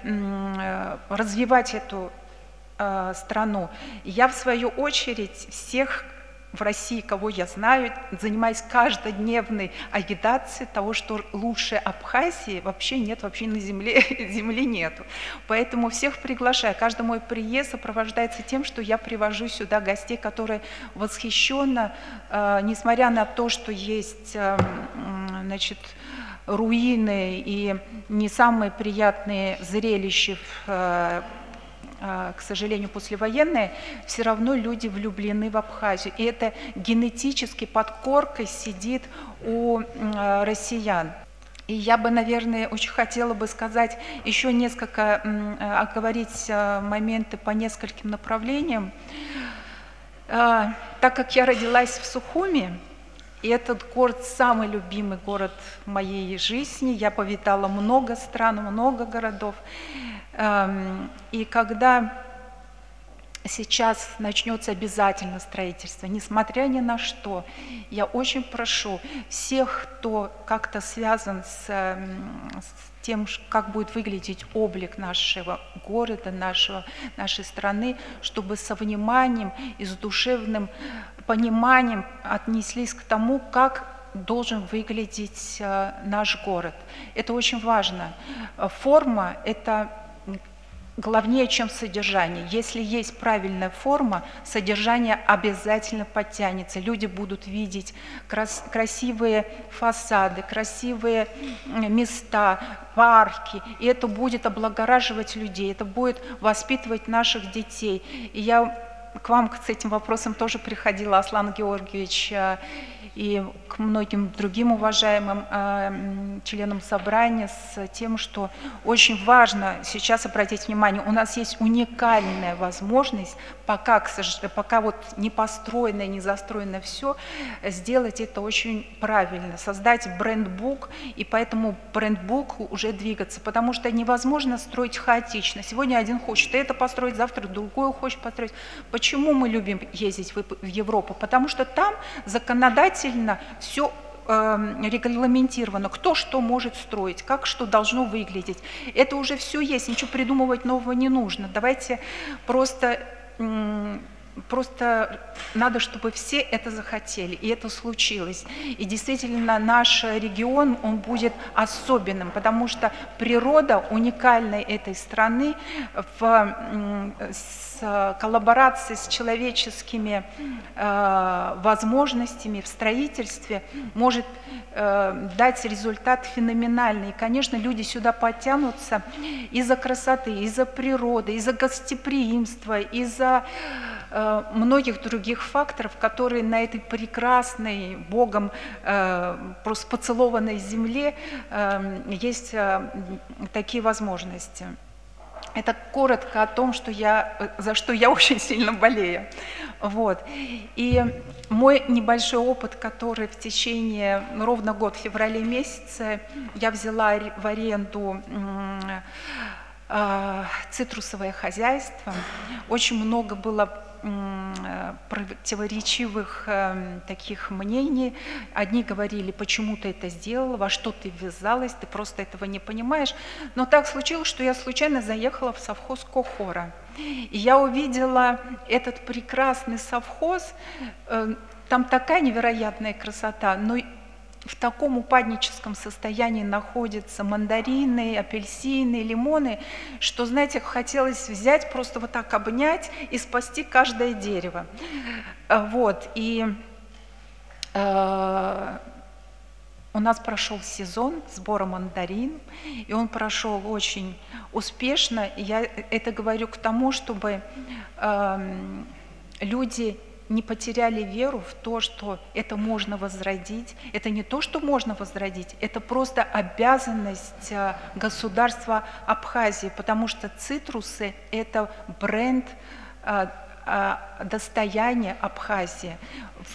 развивать эту страну. Я, в свою очередь, всех в России, кого я знаю, занимаюсь каждодневной агитацией того, что лучше Абхазии вообще нет, вообще на земле нету. Поэтому всех приглашаю. Каждый мой приезд сопровождается тем, что я привожу сюда гостей, которые восхищенно, несмотря на то, что есть, руины и не самые приятные зрелища к сожалению, послевоенные, все равно люди влюблены в Абхазию. И это генетически под коркой сидит у россиян. И я бы, наверное, очень хотела бы сказать еще несколько, оговорить моменты по нескольким направлениям. Так как я родилась в Сухуми, и этот город самый любимый город в моей жизни, я повидала много стран, много городов. И когда сейчас начнется обязательно строительство, несмотря ни на что, я очень прошу всех, кто как-то связан с тем, как будет выглядеть облик нашего города, нашей страны, чтобы со вниманием и с душевным пониманием отнеслись к тому, как должен выглядеть наш город. Это очень важно. Форма – это главнее, чем содержание. Если есть правильная форма, содержание обязательно подтянется. Люди будут видеть красивые фасады, красивые места, парки, и это будет облагораживать людей, это будет воспитывать наших детей. И я к вам с этим вопросом тоже приходила, Аслан Георгиевич, и к многим другим уважаемым членам собрания с тем, что очень важно сейчас обратить внимание, у нас есть уникальная возможность, пока вот не построено, не застроено все, сделать это очень правильно, создать брендбук, и поэтому брендбуку уже двигаться, потому что невозможно строить хаотично. Сегодня один хочет это построить, завтра другой хочет построить. Почему мы любим ездить в Европу? Потому что там законодательно все регламентировано, кто что может строить, как что должно выглядеть. Это уже все есть, ничего придумывать нового не нужно. Давайте просто надо, чтобы все это захотели, и это случилось. И действительно наш регион, он будет особенным, потому что природа уникальной этой страны в коллаборации с человеческими возможностями в строительстве может дать результат феноменальный. И, конечно, люди сюда подтянутся из-за красоты, из-за природы, из-за гостеприимства, из-за многих других факторов, которые на этой прекрасной, Богом просто поцелованной земле есть такие возможности. Это коротко о том, за что я очень сильно болею. Вот. И мой небольшой опыт, который в течение ровно год, в феврале месяце, я взяла в аренду цитрусовое хозяйство. Очень много было противоречивых таких мнений. Одни говорили, почему ты это сделала, во что ты ввязалась, ты просто этого не понимаешь. Но так случилось, что я случайно заехала в совхоз Кохора. И я увидела этот прекрасный совхоз, там такая невероятная красота, но в таком упадническом состоянии находятся мандарины, апельсины, лимоны, что, знаете, хотелось взять, просто вот так обнять и спасти каждое дерево. Вот, и у нас прошел сезон сбора мандарин, и он прошел очень успешно. И я это говорю к тому, чтобы люди не потеряли веру в то, что это можно возродить. Это не то, что можно возродить, это просто обязанность государства Абхазии, потому что цитрусы – это бренд, достояние Абхазии.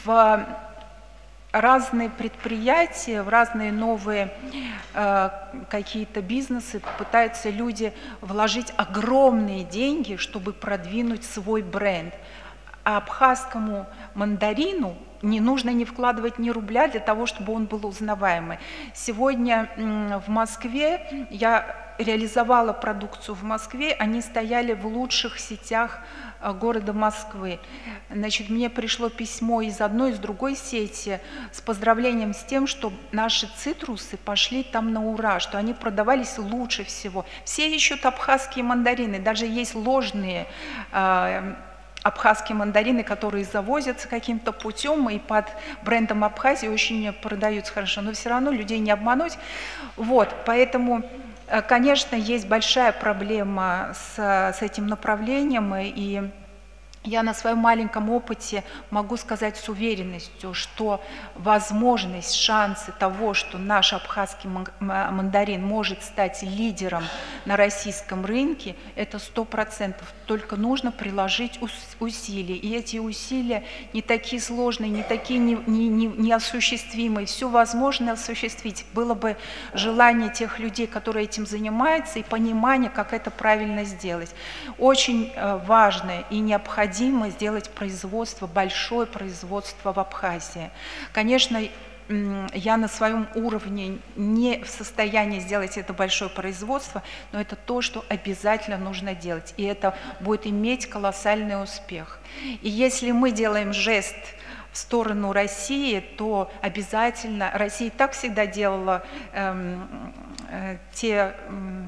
В разные предприятия, в разные новые какие-то бизнесы пытаются люди вложить огромные деньги, чтобы продвинуть свой бренд. А абхазскому мандарину не нужно не вкладывать ни рубля для того, чтобы он был узнаваемый. Сегодня в Москве я реализовала продукцию в Москве, они стояли в лучших сетях города Москвы. Значит, мне пришло письмо из одной, из другой сети с поздравлением с тем, что наши цитрусы пошли там на ура, что они продавались лучше всего. Все ищут абхазские мандарины, даже есть ложные абхазские мандарины, которые завозятся каким-то путем и под брендом Абхазии очень продаются хорошо, но все равно людей не обмануть. Вот, поэтому, конечно, есть большая проблема с этим направлением, и я на своем маленьком опыте могу сказать с уверенностью, что возможность, шансы того, что наш абхазский мандарин может стать лидером на российском рынке, это 100%. Только нужно приложить усилия. И эти усилия не такие сложные, не такие неосуществимые. Все возможно осуществить. Было бы желание тех людей, которые этим занимаются, и понимание, как это правильно сделать. Очень важно и необходимо сделать производство, большое производство в Абхазии. Конечно, я на своем уровне не в состоянии сделать это большое производство, но это то, что обязательно нужно делать, и это будет иметь колоссальный успех. И если мы делаем жест в сторону России, то обязательно, Россия и так всегда делала те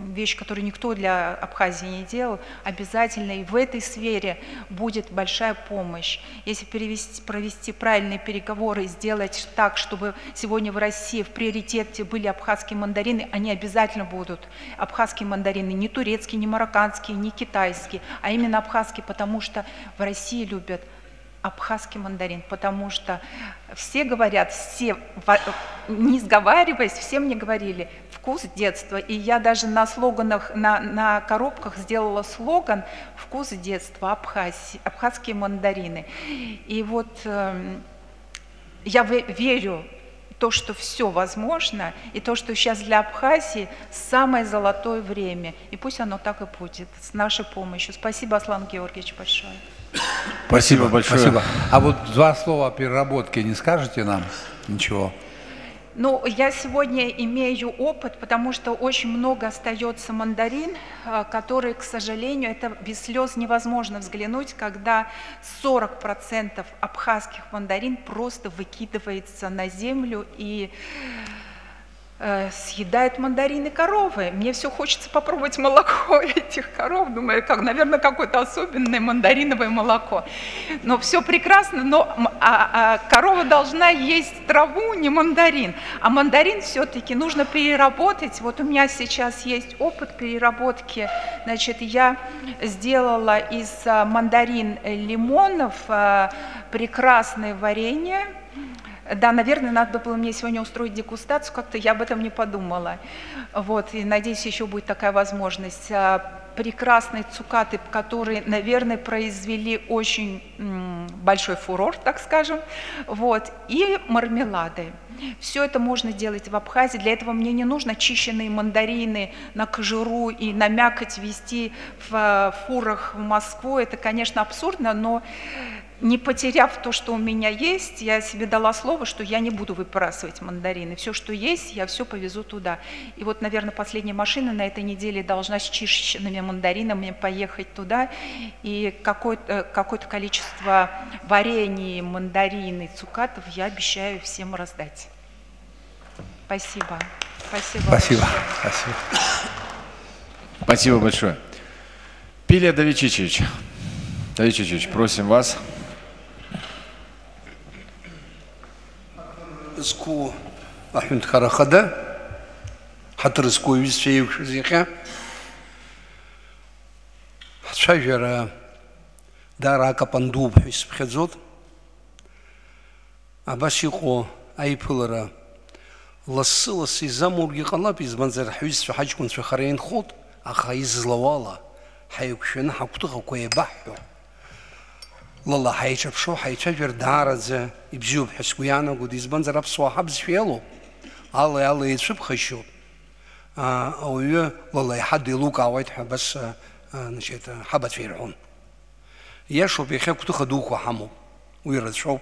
вещи, которые никто для Абхазии не делал, обязательно и в этой сфере будет большая помощь. Если провести правильные переговоры и сделать так, чтобы сегодня в России в приоритете были абхазские мандарины, они обязательно будут. Абхазские мандарины, не турецкие, не марокканские, не китайские, а именно абхазские, потому что в России любят абхазский мандарин, потому что все говорят, все, не сговариваясь, все мне говорили «вкус детства». И я даже на слоганах, на коробках сделала слоган «вкус детства, абхазские мандарины». И вот я верю в то, что все возможно, и то, что сейчас для Абхазии самое золотое время. И пусть оно так и будет, с нашей помощью. Спасибо, Аслан Георгиевич, большое. Спасибо большое. Спасибо. А вот два слова о переработке не скажете нам? Ничего. Ну, я сегодня имею опыт, потому что очень много остается мандарин, который, к сожалению, это без слез невозможно взглянуть, когда 40% абхазских мандарин просто выкидывается на землю и съедают мандарины коровы. Мне все хочется попробовать молоко этих коров. Думаю, наверное, какое-то особенное мандариновое молоко. Но все прекрасно, но корова должна есть траву, не мандарин. А мандарин все-таки нужно переработать. Вот у меня сейчас есть опыт переработки. Значит, я сделала из мандарин лимонов прекрасное варенье. Да, наверное, надо было мне сегодня устроить дегустацию, как-то я об этом не подумала. Вот, и надеюсь, еще будет такая возможность. Прекрасные цукаты, которые, наверное, произвели очень большой фурор, так скажем. Вот, и мармелады. Все это можно делать в Абхазии. Для этого мне не нужно чищенные мандарины на кожуру и на мякоть везти в фурах в Москву. Это, конечно, абсурдно, но не потеряв то, что у меня есть, я себе дала слово, что я не буду выбрасывать мандарины. Все, что есть, я все повезу туда. И вот, наверное, последняя машина на этой неделе должна с чищенными мандаринами поехать туда. И какое-то количество варенья, мандарины, цукатов я обещаю всем раздать. Спасибо. Спасибо. Спасибо. Большое. Спасибо. Спасибо большое. Пилия Давичичевич. Давичичевич, просим вас. Ску Ахмед Харахада, Хатрыску Висфеев Шизиха, Шажера Дара Капандуб Висфхедзот, Абасико Айпылара, Лассылас из Замурги Халап из Банзархвис Фахачкун Фахарейн Ход, Аха из Злавала, Хайкшин Хактуха Куебахю. Лала хайчапшо хайчавер дарадзе ибзюб хискуяна гуд избанзар апсуа хабз фиелу алла ицуб хащу ауе лала хадди лука авайт хабас значит хабат фирун я шо бихе ктуха дуку хаму уирад шо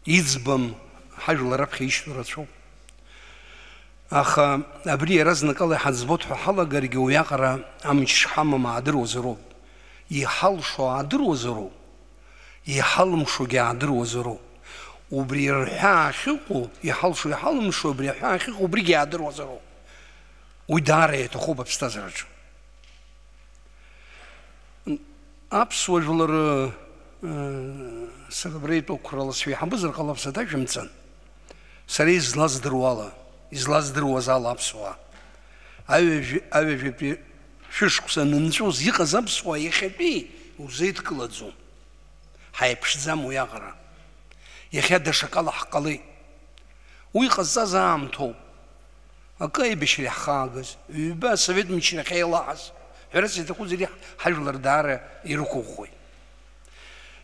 избам хажул рабхиш рад шо аха абри разнакала хазбот хала гарги уяқара амч хама маадр озро يحلشوا عدروزرو يحلمشوا جعدروزرو وبريحاخو يحلمشوا بريحاخو وبريجي عدروزرو ويداري تخوب بستزرج أبسوجلر سلبريتو كرالس في حبزر قلب سداك جمتسن سري زلاز دروالا زلاز دروازال أبسوا أوي Шишкуса нынчуз йыказам свои хепи узейт кладзу. Хайпшзам уягара. Яхяда шакала хакалы. Уйказазам то. Акай бишри хагаз. Уба совет мичри хайлахаз. Херasi такузили хажлар дара и рукухой.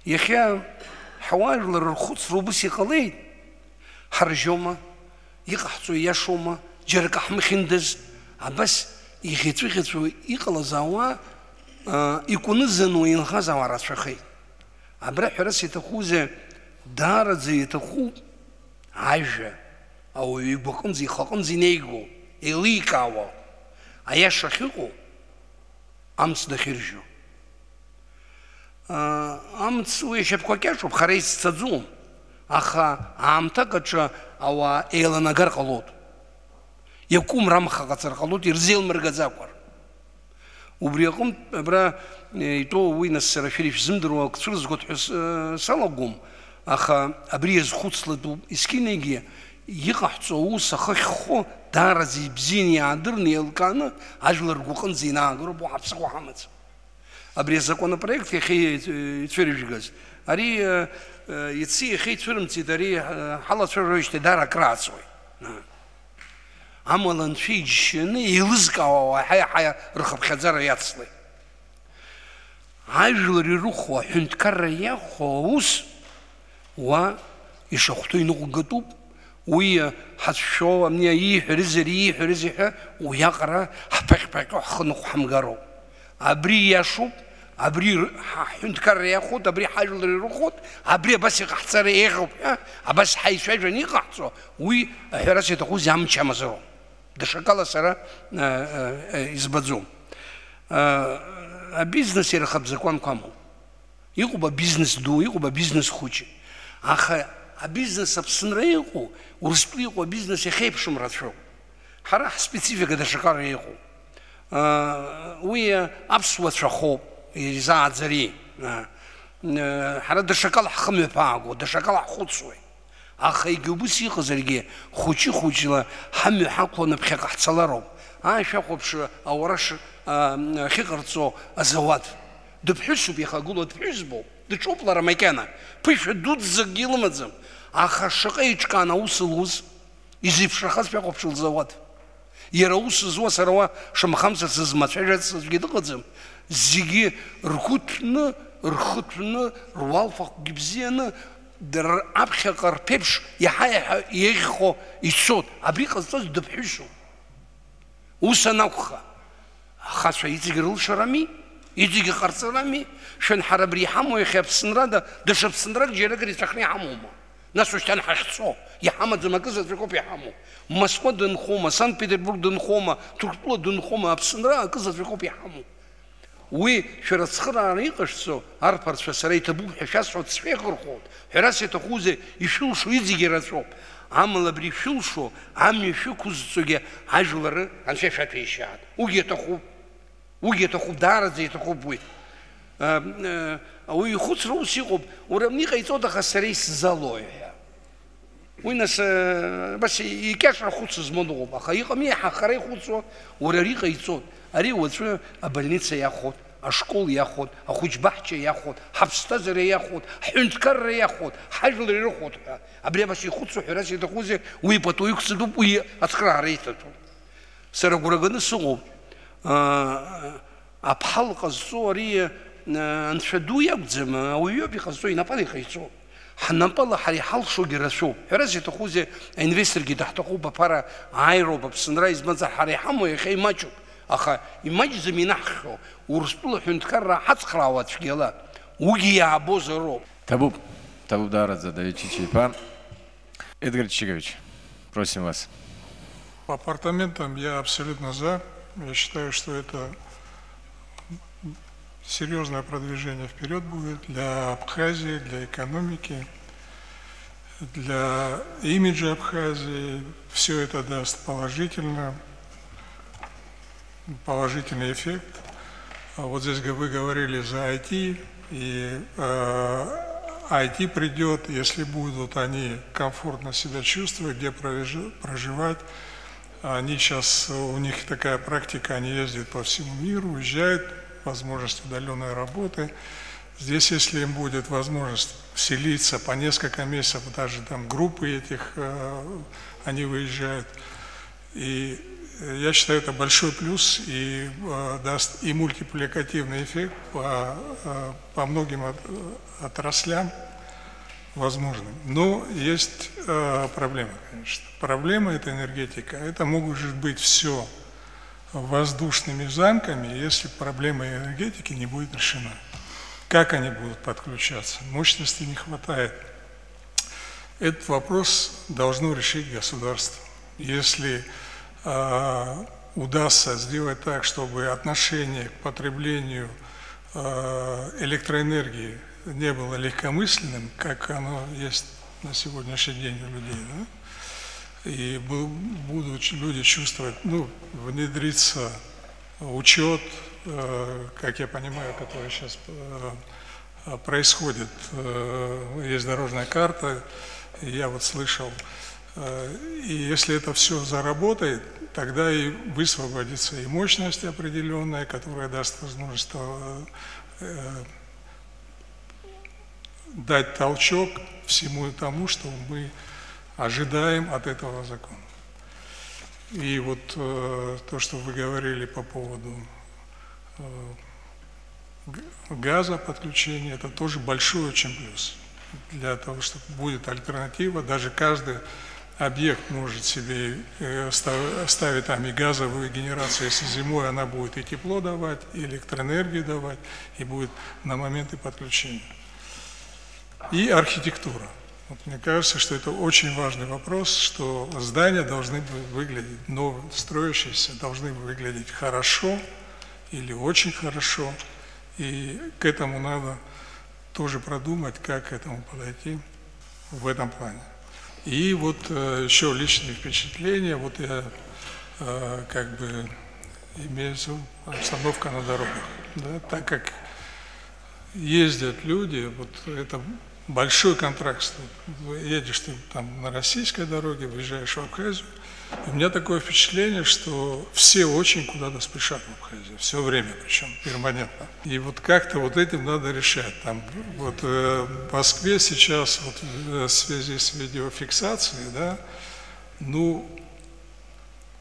Яхя хаважлар рухуц рубуси калы. Харжома. Йыхацу яшома. Джерках мхиндез. Абас يخيتو يقلا زوا يكون زنو ينخز على راسخي عبر حرس يتخوز دار زي تخو عاجه او يبقون زي خقن زي نيغو اليكاوا ايا شخيقو امس دخرجو امس ويشبكو كاشو بخريس تزوم اخا امتاكچ او ايلنا غرقلوت Якум рамхага цархалот ирзел мергазаквар. Убриакум бра ито уйна сарафириш зимдро кцурз гот салагум. Аха абриез хуцладу искинеги يقحص وسخ خو دارزي بزيني عندرني الكان أجل رجوعن زينا قرب وحبس وحمد أبرز كون بريكت خي تفرج جاز أري يتصي خي تفرمتي داري حلا تفرج تدار كراسوي عملاً في جشني يلزق وحيا رخب خزر يتصلي أجل يروح وحنت كريا خوس ويشوفتي نقطوب ويا حتشوا مني يحرزها ويقرا حبك خنق حمقرو عبري يشوب عبري حنتكر ياخد عبري حاجه يروخد عبري بس يحصر يغب بس حيشوي جني قحصو وي حراسه تخوز يام شمزرو ده شكل سرا يزبزوم بيزنس يرخب زكوان كامو يقوب بيزنس دو يقوب بيزنس خوشي اخ бизнес абсенрейку, урсплику бизнес и хейпшум радшо. Харах специфика да шакарейку. Уя абсуат шахоп и заад зари. Хара да шакал хаме пагу, да шакал худсуй. Аха игубуси хазарги, хучила хаме хаку на пхекахцаларов. Шахопш аураш хикарцо азават. Да пхюсу бихагуло пхюсбо. Да чоплара макена. Пише дут за гилмадзам. Аха шакаичка на усылуз. Изив шахас пякопшил завод. Ера усызуа сарава шамхамса сызматшажат сызгидыкадзам. Зиги рхутны, рвалфак гибзена, дар апхякар пепш, яхая ехо исот. Абриказтаз да пхюсу. Усанакха. Хаша изигрыл шарами. يجي خرصرامي شن حرب ريحمو يخيب سنرادا دشب سنراد جيرغري تخني حموما ناس وشتان حشصو يا حمد زما كذا تركوب يا حمو موسكو دن خوما سان بيتربورغ دن خوما تركبو دن خوما بسنرا كذا تركوب يا حمو وي شرصخرا ريقشسو اربرت فسري تبوب حشاسو تسفيخر خود حراسه تخوزه يشول شو يجي راسو عمل بريشول شو عم يشو كوزصوغي عجلر انشفات يشاد وجي تخوب وجه تخوب دارزي تخوب وي ويخوص روسي خوب ورمني قيتو دخسريس زالويا وينس بس يكاش خوص زمنو باخا يقمي حخري خوصو ورري قيتو اري وشو ابلنيتس ياخد اشكول ياخد اخوج بحچ ياخد حبستزر ياخد حنتكر ياخد حجل ياخد ابري باش يخوصو حراسي تخوزي وي بتو يكسدو وي اسكرا ريتو سرغورغن سوغو أبحال قصوري نشدو يقدم ويوبي قصوي نبالي خيسو حنبال حري حال شو جرسو هرزي تخوزي إنفستر جدا تخو ببارا عيرو بسنرايز منزل حري حمو يخي ماجو أخا يماج زمينحو ورسبلو حنتكرر حد خلاوات شكيلا وجي عبوز رو Табуб Дарат задает Чичипа. Эдгар Чигович, просим вас. По апартаментам я абсолютно за. Я считаю, что это серьезное продвижение вперед будет для Абхазии, для экономики, для имиджа Абхазии. Все это даст положительный эффект. Вот здесь вы говорили за IT, и IT придет, если будут они комфортно себя чувствовать, где проживать. Они сейчас, у них такая практика, они ездят по всему миру, уезжают, возможность удаленной работы. Здесь, если им будет возможность селиться по несколько месяцев, даже там группы этих, они выезжают. И я считаю, это большой плюс и даст и мультипликативный эффект по многим отраслям возможным. Но есть проблема, конечно. Проблема – это энергетика. Это может быть все воздушными замками, если проблема энергетики не будет решена. Как они будут подключаться? Мощности не хватает. Этот вопрос должно решить государство. Если удастся сделать так, чтобы отношение к потреблению электроэнергии не было легкомысленным, как оно есть на сегодняшний день у людей, да? и будут люди чувствовать, ну, внедрится учет, как я понимаю, который сейчас происходит. Есть дорожная карта, я вот слышал. И если это все заработает, тогда и высвободится и мощность определенная, которая даст возможность дать толчок всему тому, что мы ожидаем от этого закона. И вот то, что вы говорили по поводу газа, подключения, это тоже большой очень плюс. Для того, чтобы будет альтернатива, даже каждый объект может себе ставить там и газовую генерацию, если зимой она будет и тепло давать, и электроэнергию давать, и будет на моменты подключения. И архитектура. Вот мне кажется, что это очень важный вопрос, что здания должны выглядеть, новые, строящиеся, должны выглядеть хорошо или очень хорошо. И к этому надо тоже продумать, как к этому подойти в этом плане. И вот еще личные впечатления, вот я как бы имею в виду обстановка на дорогах. Да, так как ездят люди, вот это большой контраст. Едешь ты там на российской дороге, выезжаешь в Абхазию. У меня такое впечатление, что все очень куда-то спешат в Абхазию, все время, причем перманентно. И вот как-то вот этим надо решать. Там, вот, в Москве сейчас вот, в связи с видеофиксацией, да, ну,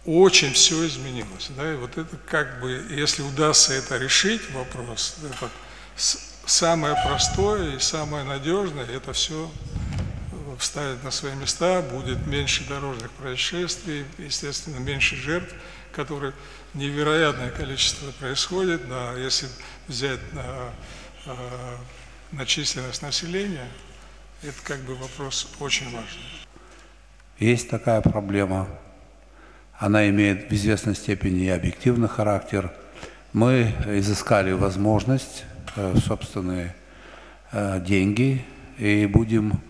очень все изменилось. Да, и вот это как бы, если удастся это решить, вопрос, это самое простое и самое надежное, это все вставить на свои места, будет меньше дорожных происшествий, естественно, меньше жертв, которые невероятное количество происходит, если взять на численность населения, это как бы вопрос очень важный. Есть такая проблема, она имеет в известной степени и объективный характер. Мы изыскали возможность, собственные деньги, и будем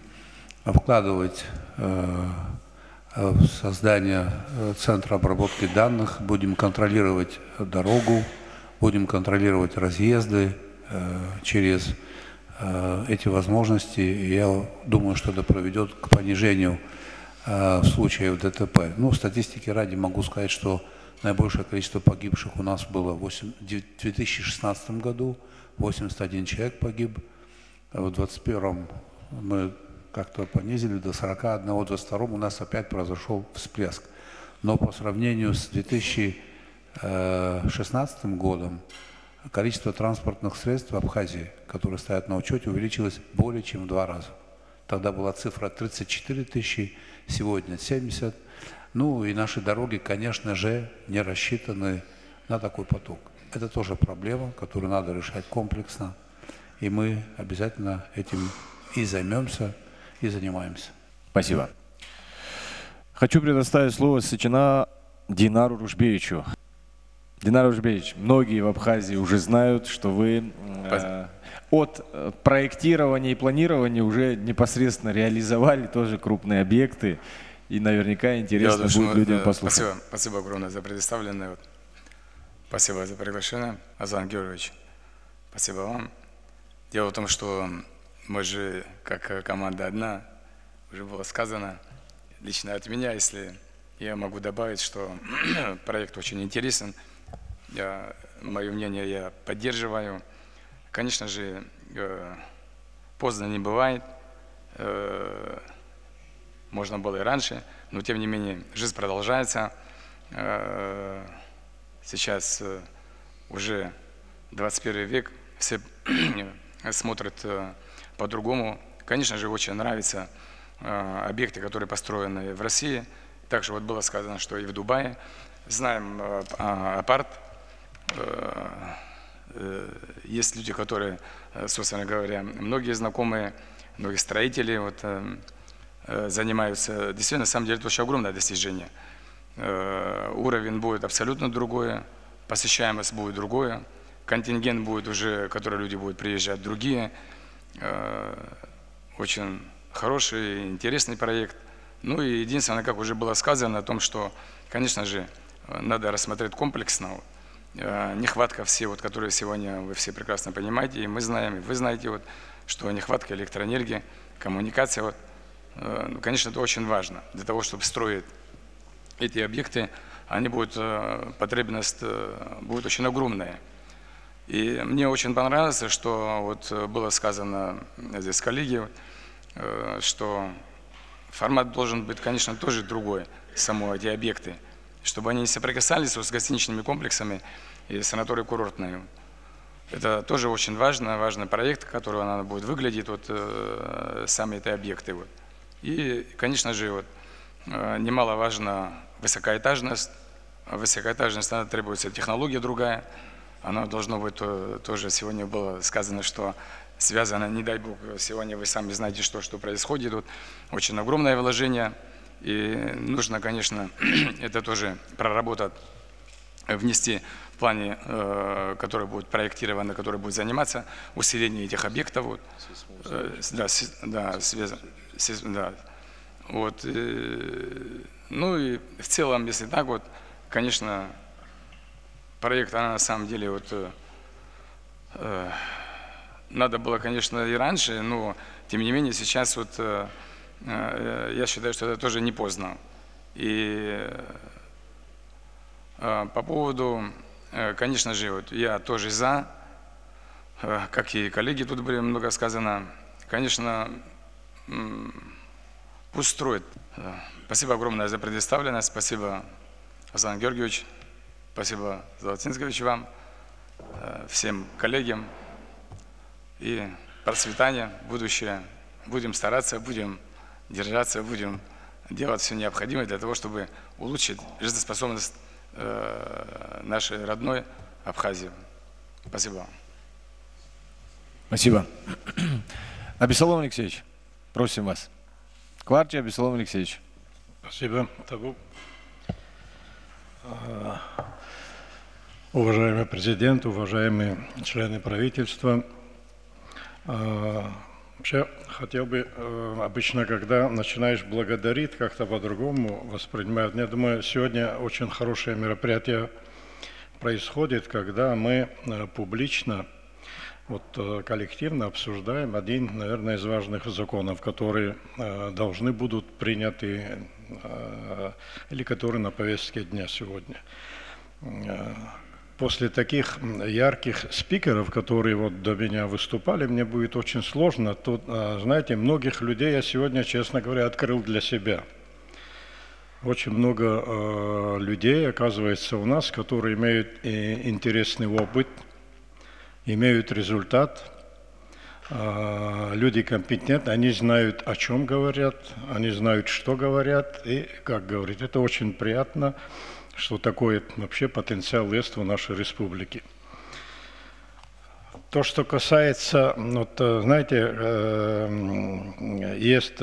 вкладывать в создание центра обработки данных, будем контролировать дорогу, будем контролировать разъезды через эти возможности. И я думаю, что это приведет к понижению случаев ДТП. Ну, статистики ради могу сказать, что наибольшее количество погибших у нас было в 2016 году, 81 человек погиб, в 2021 мы как-то понизили до 41, в 2022 у нас опять произошел всплеск. Но по сравнению с 2016 годом количество транспортных средств в Абхазии, которые стоят на учете, увеличилось более чем в 2 раза. Тогда была цифра 34 тысячи, сегодня 70. Ну и наши дороги, конечно же, не рассчитаны на такой поток. Это тоже проблема, которую надо решать комплексно. И мы обязательно этим и займемся, и занимаемся. Спасибо. Хочу предоставить слово Сычина Динару Рушбевичу. Динар Рушбевич, многие в Абхазии уже знают, что вы от проектирования и планирования уже непосредственно реализовали тоже крупные объекты. И наверняка интересно будет людям послушать. Спасибо огромное за предоставленное. Спасибо за приглашение, Аслан Георгиевич. Спасибо вам. Дело в том, что мы же, как команда одна, уже было сказано, лично от меня, если я могу добавить, что проект очень интересен, мое мнение я поддерживаю. Конечно же, поздно не бывает, можно было и раньше, но тем не менее жизнь продолжается. Сейчас уже 21 век, все смотрят по-другому. Конечно же, очень нравятся объекты, которые построены в России. Также вот было сказано, что и в Дубае. Знаем Апарт. Есть люди, которые, собственно говоря, многие знакомые, многие строители вот, занимаются. Действительно, на самом деле, это очень огромное достижение. Уровень будет абсолютно другой, посещаемость будет другое, контингент будет уже, который люди будут приезжать, другие. Очень хороший, интересный проект. Ну и единственное, как уже было сказано, о том, что, конечно же, надо рассмотреть комплексно. Нехватка все, вот, которые сегодня вы все прекрасно понимаете, и мы знаем, и вы знаете, вот, что нехватка электроэнергии, коммуникация, вот, ну, конечно, это очень важно для того, чтобы строить эти объекты, они будут, потребность будет очень огромная. И мне очень понравилось, что вот было сказано здесь коллеги, что формат должен быть, конечно, тоже другой, само эти объекты, чтобы они не соприкасались с гостиничными комплексами и санаторий-курортными. Это тоже очень важный проект, который надо будет выглядеть, вот, сами эти объекты. Вот. И, конечно же, вот, немаловажно высокоэтажность. Высокоэтажность, она требуется технология другая. Она должно быть, тоже сегодня было сказано, что связано, не дай бог, сегодня вы сами знаете, что происходит. Вот, очень огромное вложение. И нужно, конечно, это тоже проработать, внести в плане, который будет проектирован, который будет заниматься усилением этих объектов. Вот. Да. Вот. Ну и в целом, если так, вот, конечно, проект, она на самом деле вот, надо было, конечно, и раньше, но тем не менее сейчас вот, я считаю, что это тоже не поздно. И по поводу, конечно же, вот, я тоже за, как и коллеги тут были много сказано, конечно, пусть строят. Спасибо огромное за предоставленность, спасибо, Аслан Георгиевич, спасибо, Золотинскович, вам, всем коллегам, и процветания, будущее. Будем стараться, будем держаться, будем делать все необходимое для того, чтобы улучшить жизнеспособность нашей родной Абхазии. Спасибо вам. Спасибо. Абиссалом Алексеевич, просим вас. Кварчи Абиссалом Алексеевич. Спасибо. Уважаемый президент, уважаемые члены правительства, вообще хотел бы, обычно, когда начинаешь благодарить, как-то по-другому воспринимают. Я думаю, сегодня очень хорошее мероприятие происходит, когда мы публично, вот, коллективно обсуждаем один, наверное, из важных законов, которые должны будут приняты или которые на повестке дня сегодня. После таких ярких спикеров, которые вот до меня выступали, мне будет очень сложно. Тут, знаете, многих людей я сегодня, честно говоря, открыл для себя. Очень много людей, оказывается, у нас, которые имеют интересный опыт, имеют результат. Люди компетентны, они знают, о чем говорят, они знают, что говорят и как говорить. Это очень приятно, что такой вообще потенциал есть в нашей республике. То, что касается, вот, знаете, есть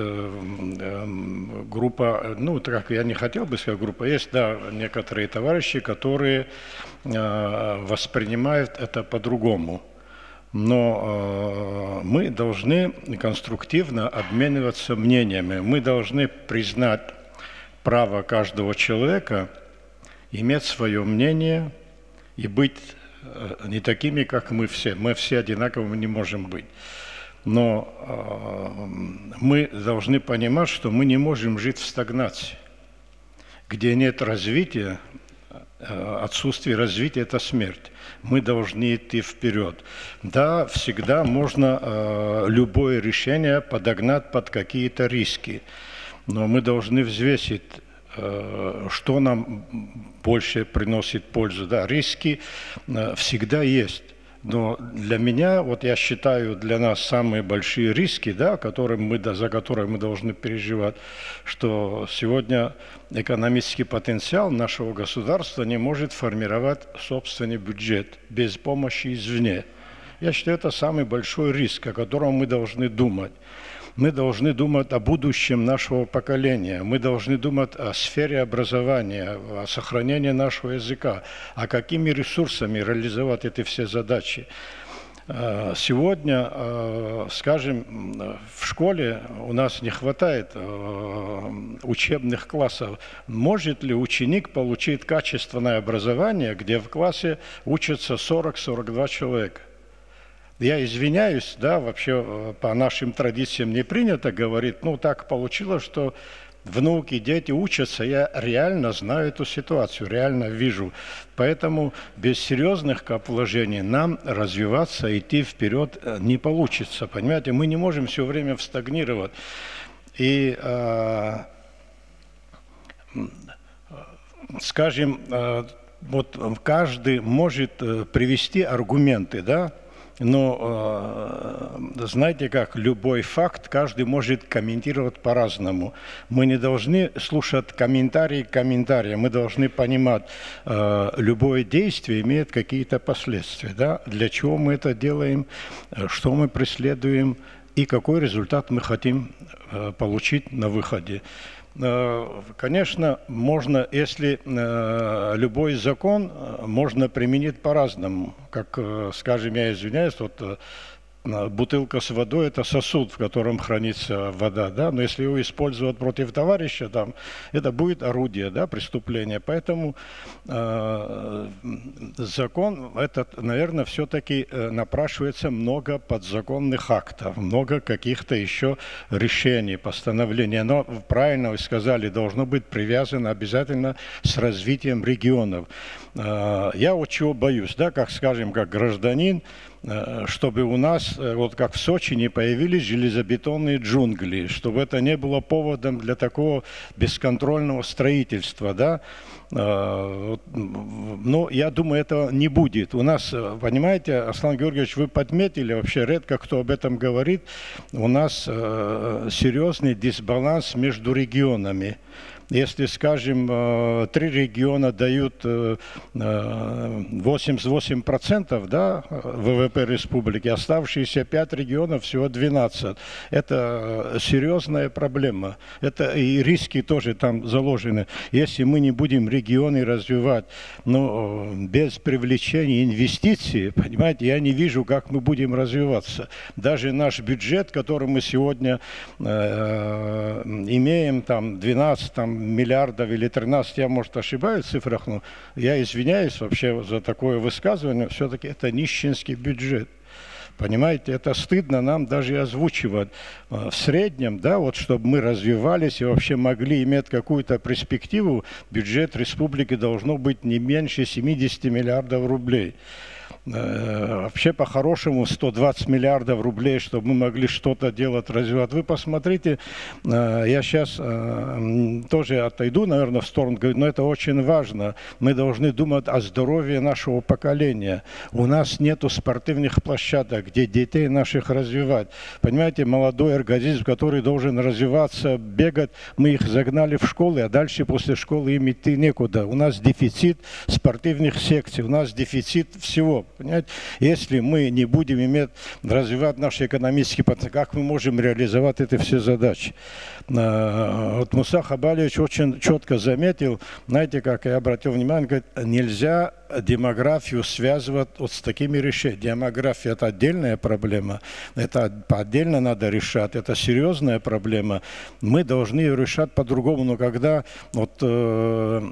группа, ну, так я не хотел бы сказать группа, есть, да, некоторые товарищи, которые воспринимают это по-другому. Но мы должны конструктивно обмениваться мнениями. Мы должны признать право каждого человека иметь свое мнение и быть не такими, как мы все. Мы все одинаковыми не можем быть. Но мы должны понимать, что мы не можем жить в стагнации. Где нет развития, отсутствие развития – это смерть. Мы должны идти вперед. Да, всегда можно любое решение подогнать под какие-то риски, но мы должны взвесить, что нам больше приносит пользу. Да, риски всегда есть, но для меня, вот я считаю, для нас самые большие риски, да, за которые мы должны переживать, что сегодня экономический потенциал нашего государства не может формировать собственный бюджет без помощи извне. Я считаю, это самый большой риск, о котором мы должны думать. Мы должны думать о будущем нашего поколения, мы должны думать о сфере образования, о сохранении нашего языка, а какими ресурсами реализовать эти все задачи. Сегодня, скажем, в школе у нас не хватает учебных классов. Может ли ученик получить качественное образование, где в классе учатся 40-42 человека? Я извиняюсь, да, вообще по нашим традициям не принято говорить, ну так получилось, что внуки, дети учатся, я реально знаю эту ситуацию, реально вижу. Поэтому без серьезных вложений нам развиваться, идти вперед не получится. Понимаете, мы не можем все время стагнировать. И, скажем, вот каждый может привести аргументы, да? Но знаете как, любой факт каждый может комментировать по-разному. Мы не должны слушать комментарии, мы должны понимать, любое действие имеет какие-то последствия. Да? Для чего мы это делаем, что мы преследуем и какой результат мы хотим получить на выходе. Конечно, можно, если любой закон можно применить по-разному. Как, скажем, я извиняюсь, вот бутылка с водой – это сосуд, в котором хранится вода, да? Но если его использовать против товарища, там, это будет орудие, да, преступления. Поэтому закон, этот, наверное, все-таки напрашивается много подзаконных актов, много каких-то еще решений, постановлений. Но, правильно вы сказали, должно быть привязано обязательно с развитием регионов. Я вот чего боюсь, да, как, скажем, как гражданин, чтобы у нас, вот как в Сочи, не появились железобетонные джунгли, чтобы это не было поводом для такого бесконтрольного строительства, да. Но я думаю, этого не будет. У нас, понимаете, Аслан Георгиевич, вы подметили, вообще редко кто об этом говорит, у нас серьезный дисбаланс между регионами. Если, скажем, 3 региона дают 88%, да, ВВП республики, оставшиеся 5 регионов всего 12%. Это серьезная проблема. Это и риски тоже там заложены. Если мы не будем регионы развивать, но без привлечения инвестиций, понимаете, я не вижу, как мы будем развиваться. Даже наш бюджет, который мы сегодня имеем, там 12 миллиардов или 13, я, может, ошибаюсь в цифрах, но я извиняюсь вообще за такое высказывание, все-таки это нищенский бюджет. Понимаете, это стыдно нам даже озвучивать. В среднем, да, вот чтобы мы развивались и вообще могли иметь какую-то перспективу, бюджет республики должно быть не меньше 70 миллиардов рублей. Вообще, по-хорошему, 120 миллиардов рублей, чтобы мы могли что-то делать, развивать. Вы посмотрите, я сейчас тоже отойду, наверное, в сторону, но это очень важно. Мы должны думать о здоровье нашего поколения. У нас нету спортивных площадок, где детей наших развивать. Понимаете, молодой организм, который должен развиваться, бегать, мы их загнали в школы, а дальше после школы им идти некуда. У нас дефицит спортивных секций, у нас дефицит всего. Понимаете? Если мы не будем развивать наши экономические потенциалы, как мы можем реализовать эти все задачи? Вот Муса Хабалевич очень четко заметил, знаете, как я обратил внимание, говорит, нельзя демографию связывать вот с такими решениями. Демография – это отдельная проблема, это отдельно надо решать, это серьезная проблема. Мы должны ее решать по-другому, но когда вот,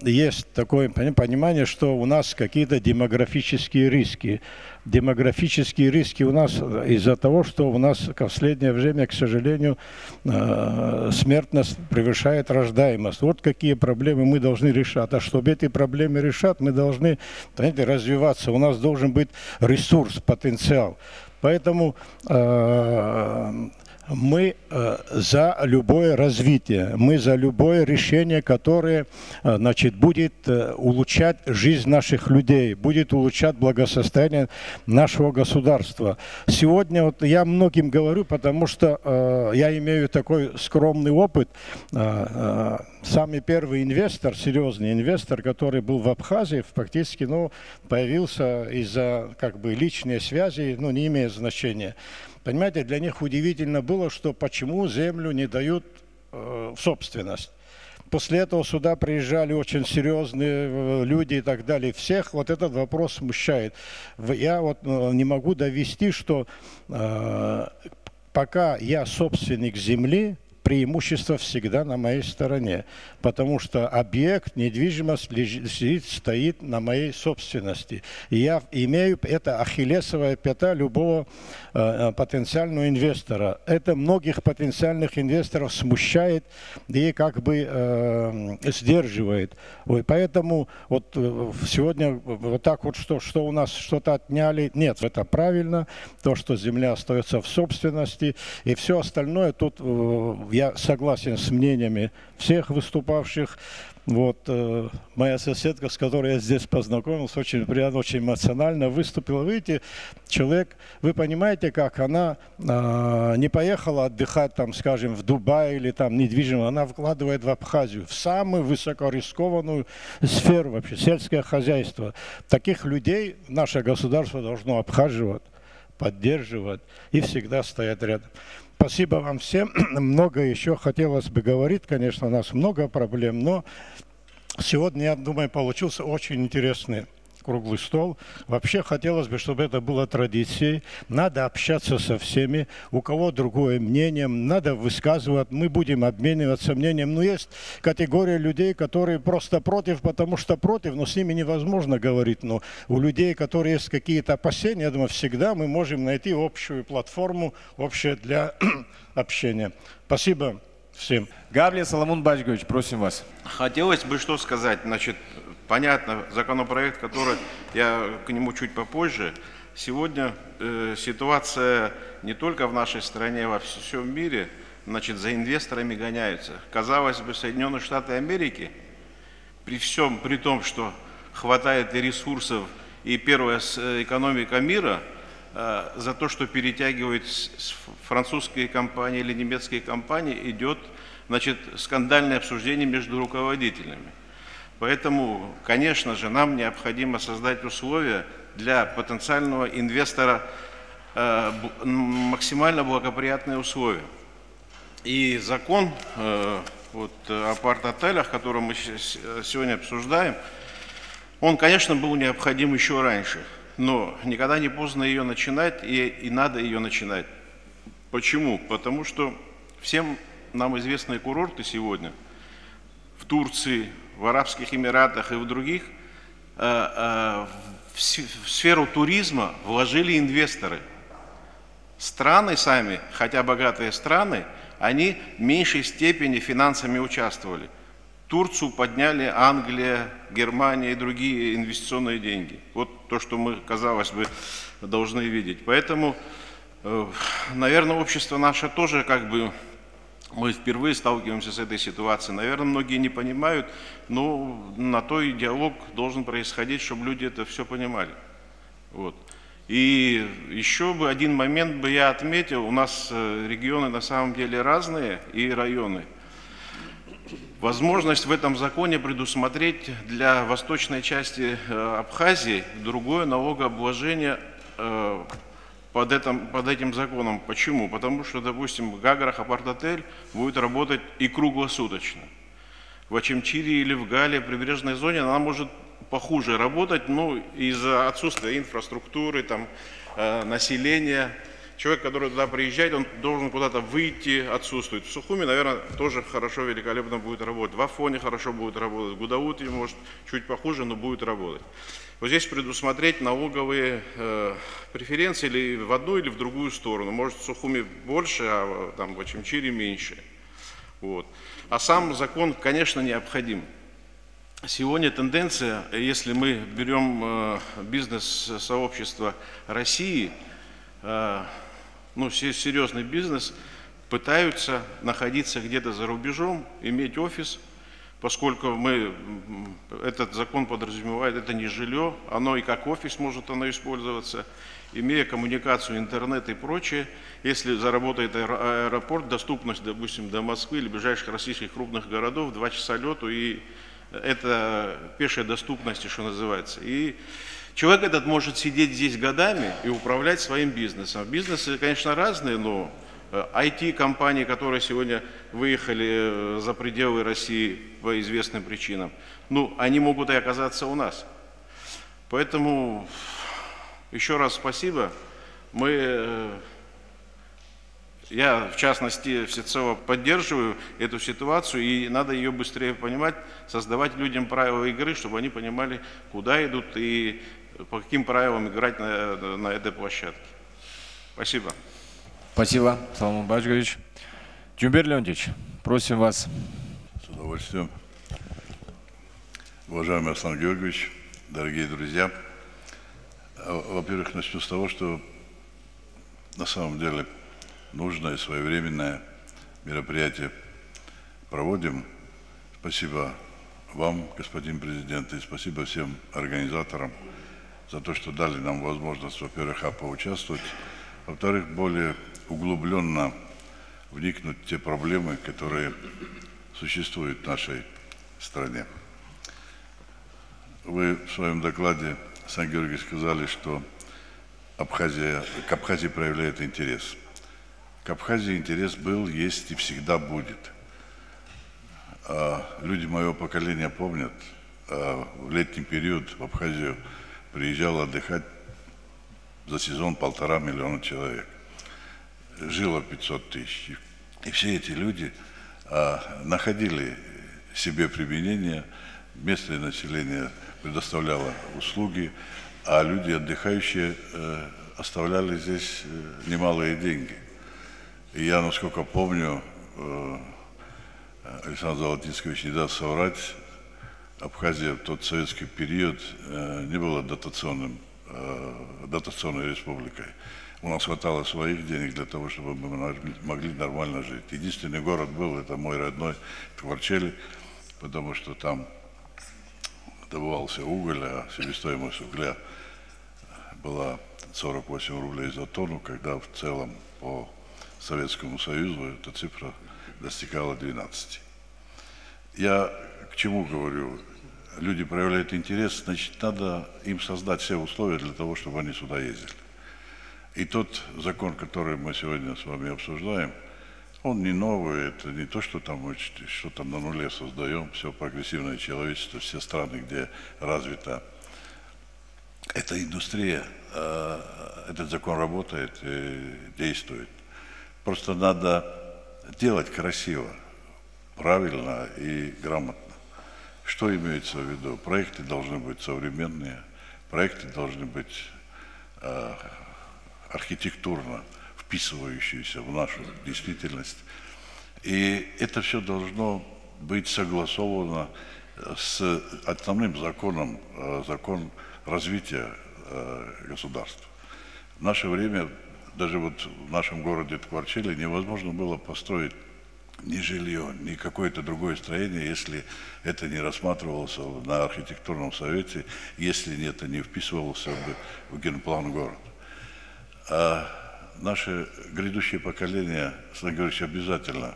есть такое понимание, что у нас какие-то демографические риски. Демографические риски у нас из-за того, что у нас в последнее время, к сожалению, смертность превышает рождаемость. Вот какие проблемы мы должны решать. А чтобы эти проблемы решать, мы должны, понимаете, развиваться. У нас должен быть ресурс, потенциал. Поэтому мы за любое развитие, мы за любое решение, которое, значит, будет улучшать жизнь наших людей, будет улучшать благосостояние нашего государства. Сегодня вот я многим говорю, потому что я имею такой скромный опыт. Самый первый инвестор, серьезный инвестор, который был в Абхазии, фактически, появился из-за как бы личной связи, не имеет значения. Понимаете, для них удивительно было, что почему землю не дают в собственность. после этого сюда приезжали очень серьезные люди и так далее. Всех вот этот вопрос смущает. Я вот не могу довести, что пока я собственник земли, преимущество всегда на моей стороне, потому что объект, недвижимость стоит на моей собственности. И я имею, это ахиллесовая пята любого потенциального инвестора. Это многих потенциальных инвесторов смущает и как бы сдерживает. Поэтому вот сегодня вот так вот, что у нас что-то отняли, нет, это правильно, то, что земля остается в собственности, и все остальное тут я согласен с мнениями всех выступавших. Вот моя соседка, с которой я здесь познакомился, очень приятно, очень эмоционально выступила. Видите, человек, вы понимаете, как она не поехала отдыхать, там, скажем, в Дубай или там недвижимо, она вкладывает в Абхазию, в самую высокорискованную сферу вообще, сельское хозяйство. Таких людей наше государство должно обхаживать, поддерживать и всегда стоять рядом. Спасибо вам всем. Много еще хотелось бы говорить, конечно, у нас много проблем, но сегодня, я думаю, получился очень интересный круглый стол. Вообще хотелось бы, чтобы это было традицией. Надо общаться со всеми, у кого другое мнение, надо высказывать, мы будем обмениваться мнением. Но есть категория людей, которые просто против, потому что против, но с ними невозможно говорить. Но у людей, которые есть какие-то опасения, я думаю, всегда мы можем найти общую платформу, общее для общения. Спасибо всем. Габлия Соломон Бачгович, просим вас. Хотелось бы что сказать. Значит, понятно, законопроект, который я к нему чуть попозже. Сегодня ситуация не только в нашей стране, во всем мире, значит, за инвесторами гоняются. Казалось бы, Соединенные Штаты Америки, при том, что хватает и ресурсов, и первая экономика мира, за то, что перетягивает с французской компании или немецкой компании, идет, значит, скандальное обсуждение между руководителями. Поэтому, конечно же, нам необходимо создать условия для потенциального инвестора, максимально благоприятные условия. И закон вот, о парт-отелях, который мы сегодня обсуждаем, он, конечно, был необходим еще раньше, но никогда не поздно ее начинать, и надо ее начинать. Почему? Потому что всем нам известные курорты сегодня в Турции, в Арабских Эмиратах и в других, в сферу туризма вложили инвесторы. Страны сами, хотя богатые страны, они в меньшей степени финансами участвовали. Турцию подняли Англия, Германия и другие инвестиционные деньги. Вот то, что мы, казалось бы, должны видеть. Поэтому, наверное, общество наше тоже как бы... Мы впервые сталкиваемся с этой ситуацией. Наверное, многие не понимают, но на то и диалог должен происходить, чтобы люди это все понимали. Вот. И еще бы один момент бы я отметил. У нас регионы на самом деле разные и районы. Возможность в этом законе предусмотреть для восточной части Абхазии другое налогообложение под этим законом. Почему? Потому что, допустим, Гаграх апарт-отель будет работать и круглосуточно. В Очимчире или в Гале, в прибрежной зоне, она может похуже работать, ну, из-за отсутствия инфраструктуры, там, населения. Человек, который туда приезжает, он должен куда-то выйти, отсутствует. В Сухуми, наверное, тоже хорошо, великолепно будет работать. В Афоне хорошо будет работать. В Гудауте, может, чуть похуже, но будет работать. Вот здесь предусмотреть налоговые преференции или в одну, или в другую сторону. Может, в Сухуми больше, а там, в Очимчире меньше. Вот. А сам закон, конечно, необходим. Сегодня тенденция, если мы берем бизнес-сообщество России, ну, серьезный бизнес, пытаются находиться где-то за рубежом, иметь офис, поскольку этот закон подразумевает, это не жилье, оно и как офис может оно использоваться, имея коммуникацию, интернет и прочее. Если заработает аэропорт, доступность, допустим, до Москвы или ближайших российских крупных городов, 2 часа лету, и это пешая доступность, что называется. И человек этот может сидеть здесь годами и управлять своим бизнесом. Бизнесы, конечно, разные, но IT-компании, которые сегодня выехали за пределы России по известным причинам. Ну, они могут и оказаться у нас. Поэтому еще раз спасибо. Я, в частности, всецело поддерживаю эту ситуацию, и надо ее быстрее понимать, создавать людям правила игры, чтобы они понимали, куда идут и по каким правилам играть на этой площадке. Спасибо. Спасибо, Салман Башгович. Джумбер Леонтьевич, просим вас. С удовольствием. Уважаемый Аслан Георгиевич, дорогие друзья, во-первых, начну с того, что на самом деле нужное своевременное мероприятие проводим. Спасибо вам, господин президент, и спасибо всем организаторам за то, что дали нам возможность, во-первых, поучаствовать, во-вторых, более углубленно вникнуть в те проблемы, которые существуют в нашей стране. Вы в своем докладе, Сан Георгий, сказали, что к Абхазии проявляет интерес. К Абхазии интерес был, есть и всегда будет. Люди моего поколения помнят, в летний период в Абхазию приезжало отдыхать за сезон 1,5 миллиона человек. Жило 500 тысяч. И все эти люди находили себе применение, местное население предоставляло услуги, а люди, отдыхающие, оставляли здесь немалые деньги. И я, насколько помню, Александр Золотинский не даст соврать, Абхазия в тот советский период не была дотационной республикой. У нас хватало своих денег для того, чтобы мы могли нормально жить. Единственный город был, это мой родной Творчели, потому что там добывался уголь, а себестоимость угля была 48 рублей за тонну, когда в целом по Советскому Союзу эта цифра достигала 12. Я к чему говорю? Люди проявляют интерес, значит, надо им создать все условия для того, чтобы они сюда ездили. И тот закон, который мы сегодня с вами обсуждаем, он не новый, это не то, что там мы что-то на нуле создаем, все прогрессивное человечество, все страны, где развита эта индустрия, этот закон работает и действует. Просто надо делать красиво, правильно и грамотно. Что имеется в виду? Проекты должны быть современные, проекты должны быть архитектурно вписывающиеся в нашу действительность. И это все должно быть согласовано с основным законом, закон развития государства. В наше время, даже вот в нашем городе Творчели, невозможно было построить ни жилье, ни какое-то другое строение, если это не рассматривалось на архитектурном совете, если это не вписывалось в генплан города. А наше грядущее поколение, Сан Георгиевич, обязательно,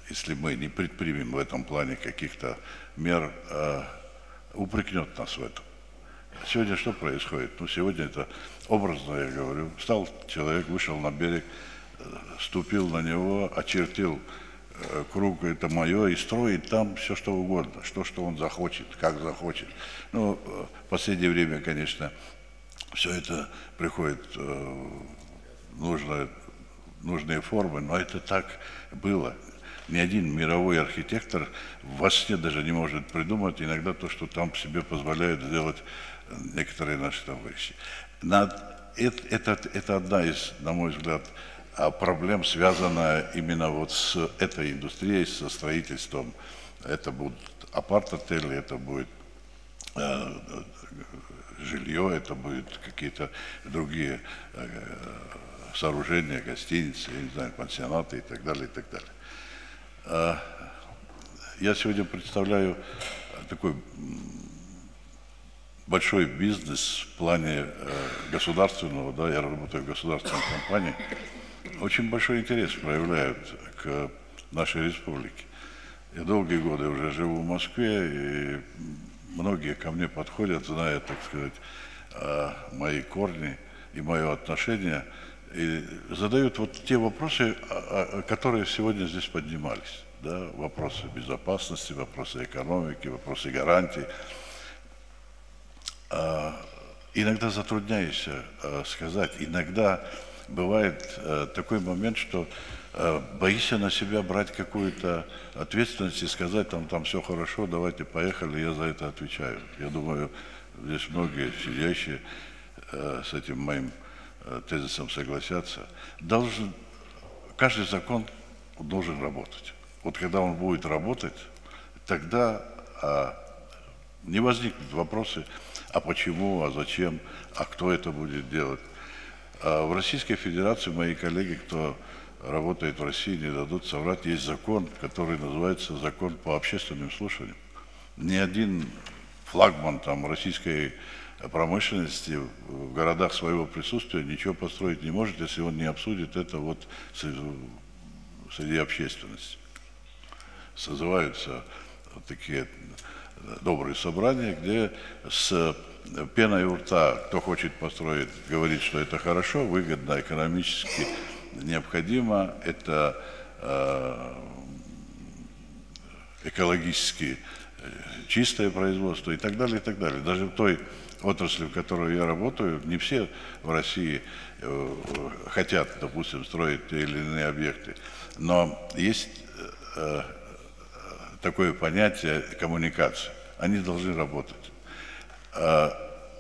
если мы не предпримем в этом плане каких-то мер, упрекнет нас в этом. Сегодня что происходит? Ну, сегодня это образно, я говорю. Встал человек, вышел на берег, ступил на него, очертил круг, это мое, и строит там все, что угодно, что он захочет, как захочет. Ну, в последнее время, конечно, все это приходит в нужные формы, но это так было. Ни один мировой архитектор во сне даже не может придумать иногда то, что там себе позволяют сделать некоторые наши товарищи. Это одна из, на мой взгляд, проблем, связанная именно вот с этой индустрией, со строительством. Это будут апарт-отели, это будет жилье, это будут какие-то другие сооружения, гостиницы, я не знаю, пансионаты и так далее, и так далее. Я сегодня представляю такой большой бизнес в плане государственного, да, я работаю в государственной компании, очень большой интерес проявляют к нашей республике. Я долгие годы уже живу в Москве, и многие ко мне подходят, зная, так сказать, мои корни и мое отношение. и задают вот те вопросы, которые сегодня здесь поднимались. Да? Вопросы безопасности, вопросы экономики, вопросы гарантий. Иногда затрудняюсь сказать, иногда бывает такой момент, что боишься на себя брать какую-то ответственность и сказать, там все хорошо, давайте поехали, я за это отвечаю. Я думаю, здесь многие сидящие с этим моим тезисом согласятся. Каждый закон должен работать. Вот когда он будет работать, тогда не возникнут вопросы, а почему, а зачем, а кто это будет делать. В Российской Федерации мои коллеги, кто работает в России, не дадут соврать, есть закон, который называется закон по общественным слушаниям. Ни один флагман там российской промышленности в городах своего присутствия ничего построить не может, если он не обсудит это вот среди общественности. Созываются вот такие добрые собрания, где с пеной у рта, кто хочет построить, говорит, что это хорошо, выгодно, экономически необходимо, это экологически чистое производство и так далее, и так далее. Даже в той отрасли, в которой я работаю, не все в России хотят, допустим, строить те или иные объекты, но есть такое понятие коммуникации. Они должны работать.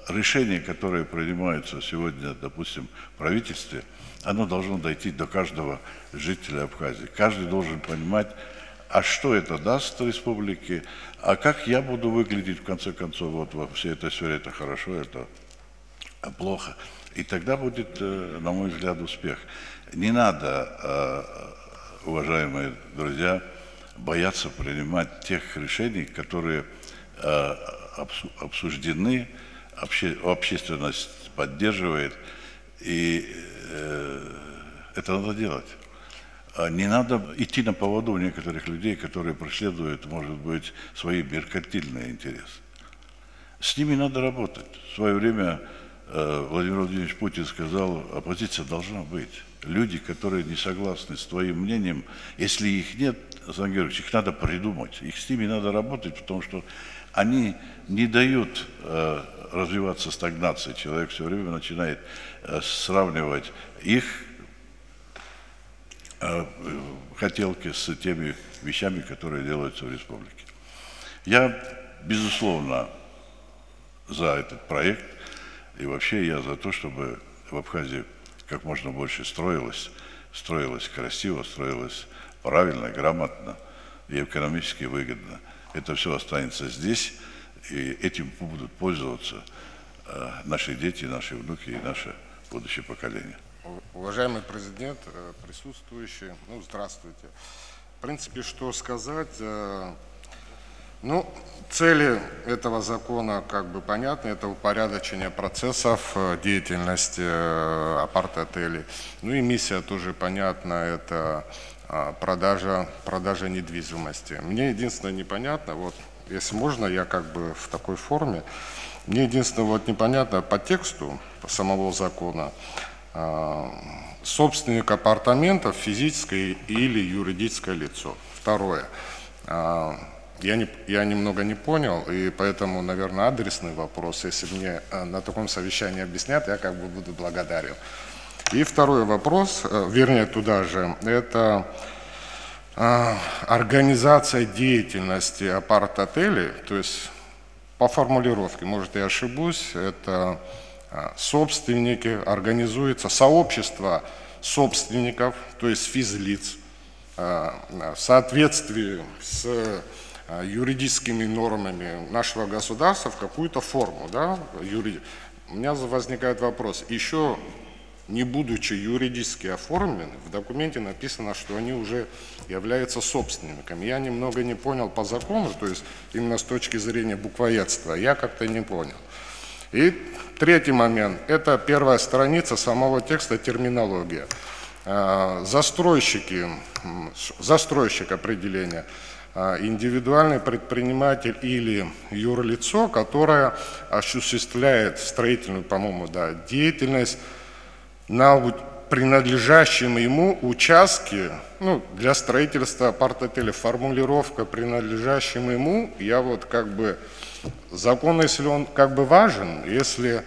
Решения, которые принимаются сегодня, допустим, в правительстве, оно должно дойти до каждого жителя Абхазии. Каждый должен понимать, а что это даст республике, а как я буду выглядеть, в конце концов, вот во всей этой сфере, это хорошо, это плохо. И тогда будет, на мой взгляд, успех. Не надо, уважаемые друзья, бояться принимать тех решений, которые обсуждены, общественность поддерживает, и это надо делать. Не надо идти на поводу у некоторых людей, которые преследуют, может быть, свои меркантильные интересы. С ними надо работать. В свое время Владимир Владимирович Путин сказал, оппозиция должна быть. Люди, которые не согласны с твоим мнением, если их нет, Александр Георгиевич, их надо придумать. Их с ними надо работать, потому что они не дают развиваться стагнации. Человек все время начинает сравнивать их хотелки с теми вещами, которые делаются в республике. Я, безусловно, за этот проект, и вообще я за то, чтобы в Абхазии как можно больше строилось красиво, строилось правильно, грамотно и экономически выгодно. Это все останется здесь, и этим будут пользоваться наши дети, наши внуки и наше будущее поколение. Уважаемый президент, присутствующие, здравствуйте. В принципе, что сказать, цели этого закона как бы понятны, это упорядочение процессов деятельности апарт-отелей. И миссия тоже понятна, это продажа недвижимости. Мне единственное непонятно, вот если можно, я как бы в такой форме, мне единственное вот непонятно по тексту самого закона, собственник апартаментов физическое или юридическое лицо. Второе. Я немного не понял, и поэтому, наверное, адресный вопрос, если мне на таком совещании объяснят, я как бы буду благодарен. И второй вопрос, вернее, туда же, это организация деятельности апарт-отелей, то есть по формулировке, может, я ошибусь, это собственники, организуется сообщество собственников, то есть физлиц, в соответствии с юридическими нормами нашего государства в какую-то форму. Да? У меня возникает вопрос, еще не будучи юридически оформлены, в документе написано, что они уже являются собственниками. Я немного не понял по закону, то есть именно с точки зрения буквоедства, я как-то не понял. И третий момент, это первая страница самого текста, терминология. Застройщик определения, индивидуальный предприниматель или юрлицо, которое осуществляет строительную, по-моему, да, деятельность принадлежащем ему участке, ну, для строительства апарт-отеля, формулировка принадлежащим ему, я вот как бы, закон, если он как бы важен, если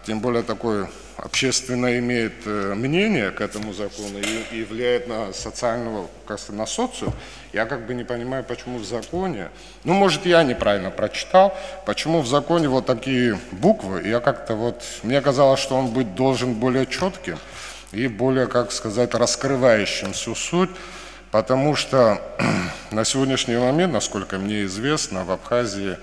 тем более такой общественно имеет мнение к этому закону и влияет на социального, кажется, на социум, я как бы не понимаю, почему в законе, ну, может, я неправильно прочитал, почему в законе вот такие буквы, я как-то вот, мне казалось, что он должен более четким и более, как сказать, раскрывающим всю суть, потому что на сегодняшний момент, насколько мне известно, в Абхазии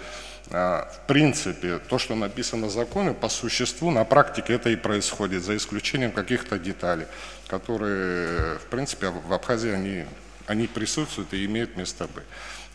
в принципе, то, что написано в законе, по существу, на практике это и происходит, за исключением каких-то деталей, которые, в принципе, в Абхазии они присутствуют и имеют место быть.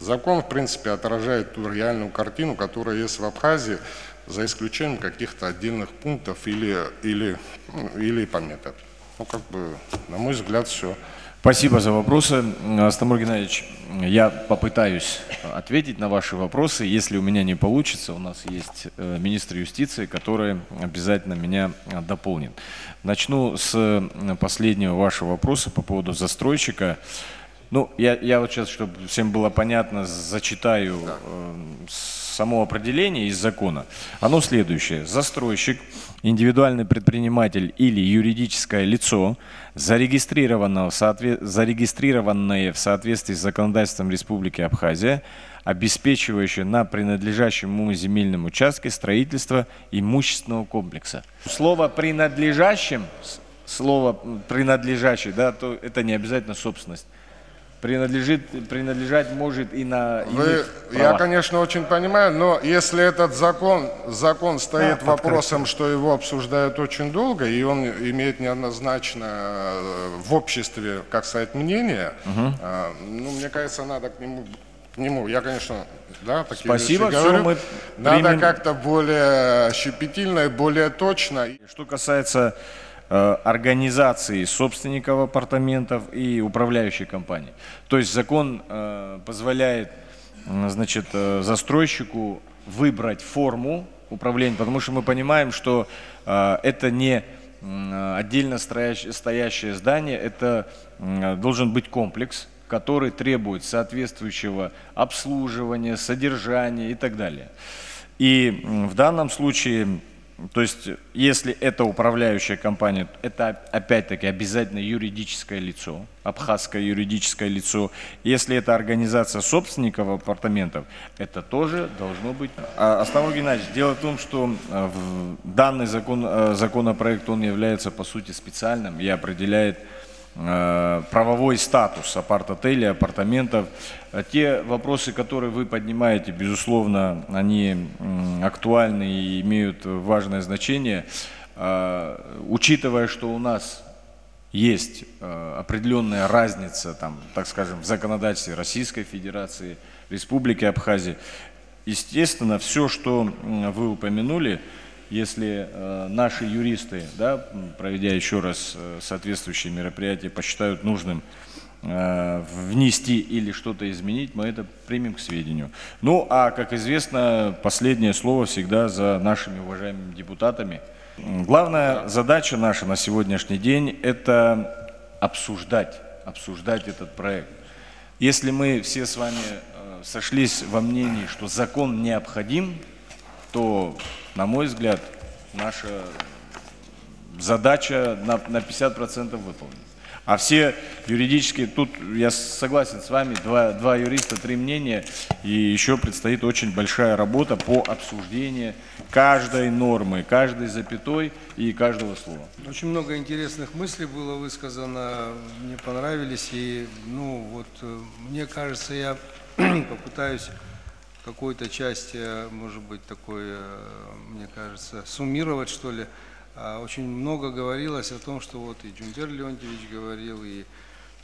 Закон, в принципе, отражает ту реальную картину, которая есть в Абхазии, за исключением каких-то отдельных пунктов или пометок. Ну, как бы, на мой взгляд, все. Спасибо за вопросы. Астамур Геннадьевич, я попытаюсь ответить на ваши вопросы. Если у меня не получится, у нас есть министр юстиции, который обязательно меня дополнит. Начну с последнего вашего вопроса по поводу застройщика. Ну, я вот сейчас, чтобы всем было понятно, зачитаю само определение из закона. Оно следующее. Застройщик, индивидуальный предприниматель или юридическое лицо, зарегистрированное в соответствии с законодательством Республики Абхазия, обеспечивающее на принадлежащем ему земельном участке строительство имущественного комплекса. Слово «принадлежащим», да, то это не обязательно собственность. Принадлежать может и на иных правах. Я, конечно, очень понимаю, но если этот закон стоит вопросом, что его обсуждают очень долго, и он имеет неоднозначно в обществе, как сказать, мнение, ну, мне кажется, надо к нему, я, конечно, да, такие вещи говорю, надо как-то более щепетильно и более точно. Что касается организации собственников апартаментов и управляющей компании. То есть закон позволяет, значит, застройщику выбрать форму управления, потому что мы понимаем, что это не отдельно стоящее здание, это должен быть комплекс, который требует соответствующего обслуживания, содержания и так далее. И в данном случае, то есть, если это управляющая компания, это опять-таки обязательно юридическое лицо, абхазское юридическое лицо. Если это организация собственников апартаментов, это тоже должно быть. Астамур Геннадьевич, дело в том, что данный законопроект, он является по сути специальным и определяет правовой статус апарт-отелей, апартаментов. Те вопросы, которые вы поднимаете, безусловно, они актуальны и имеют важное значение. Учитывая, что у нас есть определенная разница, там, так скажем, в законодательстве Российской Федерации, Республики Абхазия, естественно, все, что вы упомянули, если наши юристы, да, проведя еще раз соответствующие мероприятия, посчитают нужным внести или что-то изменить, мы это примем к сведению. Ну, а, как известно, последнее слово всегда за нашими уважаемыми депутатами. Главная задача наша на сегодняшний день – это обсуждать этот проект. Если мы все с вами сошлись во мнении, что закон необходим, то, на мой взгляд, наша задача на 50% выполнена. А все юридические, тут я согласен с вами, два юриста, 3 мнения, и еще предстоит очень большая работа по обсуждению каждой нормы, каждой запятой и каждого слова. Очень много интересных мыслей было высказано, мне понравились, и, ну, вот, мне кажется, я попытаюсь какой-то части, может быть, такой, мне кажется, суммировать, что ли. Очень много говорилось о том, что вот и Джумбер Леонтьевич говорил, и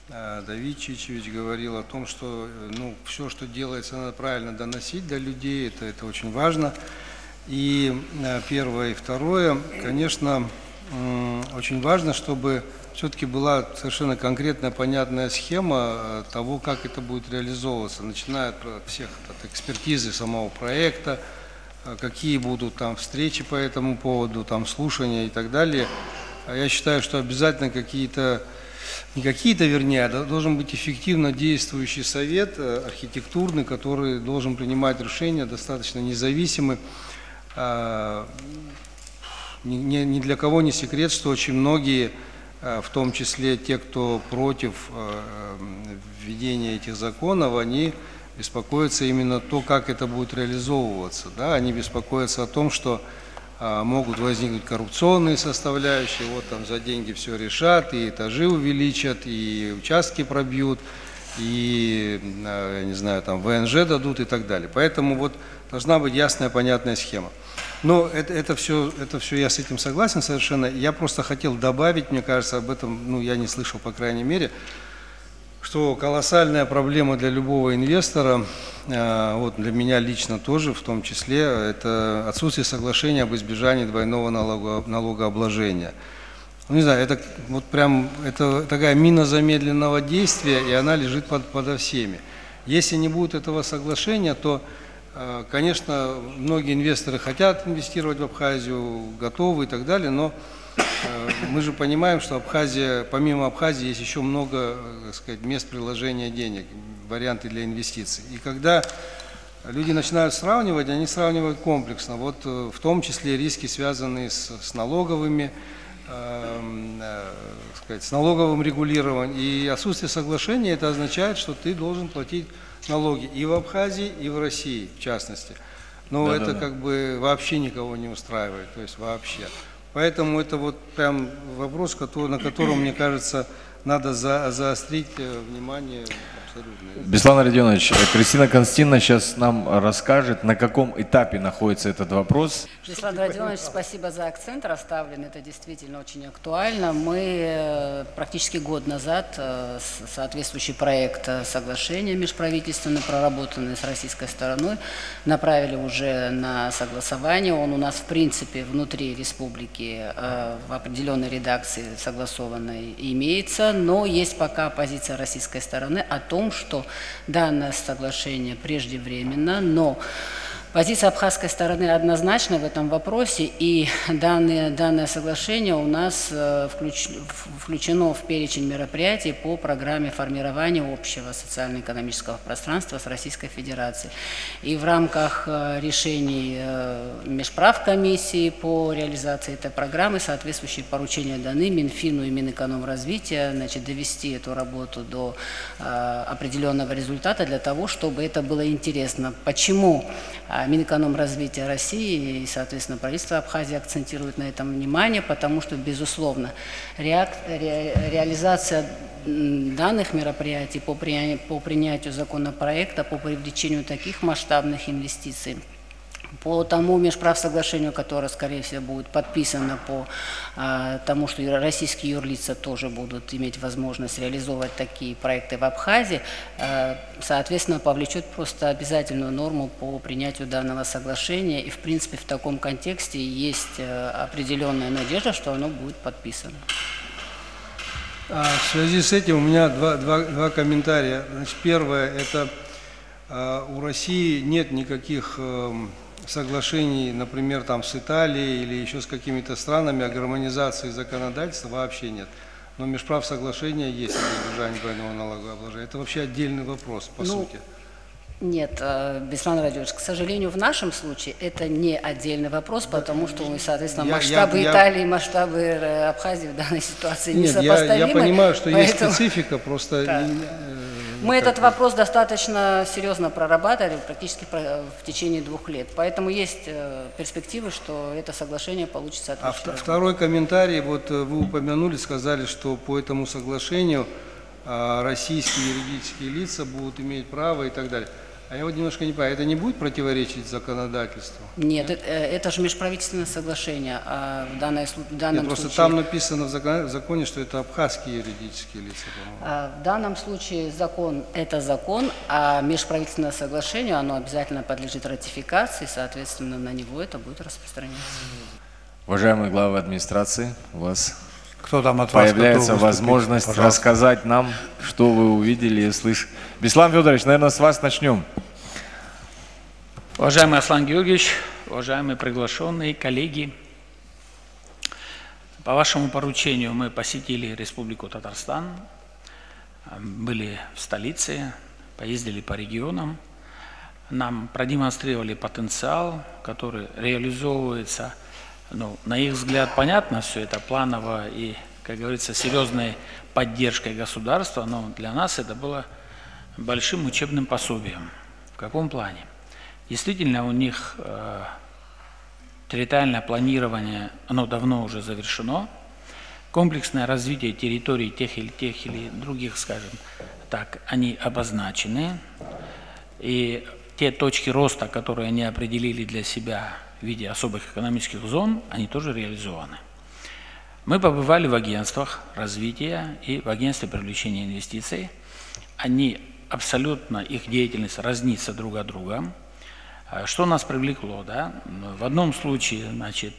Давид Чичевич говорил о том, что, ну, все, что делается, надо правильно доносить до людей, это очень важно. И первое, и второе, конечно, очень важно, чтобы все-таки была совершенно конкретная, понятная схема того, как это будет реализовываться, начиная от всех от экспертизы самого проекта, какие будут там встречи по этому поводу, там слушания и так далее. я считаю, что обязательно вернее, должен быть эффективно действующий совет архитектурный, который должен принимать решения достаточно независимы. Ни для кого не секрет, что очень многие, в том числе те, кто против введения этих законов, они беспокоятся именно то, как это будет реализовываться. Да? Они беспокоятся о том, что могут возникнуть коррупционные составляющие, вот там за деньги все решат, и этажи увеличат, и участки пробьют, и, я не знаю, там ВНЖ дадут и так далее. Поэтому вот должна быть ясная, понятная схема. Но это все я с этим согласен совершенно. Я просто хотел добавить, мне кажется, об этом, я не слышал, по крайней мере, что колоссальная проблема для любого инвестора, вот для меня лично тоже, в том числе, это отсутствие соглашения об избежании двойного налогообложения. Не знаю, это вот прям это такая мина замедленного действия, и она лежит подо всеми. Если не будет этого соглашения, то, конечно, многие инвесторы хотят инвестировать в Абхазию, готовы и так далее, но мы же понимаем, что Абхазия, помимо Абхазии, есть еще много, так сказать, мест приложения денег, варианты для инвестиций. И когда люди начинают сравнивать, они сравнивают комплексно. Вот в том числе риски, связанные с налоговыми, с налоговым регулированием. И отсутствие соглашения, это означает, что ты должен платить налоги и в Абхазии, и в России, в частности. Но это как бы вообще никого не устраивает, то есть вообще. Поэтому это вот прям вопрос, на котором, мне кажется, надо заострить внимание абсолютно. Беслан Родионович, Кристина Константиновна сейчас нам расскажет, на каком этапе находится этот вопрос. Беслан Родионович, спасибо за акцент расставленный, это действительно очень актуально. Мы практически год назад соответствующий проект соглашения межправительственный, проработанный с российской стороной, направили уже на согласование. Он у нас, в принципе, внутри республики в определенной редакции согласованной имеется, но есть пока позиция российской стороны о том, что данное соглашение преждевременно, но позиция абхазской стороны однозначна в этом вопросе, и данное соглашение у нас включено в перечень мероприятий по программе формирования общего социально-экономического пространства с Российской Федерацией. И в рамках решений межправкомиссии по реализации этой программы соответствующие поручения даны Минфину и Минэкономразвития, довести эту работу до определенного результата для того, чтобы это было интересно. Почему Минэкономразвития России и, соответственно, правительство Абхазии акцентирует на этом внимание, потому что, безусловно, реализация данных мероприятий по принятию законопроекта, по привлечению таких масштабных инвестиций, по тому межправсоглашению, которое, скорее всего, будет подписано по тому, что российские юрлица тоже будут иметь возможность реализовывать такие проекты в Абхазии, соответственно, повлечет просто обязательную норму по принятию данного соглашения. И, в принципе, в таком контексте есть определенная надежда, что оно будет подписано. В связи с этим у меня два комментария. Значит, первое, это у России нет никаких соглашений, например, там с Италией или еще с какими-то странами о гармонизации законодательства вообще нет. Но межправсоглашения есть о избежании двойного налогообложения. Это вообще отдельный вопрос, по сути. Нет, Беслан Радиович, к сожалению, в нашем случае это не отдельный вопрос, потому что, соответственно, масштабы Италии, масштабы Абхазии в данной ситуации несопоставимы. Я понимаю, что есть специфика, просто... Да. Мы этот вопрос достаточно серьезно прорабатывали практически в течение 2 лет, поэтому есть перспективы, что это соглашение получится отлично. Второй комментарий, вот вы упомянули, сказали, что по этому соглашению российские юридические лица будут иметь право и так далее. А я вот немножко не понимаю, это не будет противоречить законодательству? Нет, это же межправительственное соглашение. А в данном просто случае... там написано в законе, что это абхазские юридические лица, по-моему. В данном случае закон – это закон, а межправительственное соглашение, оно обязательно подлежит ратификации, соответственно, на него это будет распространяться. Уважаемые главы администрации, у вас появляется возможность рассказать нам, что вы увидели и слышали. Беслан Федорович, наверное, с вас начнем. Уважаемый Аслан Георгиевич, уважаемые приглашенные коллеги, По вашему поручению мы посетили Республику Татарстан, были в столице, поездили по регионам, нам продемонстрировали потенциал, который реализовывается, ну, на их взгляд, понятно, все это планово и, как говорится, серьезной поддержкой государства, но для нас это было большим учебным пособием. В каком плане? Действительно, у них территориальное планирование, оно давно уже завершено. Комплексное развитие территорий тех или других, скажем так, они обозначены. И те точки роста, которые они определили для себя в виде особых экономических зон, они тоже реализованы. Мы побывали в агентствах развития и в агентстве привлечения инвестиций. Они абсолютно, их деятельность разнится друг от друга. Что нас привлекло? Да? В одном случае, значит,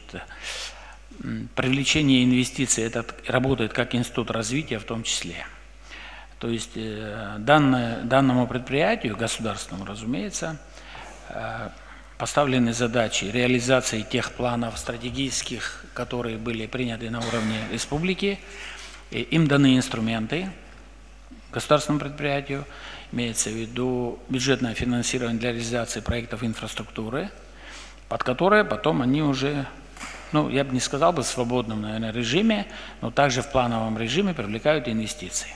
привлечение инвестиций это работает как институт развития в том числе. То есть данному предприятию, государственному, разумеется, поставлены задачи реализации тех планов стратегических, которые были приняты на уровне республики. И им даны инструменты государственному предприятию, имеется в виду бюджетное финансирование для реализации проектов инфраструктуры, под которые потом они уже, ну, я бы не сказал бы в свободном, наверное, режиме, но также в плановом режиме привлекают инвестиции.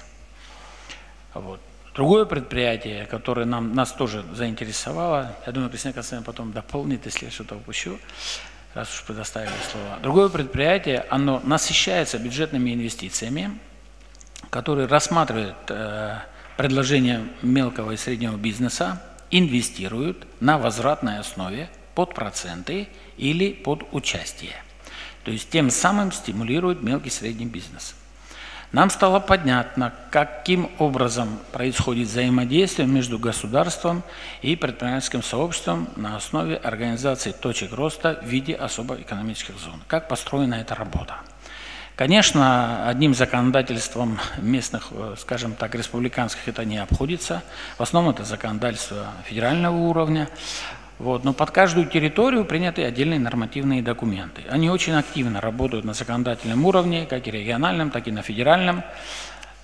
Вот. Другое предприятие, которое нас тоже заинтересовало, я думаю, Кристина Константиновна потом дополнит, если я что-то упущу, раз уж предоставили слова. Другое предприятие, оно насыщается бюджетными инвестициями, которые рассматривают предложения мелкого и среднего бизнеса, инвестируют на возвратной основе под проценты или под участие. То есть тем самым стимулируют мелкий и средний бизнес. Нам стало понятно, каким образом происходит взаимодействие между государством и предпринимательским сообществом на основе организации точек роста в виде особо экономических зон. Как построена эта работа? Конечно, одним законодательством местных, скажем так, республиканских это не обходится. В основном это законодательство федерального уровня. Вот. Но под каждую территорию приняты отдельные нормативные документы. Они очень активно работают на законодательном уровне, как и региональном, так и на федеральном.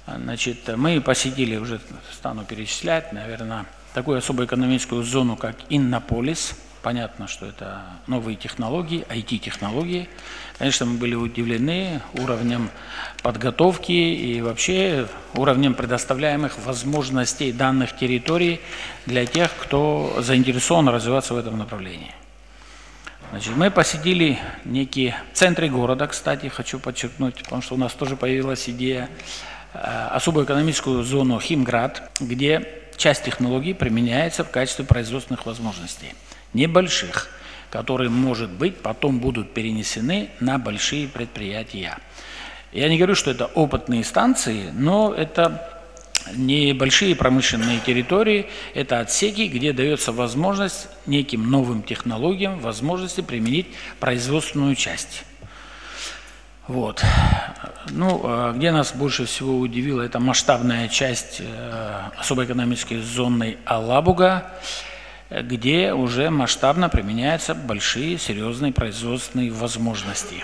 Значит, мы посетили, уже стану перечислять, наверное, такую особую экономическую зону, как Иннополис. Понятно, что это новые технологии, IT-технологии. Конечно, мы были удивлены уровнем подготовки и вообще уровнем предоставляемых возможностей данных территорий для тех, кто заинтересован развиваться в этом направлении. Значит, мы посетили некие центры города, кстати, хочу подчеркнуть, потому что у нас тоже появилась идея, особую экономическую зону Химград, где часть технологий применяется в качестве производственных возможностей. Небольших, которые, может быть, потом будут перенесены на большие предприятия. Я не говорю, что это опытные станции, но это небольшие промышленные территории, это отсеки, где дается возможность неким новым технологиям, возможности применить производственную часть. Вот. Ну, где нас больше всего удивило, это масштабная часть особой экономической зоны Алабуга, где уже масштабно применяются большие, серьезные производственные возможности.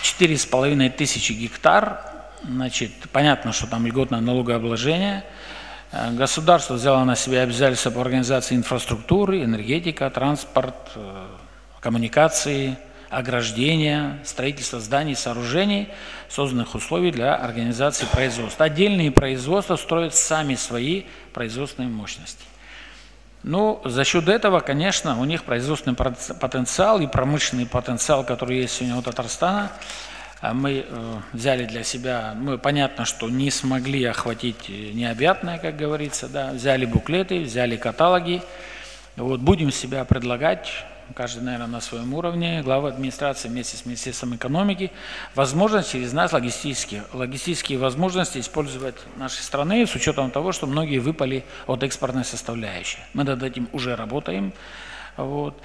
4500 гектар, значит, понятно, что там льготное налогообложение. Государство взяло на себя обязательства по организации инфраструктуры, энергетика, транспорт, коммуникации, ограждения, строительство зданий, сооружений, созданных условий для организации производства. Отдельные производства строят сами свои производственные мощности. Ну, за счет этого, конечно, у них производственный потенциал и промышленный потенциал, который есть сегодня у Татарстана, мы взяли для себя, мы понятно, что не смогли охватить необъятное, как говорится, да, взяли буклеты, взяли каталоги, вот, будем себя предлагать, каждый, наверное, на своем уровне, глава администрации вместе с Министерством экономики, возможность через нас логистические возможности использовать нашей страны с учетом того, что многие выпали от экспортной составляющей. Мы над этим уже работаем. Вот.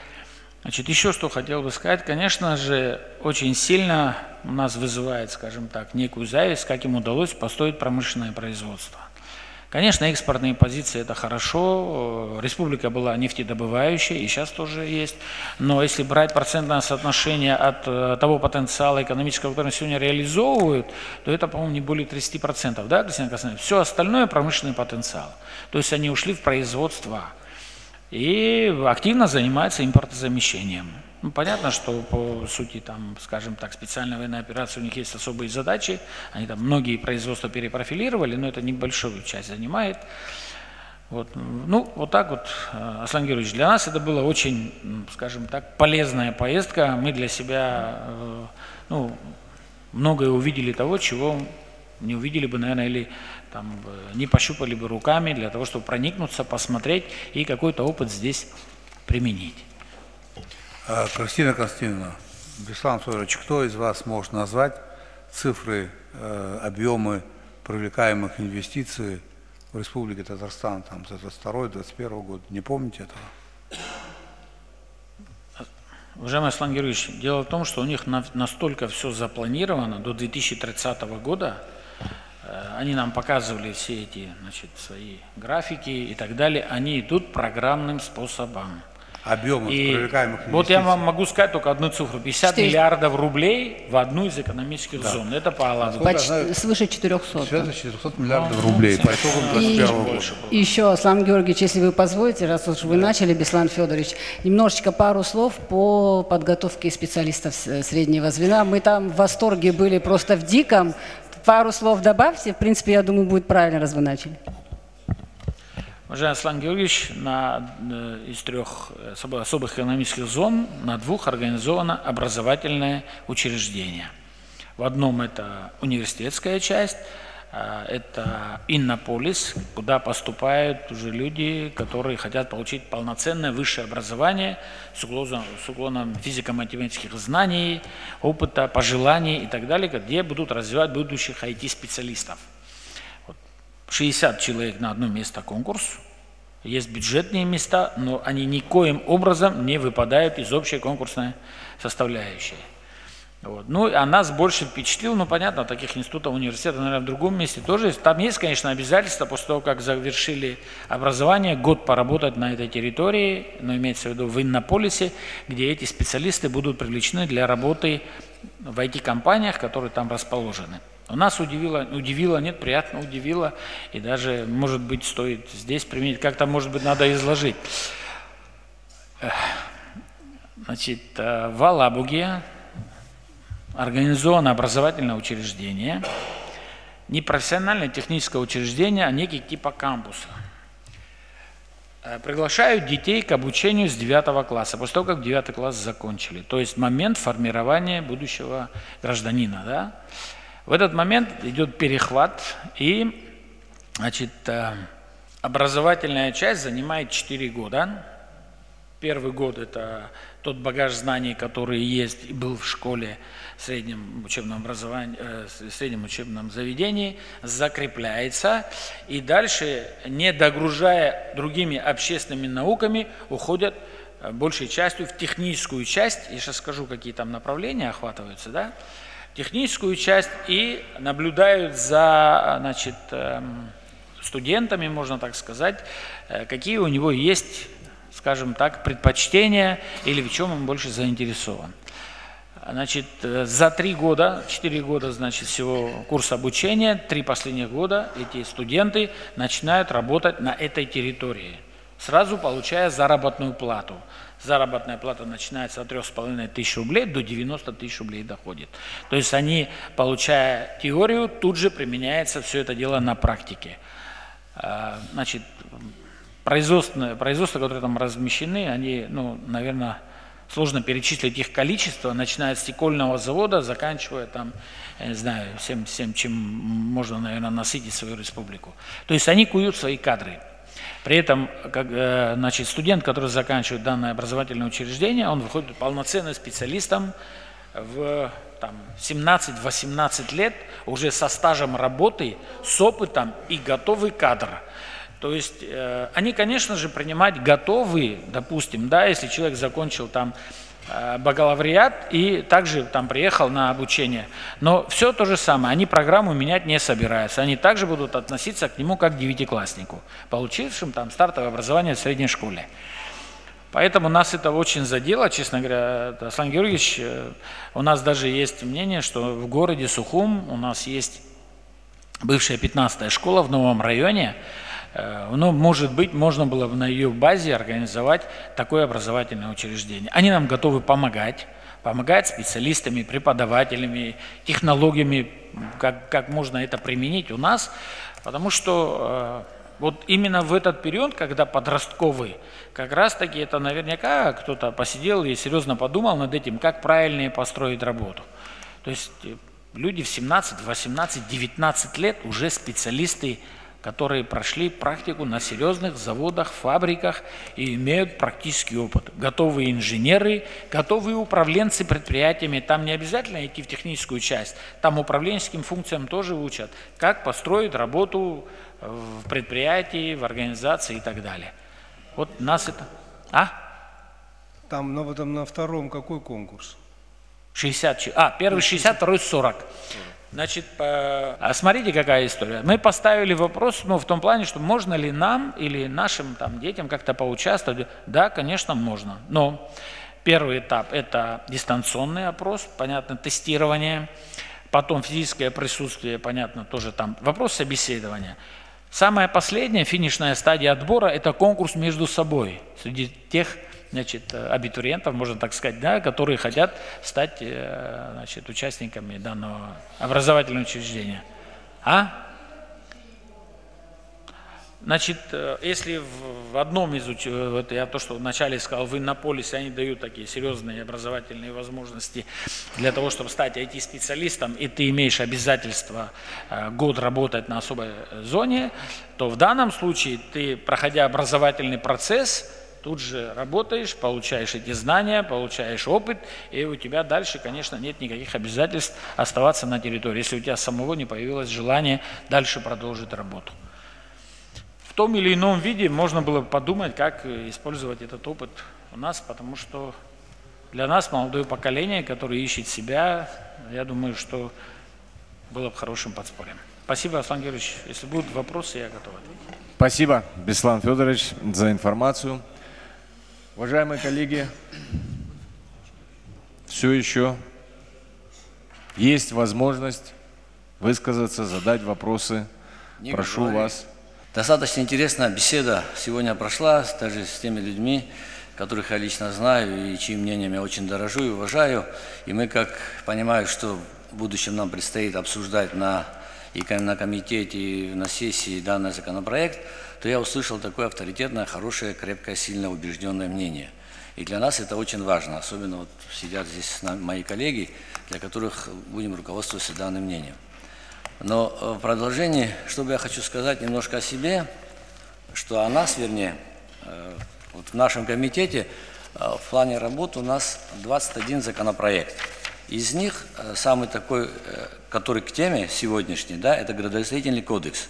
Значит, еще что хотел бы сказать, конечно же, очень сильно у нас вызывает, скажем так, некую зависть, как им удалось построить промышленное производство. Конечно, экспортные позиции – это хорошо, республика была нефтедобывающей, и сейчас тоже есть, но если брать процентное соотношение от того потенциала экономического, который сегодня реализовывают, то это, по-моему, не более 30%, да, Кристина Константиновна? Все остальное – промышленный потенциал. То есть они ушли в производство и активно занимаются импортозамещением. Ну, понятно, что по сути, там, скажем так, специальная военная операция, у них есть особые задачи, они там многие производства перепрофилировали, но это небольшую часть занимает. Вот. Ну, вот так вот, Аслан Георгиевич, для нас это была очень, скажем так, полезная поездка. Мы для себя ну, многое увидели того, чего не увидели бы, наверное, или там, не пощупали бы руками для того, чтобы проникнуться, посмотреть и какой-то опыт здесь применить. Кристина Константиновна, Беслан Федорович, кто из вас может назвать цифры, объемы привлекаемых инвестиций в Республике Татарстан там, за 22-21 год? Не помните этого? Уважаемый Аслан Георгиевич, дело в том, что у них настолько все запланировано до 2030 года, они нам показывали все эти, значит, свои графики и так далее, они идут программным способом. Объемы привлекаемых инвестиций. Вот я вам могу сказать только одну цифру. 50 миллиардов рублей в одну из экономических зон. Это по Аллаху. Почти свыше 400. Свыше 400 миллиардов рублей по итогам 2021 года. И еще, Аслан Георгиевич, если вы позволите, раз уж вы начали, Беслан Федорович, немножечко пару слов по подготовке специалистов среднего звена. Мы там в восторге были просто в диком. Пару слов добавьте. В принципе, я думаю, будет правильно, раз вы начали. Уважаемый Аслан Георгиевич, из 3 особых экономических зон на 2 организовано образовательное учреждение. В одном это университетская часть, это Иннополис, куда поступают уже люди, которые хотят получить полноценное высшее образование с уклоном физико-математических знаний, опыта, пожеланий и так далее, где будут развивать будущих IT-специалистов. 60 человек на одно место конкурс. Есть бюджетные места, но они никоим образом не выпадают из общей конкурсной составляющей. Вот. Ну, а нас больше впечатлил, ну, понятно, таких институтов, университетов, наверное, в другом месте тоже есть. Там есть, конечно, обязательства, после того, как завершили образование, год поработать на этой территории, но имеется в виду в Иннополисе, где эти специалисты будут привлечены для работы в IT-компаниях, которые там расположены. Нас удивило, нет, приятно удивило, и даже, может быть, стоит здесь применить, как-то, может быть, надо изложить. Значит, в Алабуге организовано образовательное учреждение, не профессиональное техническое учреждение, а некий типа кампуса. Приглашают детей к обучению с 9 класса, после того, как 9 класс закончили, то есть момент формирования будущего гражданина, да? В этот момент идет перехват, и, значит, образовательная часть занимает 4 года. Первый год – это тот багаж знаний, который есть и был в школе, в среднем учебном заведении, закрепляется, и дальше, не догружая другими общественными науками, уходят большей частью в техническую часть. Я сейчас скажу, какие там направления охватываются, да? Техническую часть, и наблюдают за, значит, студентами, можно так сказать, какие у него есть, скажем так, предпочтения или в чем он больше заинтересован. Значит, за 3 года, 4 года, значит, всего курса обучения, 3 последних года эти студенты начинают работать на этой территории, сразу получая заработную плату. Заработная плата начинается от 3500 рублей до 90 тысяч рублей доходит. То есть они, получая теорию, тут же применяется все это дело на практике. Значит, производства, которые там размещены, они, ну, наверное, сложно перечислить их количество, начиная с стекольного завода, заканчивая там, я не знаю, всем, чем можно, наверное, насытить свою республику. То есть они куют свои кадры. При этом, значит, студент, который заканчивает данное образовательное учреждение, он выходит полноценным специалистом в 17-18 лет, уже со стажем работы, с опытом и готовый кадр. То есть они, конечно же, принимать готовы, допустим, да, если человек закончил там бакалавриат и также там приехал на обучение. Но все то же самое, они программу менять не собираются, они также будут относиться к нему как к девятикласснику, получившим там стартовое образование в средней школе. Поэтому нас это очень задело, честно говоря, Аслан Георгиевич. У нас даже есть мнение, что в городе Сухум у нас есть бывшая 15-я школа в новом районе. Но, может быть, можно было бы на ее базе организовать такое образовательное учреждение. Они нам готовы помогать специалистами, преподавателями, технологиями, как можно это применить у нас, потому что вот именно в этот период, когда подростковый, как раз таки это наверняка кто-то посидел и серьезно подумал над этим, как правильнее построить работу. То есть люди в 17, 18, 19 лет уже специалисты, которые прошли практику на серьезных заводах, фабриках и имеют практический опыт. Готовые инженеры, готовые управленцы предприятиями. Там не обязательно идти в техническую часть, там управленческим функциям тоже учат, как построить работу в предприятии, в организации и так далее. Вот нас это... Там на втором какой конкурс? 60. Первый 60, второй 40. Значит, смотрите, какая история. Мы поставили вопрос, в том плане, что можно ли нам или нашим там детям как-то поучаствовать. Да, конечно, можно. Но первый этап – это дистанционный опрос, понятно, тестирование. Потом физическое присутствие, понятно, тоже там вопрос собеседования. Самая последняя, финишная стадия отбора – это конкурс между собой. Среди тех, значит, абитуриентов, можно так сказать, да, которые хотят стать, значит, участниками данного образовательного учреждения. Значит, если в одном из, вот я то, что вначале сказал, в Иннополисе они дают такие серьезные образовательные возможности для того, чтобы стать IT-специалистом, и ты имеешь обязательство год работать на особой зоне, то в данном случае ты, проходя образовательный процесс, тут же работаешь, получаешь эти знания, получаешь опыт, и у тебя дальше, конечно, нет никаких обязательств оставаться на территории, если у тебя самого не появилось желание дальше продолжить работу. В том или ином виде можно было подумать, как использовать этот опыт у нас, потому что для нас, молодое поколение, которое ищет себя, я думаю, что было бы хорошим подспорьем. Спасибо, Аслан Георгиевич. Если будут вопросы, я готов ответить. Спасибо, Беслан Федорович, за информацию. Уважаемые коллеги, все еще есть возможность высказаться, задать вопросы. Прошу вас. Достаточно интересная беседа сегодня прошла, даже с теми людьми, которых я лично знаю и чьим мнением я очень дорожу и уважаю. И мы, как понимаю, что в будущем нам предстоит обсуждать и на комитете, и на сессии данный законопроект, то я услышал такое авторитетное, хорошее, крепкое, сильное, убежденное мнение. И для нас это очень важно, особенно вот сидят здесь мои коллеги, для которых будем руководствоваться данным мнением. Но в продолжении, что бы я хочу сказать немножко о себе, что о нас, вернее, вот в нашем комитете в плане работы у нас 21 законопроект. Из них самый такой, который к теме сегодняшней, да, это градостроительный кодекс,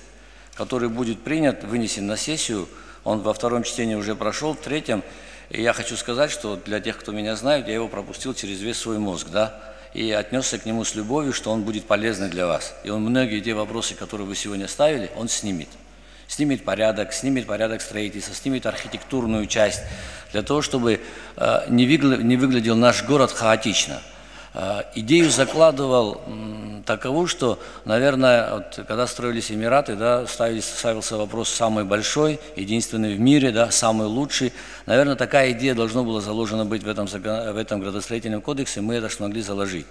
который будет принят, вынесен на сессию. Он во втором чтении уже прошел, в третьем. И я хочу сказать, что для тех, кто меня знает, я его пропустил через весь свой мозг, да, и отнесся к нему с любовью, что он будет полезный для вас. И он многие те вопросы, которые вы сегодня ставили, он снимет. Снимет порядок строительства, снимет архитектурную часть, для того, чтобы не выглядел наш город хаотично. Идею закладывал такову, что, наверное, вот, когда строились Эмираты, да, ставился вопрос самый большой, единственный в мире, да, самый лучший. Наверное, такая идея должна была заложена быть в этом градостроительном кодексе, мы это смогли заложить.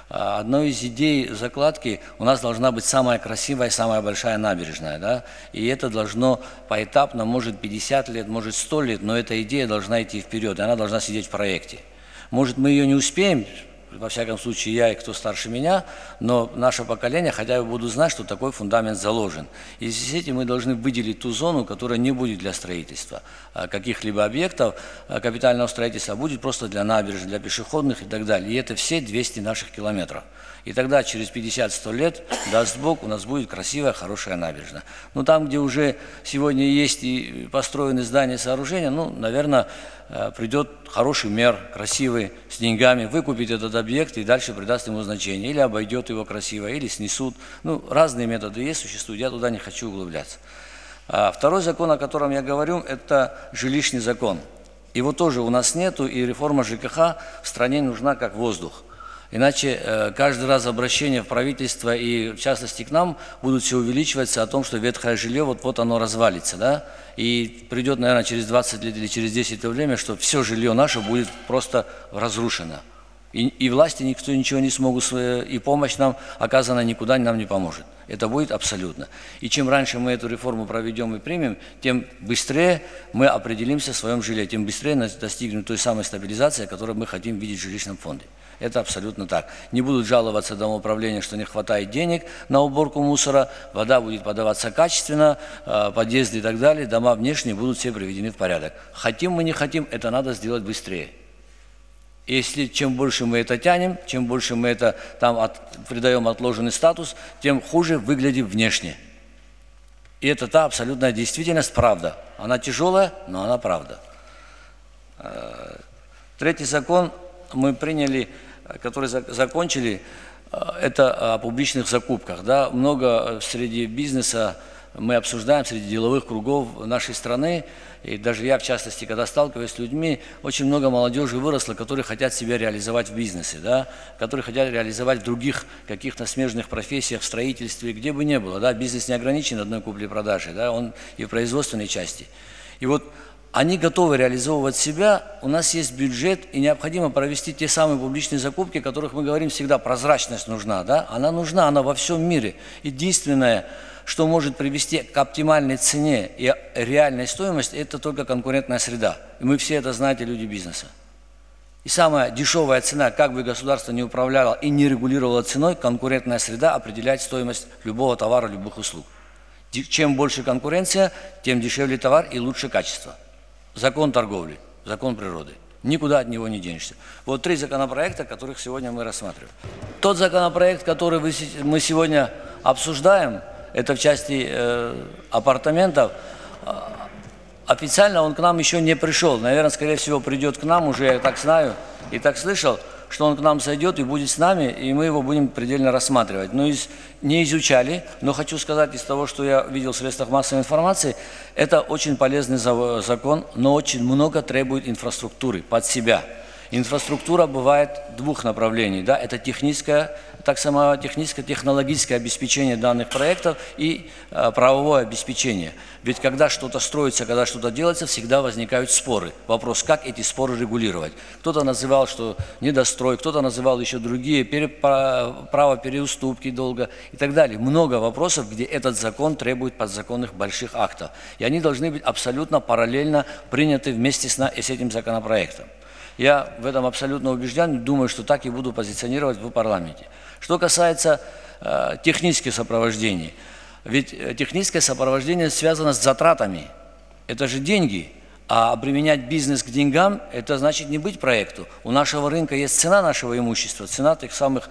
Одной из идей закладки у нас должна быть самая красивая, самая большая набережная, да, и это должно поэтапно, может 50 лет, может 100 лет, но эта идея должна идти вперед, и она должна сидеть в проекте. Может, мы ее не успеем, во всяком случае, я и кто старше меня, но наше поколение хотя бы будут знать, что такой фундамент заложен. И с этим мы должны выделить ту зону, которая не будет для строительства каких-либо объектов капитального строительства, а будет просто для набережных, для пешеходных и так далее. И это все 200 наших километров. И тогда через 50-100 лет, даст Бог, у нас будет красивая, хорошая набережная. Но там, где уже сегодня есть и построены здания, сооружения, ну, наверное, придет хороший мэр, красивый, с деньгами, выкупит этот объект и дальше придаст ему значение. Или обойдет его красиво, или снесут. Ну, разные методы есть, существуют, я туда не хочу углубляться. Второй закон, о котором я говорю, это жилищный закон. Его тоже у нас нету, и реформа ЖКХ в стране нужна как воздух. Иначе каждый раз обращение в правительство и в частности к нам будут все увеличиваться о том, что ветхое жилье вот оно развалится, да? И придет, наверное, через 20 лет или через 10 лет время, что все жилье наше будет просто разрушено. И власти никто ничего не смогут, и помощь нам оказана никуда нам не поможет. Это будет абсолютно. И чем раньше мы эту реформу проведем и примем, тем быстрее мы определимся в своем жилье, тем быстрее достигнем той самой стабилизации, которую мы хотим видеть в жилищном фонде. Это абсолютно так. Не будут жаловаться домоуправления, что не хватает денег на уборку мусора, вода будет подаваться качественно, подъезды и так далее, дома внешние будут все приведены в порядок. Хотим мы, не хотим, это надо сделать быстрее. Если чем больше мы это тянем, чем больше мы это там придаем отложенный статус, тем хуже выглядим внешне. И это та абсолютная действительность, правда. Она тяжелая, но она правда. Третий закон мы приняли, который закончили, это о публичных закупках. Да? Много среди бизнеса мы обсуждаем, среди деловых кругов нашей страны. И даже я, в частности, когда сталкиваюсь с людьми, очень много молодежи выросло, которые хотят себя реализовать в бизнесе, да? Которые хотят реализовать в других каких-то смежных профессиях, в строительстве, где бы ни было. Да? Бизнес не ограничен одной куплей-продажей, да? Он и в производственной части. И вот они готовы реализовывать себя, у нас есть бюджет, и необходимо провести те самые публичные закупки, о которых мы говорим всегда, прозрачность нужна, да? Она нужна, она во всем мире. Единственное, что может привести к оптимальной цене и реальной стоимости, это только конкурентная среда. И мы все это знаете, люди бизнеса. И самая дешевая цена, как бы государство не управляло и не регулировало ценой, конкурентная среда определяет стоимость любого товара, любых услуг. Чем больше конкуренция, тем дешевле товар и лучше качество. Закон торговли, закон природы. Никуда от него не денешься. Вот 3 законопроекта, которых сегодня мы рассматриваем. Тот законопроект, который мы сегодня обсуждаем, это в части апартаментов, официально он к нам еще не пришел. Наверное, скорее всего, придет к нам, уже я так знаю и так слышал, что он к нам зайдет и будет с нами, и мы его будем предельно рассматривать. Но не изучали, но хочу сказать из того, что я видел в средствах массовой информации, это очень полезный закон, но очень много требует инфраструктуры под себя. Инфраструктура бывает двух направлений, да, это техническое, так само технологическое обеспечение данных проектов и правовое обеспечение. Ведь когда что-то строится, когда что-то делается, всегда возникают споры. Вопрос, как эти споры регулировать. Кто-то называл, что недострой, кто-то называл еще другие, право переуступки долго и так далее. Много вопросов, где этот закон требует подзаконных больших актов. И они должны быть абсолютно параллельно приняты вместе с этим законопроектом. Я в этом абсолютно убежден, думаю, что так и буду позиционировать в парламенте. Что касается технических сопровождений, ведь техническое сопровождение связано с затратами. Это же деньги. А применять бизнес к деньгам, это значит не быть проекту. У нашего рынка есть цена нашего имущества, цена тех самых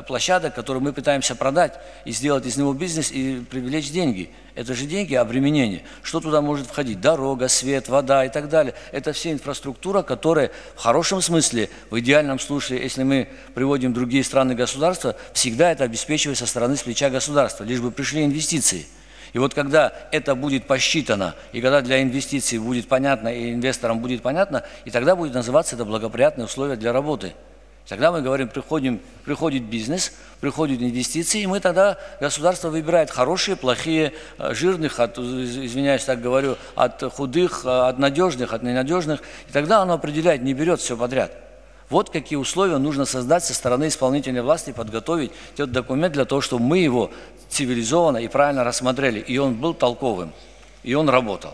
площадок, которые мы пытаемся продать и сделать из него бизнес и привлечь деньги. Это же деньги, обременение. Что туда может входить? Дорога, свет, вода и так далее. Это вся инфраструктура, которая в хорошем смысле, в идеальном случае, если мы приводим другие страны государства, всегда это обеспечивается со стороны с плеча государства, лишь бы пришли инвестиции. И вот когда это будет посчитано, и когда для инвестиций будет понятно, и инвесторам будет понятно, и тогда будет называться это благоприятные условия для работы. Тогда мы говорим, приходит бизнес, приходят инвестиции, и мы тогда, государство выбирает хорошие, плохие, жирных, извиняюсь, так говорю, от худых, от надежных, от ненадежных, и тогда оно определяет, не берет все подряд. Вот какие условия нужно создать со стороны исполнительной власти, подготовить этот документ для того, чтобы мы его цивилизованно и правильно рассмотрели, и он был толковым, и он работал.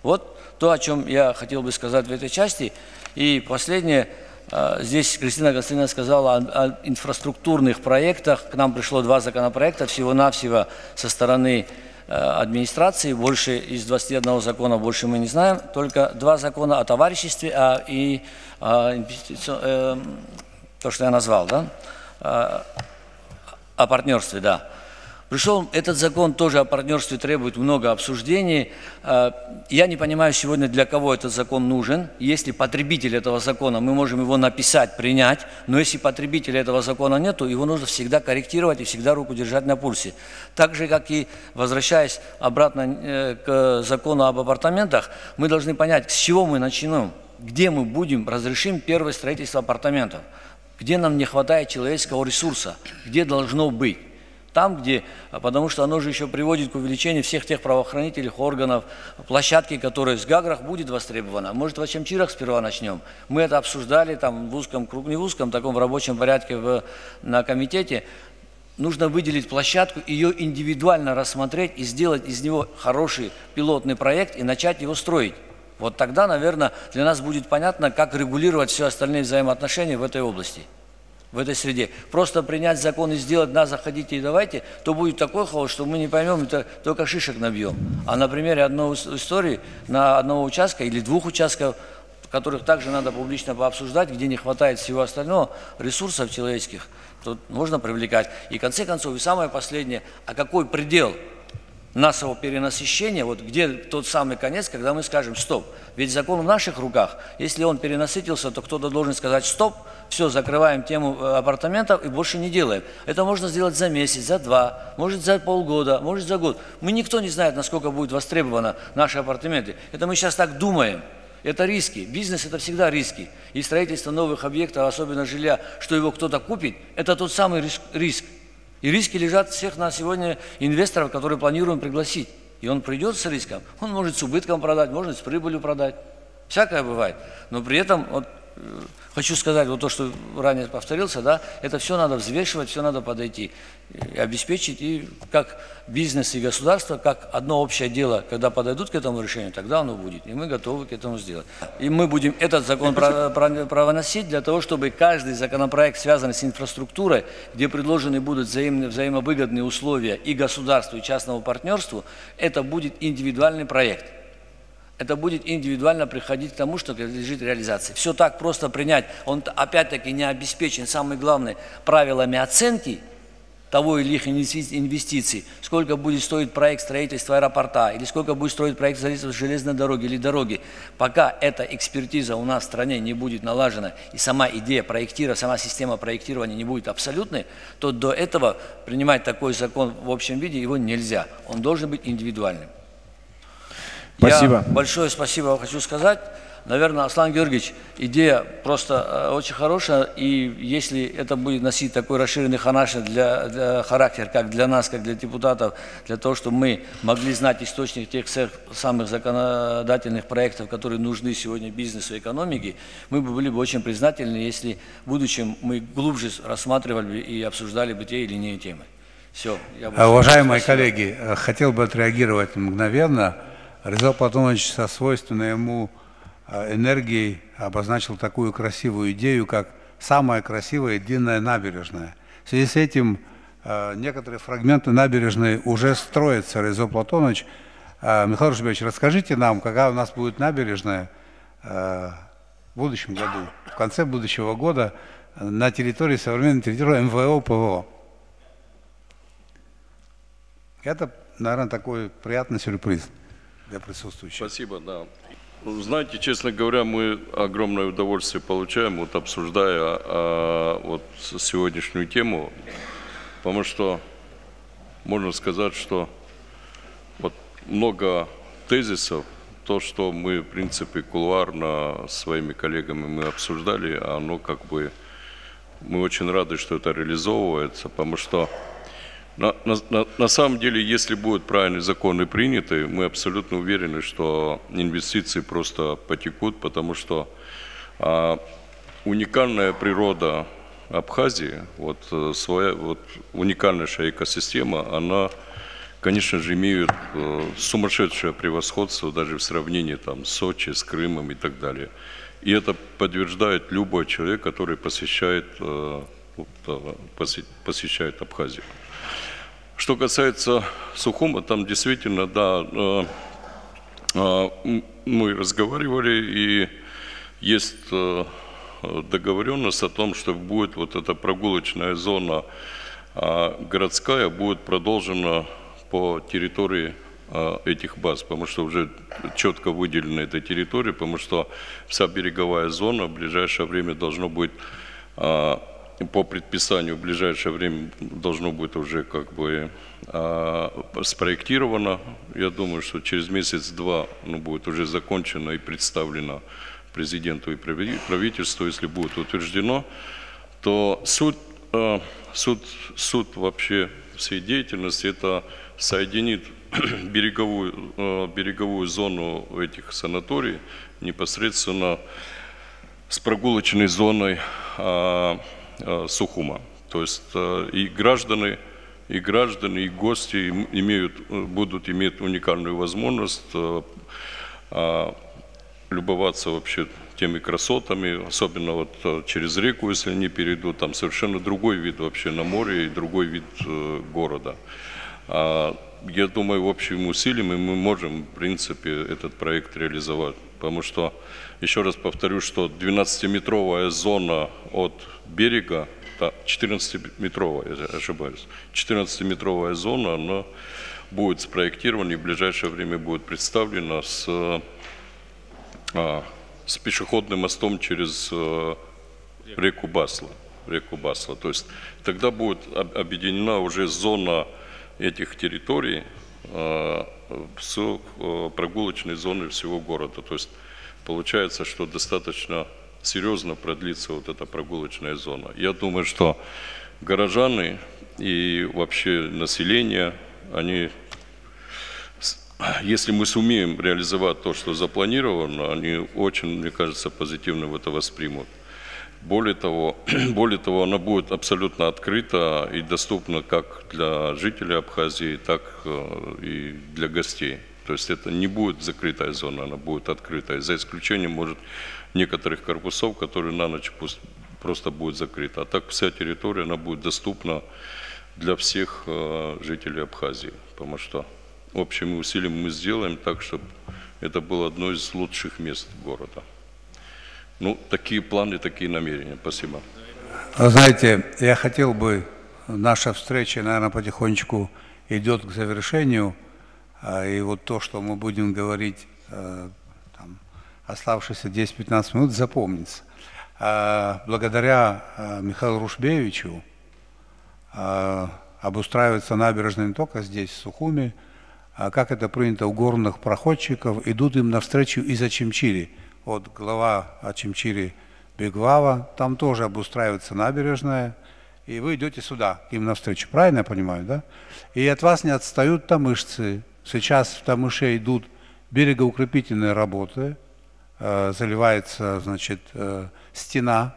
Вот то, о чем я хотел бы сказать в этой части. И последнее, здесь Кристина Константиновна сказала о инфраструктурных проектах. К нам пришло 2 законопроекта, всего-навсего со стороны администрации, больше из 21 закона больше мы не знаем, только 2 закона о товариществе и то, что я назвал, да? О партнерстве, да. Пришел этот закон тоже о партнерстве, требует много обсуждений. Я не понимаю сегодня, для кого этот закон нужен. Если потребитель этого закона, мы можем его написать, принять, но если потребителя этого закона нет, то его нужно всегда корректировать и всегда руку держать на пульсе. Так же, как и возвращаясь обратно к закону об апартаментах, мы должны понять, с чего мы начнем, где мы разрешим первое строительство апартаментов, где нам не хватает человеческого ресурса, где должно быть. Там, где, потому что оно же еще приводит к увеличению всех тех правоохранительных органов, площадки, которые в Гаграх будет востребована. Может, в Ачамчирах сперва начнем. Мы это обсуждали там в узком круге, не в узком, таком в рабочем порядке на комитете. Нужно выделить площадку, ее индивидуально рассмотреть и сделать из него хороший пилотный проект и начать его строить. Вот тогда, наверное, для нас будет понятно, как регулировать все остальные взаимоотношения в этой области. В этой среде. Просто принять закон и сделать, заходите и давайте, то будет такой хаос, что мы не поймем, это только шишек набьем. А на примере одной истории, на одного участка или двух участков, которых также надо публично пообсуждать, где не хватает всего остального, ресурсов человеческих, то можно привлекать. И в конце концов, и самое последнее, а какой предел нашего перенасыщения, вот где тот самый конец, когда мы скажем стоп. Ведь закон в наших руках, если он перенасытился, то кто-то должен сказать стоп, все, закрываем тему апартаментов и больше не делаем. Это можно сделать за месяц, за два, может за полгода, может за год. Никто не знает, насколько будут востребованы наши апартаменты. Это мы сейчас так думаем. Это риски. Бизнес – это всегда риски. И строительство новых объектов, особенно жилья, что его кто-то купит, это тот самый риск. И риски лежат всех на сегодня инвесторов, которые планируем пригласить. И он придет с риском, он может с убытком продать, может с прибылью продать. Всякое бывает. Но при этом, вот, хочу сказать, вот то, что ранее повторился, да, это все надо взвешивать, все надо подойти, и обеспечить, и как бизнес и государство, как одно общее дело, когда подойдут к этому решению, тогда оно будет, и мы готовы к этому сделать. И мы будем этот закон провоносить для того, чтобы каждый законопроект, связанный с инфраструктурой, где предложены будут взаимовыгодные условия и государству, и частному партнерству, это будет индивидуальный проект. Это будет индивидуально приходить к тому, что подлежит реализации. Все так просто принять, он опять-таки не обеспечен, самое главное, правилами оценки того или иных инвестиций, сколько будет стоить проект строительства аэропорта, или сколько будет стоить проект строительства железной дороги или дороги. Пока эта экспертиза у нас в стране не будет налажена, и сама идея проектирования, сама система проектирования не будет абсолютной, то до этого принимать такой закон в общем виде его нельзя. Он должен быть индивидуальным. Спасибо. Я большое спасибо вам хочу сказать. Наверное, Аслан Георгиевич, идея просто очень хорошая, и если это будет носить такой расширенный характер, как для нас, как для депутатов, для того, чтобы мы могли знать источник тех самых законодательных проектов, которые нужны сегодня бизнесу и экономике, мы бы были бы очень признательны, если в будущем мы глубже рассматривали и обсуждали бы те или иные темы. Все. Уважаемые коллеги, хотел бы отреагировать мгновенно. Реза Платонович со свойственной ему энергией обозначил такую красивую идею, как самая красивая длинная набережная. В связи с этим некоторые фрагменты набережной уже строятся. Реза Платонович, Михаил Рашидович, расскажите нам, какая у нас будет набережная в будущем году, в конце будущего года на территории, современной территории МВО, ПВО. Это, наверное, такой приятный сюрприз для присутствующих. Спасибо, да. Знаете, честно говоря, мы огромное удовольствие получаем, вот обсуждая вот сегодняшнюю тему, потому что можно сказать, что вот много тезисов, то, что мы, в принципе, кулуарно с своими коллегами мы обсуждали, оно как бы, мы очень рады, что это реализовывается, потому что на самом деле, если будут правильные законы приняты, мы абсолютно уверены, что инвестиции просто потекут, потому что уникальная природа Абхазии, вот уникальнейшая экосистема, она, конечно же, имеет сумасшедшее превосходство даже в сравнении там, с Сочи, с Крымом и так далее. И это подтверждает любой человек, который посещает Абхазию. Что касается Сухума, там действительно, да, мы разговаривали, и есть договоренность о том, что будет вот эта прогулочная зона а городская будет продолжена по территории этих баз, потому что уже четко выделена эта территория, потому что вся береговая зона в ближайшее время должно быть, по предписанию в ближайшее время должно быть уже как бы спроектировано. Я думаю, что через месяц-два будет уже закончено и представлено президенту и правительству. Если будет утверждено, то суть вообще всей деятельности это соединит береговую зону этих санаторий непосредственно с прогулочной зоной Сухума. То есть и граждане, и гости будут иметь уникальную возможность любоваться вообще теми красотами, особенно вот через реку, если они перейдут, там совершенно другой вид вообще на море и другой вид города. Я думаю, общими усилиями мы можем, в принципе, этот проект реализовать. Потому что, еще раз повторю, что 12-метровая зона от берега, 14-метровая, я ошибаюсь, 14-метровая зона, она будет спроектирована и в ближайшее время будет представлена с пешеходным мостом через реку Басла. То есть тогда будет объединена уже зона этих территорий с прогулочной зоной всего города. То есть получается, что достаточно серьезно продлится вот эта прогулочная зона. Я думаю, что горожане и вообще население, они, если мы сумеем реализовать то, что запланировано, они очень, мне кажется, позитивно это воспримут. Более того, она будет абсолютно открыта и доступна как для жителей Абхазии, так и для гостей. То есть это не будет закрытая зона, она будет открытая, за исключением, может, некоторых корпусов, которые на ночь просто будут закрыты. А так вся территория, она будет доступна для всех жителей Абхазии, потому что общими усилиями мы сделаем так, чтобы это было одно из лучших мест города. Ну, такие планы, такие намерения. Спасибо. Знаете, я хотел бы, наша встреча, наверное, потихонечку идет к завершению, и вот то, что мы будем говорить, там, оставшиеся 10-15 минут, запомнится. Благодаря Михаилу Рушбевичу обустраивается набережная не только здесь, в Сухуми, а как это принято у горных проходчиков, идут им навстречу из Ачимчири. Вот глава Ачимчири Беглава, там тоже обустраивается набережная, и вы идете сюда, им навстречу, правильно я понимаю, да? И от вас не отстают тамышцы. Сейчас в Тамыше идут берегоукрепительные работы, заливается, значит, стена,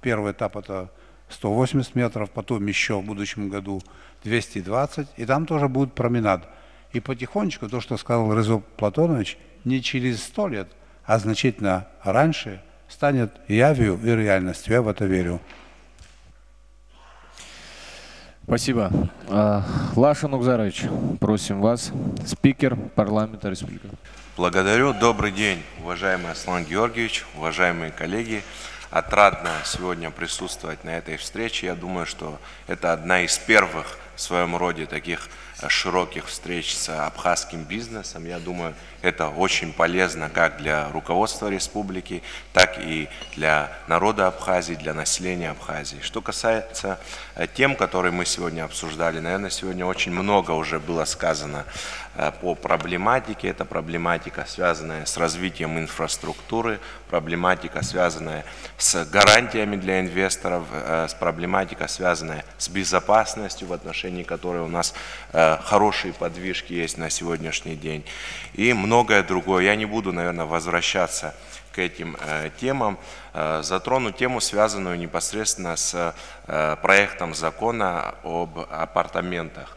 первый этап это 180 метров, потом еще в будущем году 220, и там тоже будет променад. И потихонечку, то, что сказал Резо Платонович, не через 100 лет, а значительно раньше станет явью и реальностью. Я в это верю. Спасибо. Лашин Угзарович, просим вас, спикер парламента республики. Благодарю. Добрый день, уважаемый Аслан Георгиевич, уважаемые коллеги. Отрадно сегодня присутствовать на этой встрече. Я думаю, что это одна из первых в своем роде таких широких встреч с абхазским бизнесом. Я думаю, это очень полезно как для руководства республики, так и для народа Абхазии, для населения Абхазии. Что касается тем, которые мы сегодня обсуждали, наверное, сегодня очень много уже было сказано по проблематике. Это проблематика, связанная с развитием инфраструктуры, проблематика, связанная с гарантиями для инвесторов, с проблематика, связанная с безопасностью, в отношении которой у нас хорошие подвижки есть на сегодняшний день, и многое другое. Я не буду, наверное, возвращаться к этим темам, затрону тему, связанную непосредственно с проектом закона об апартаментах.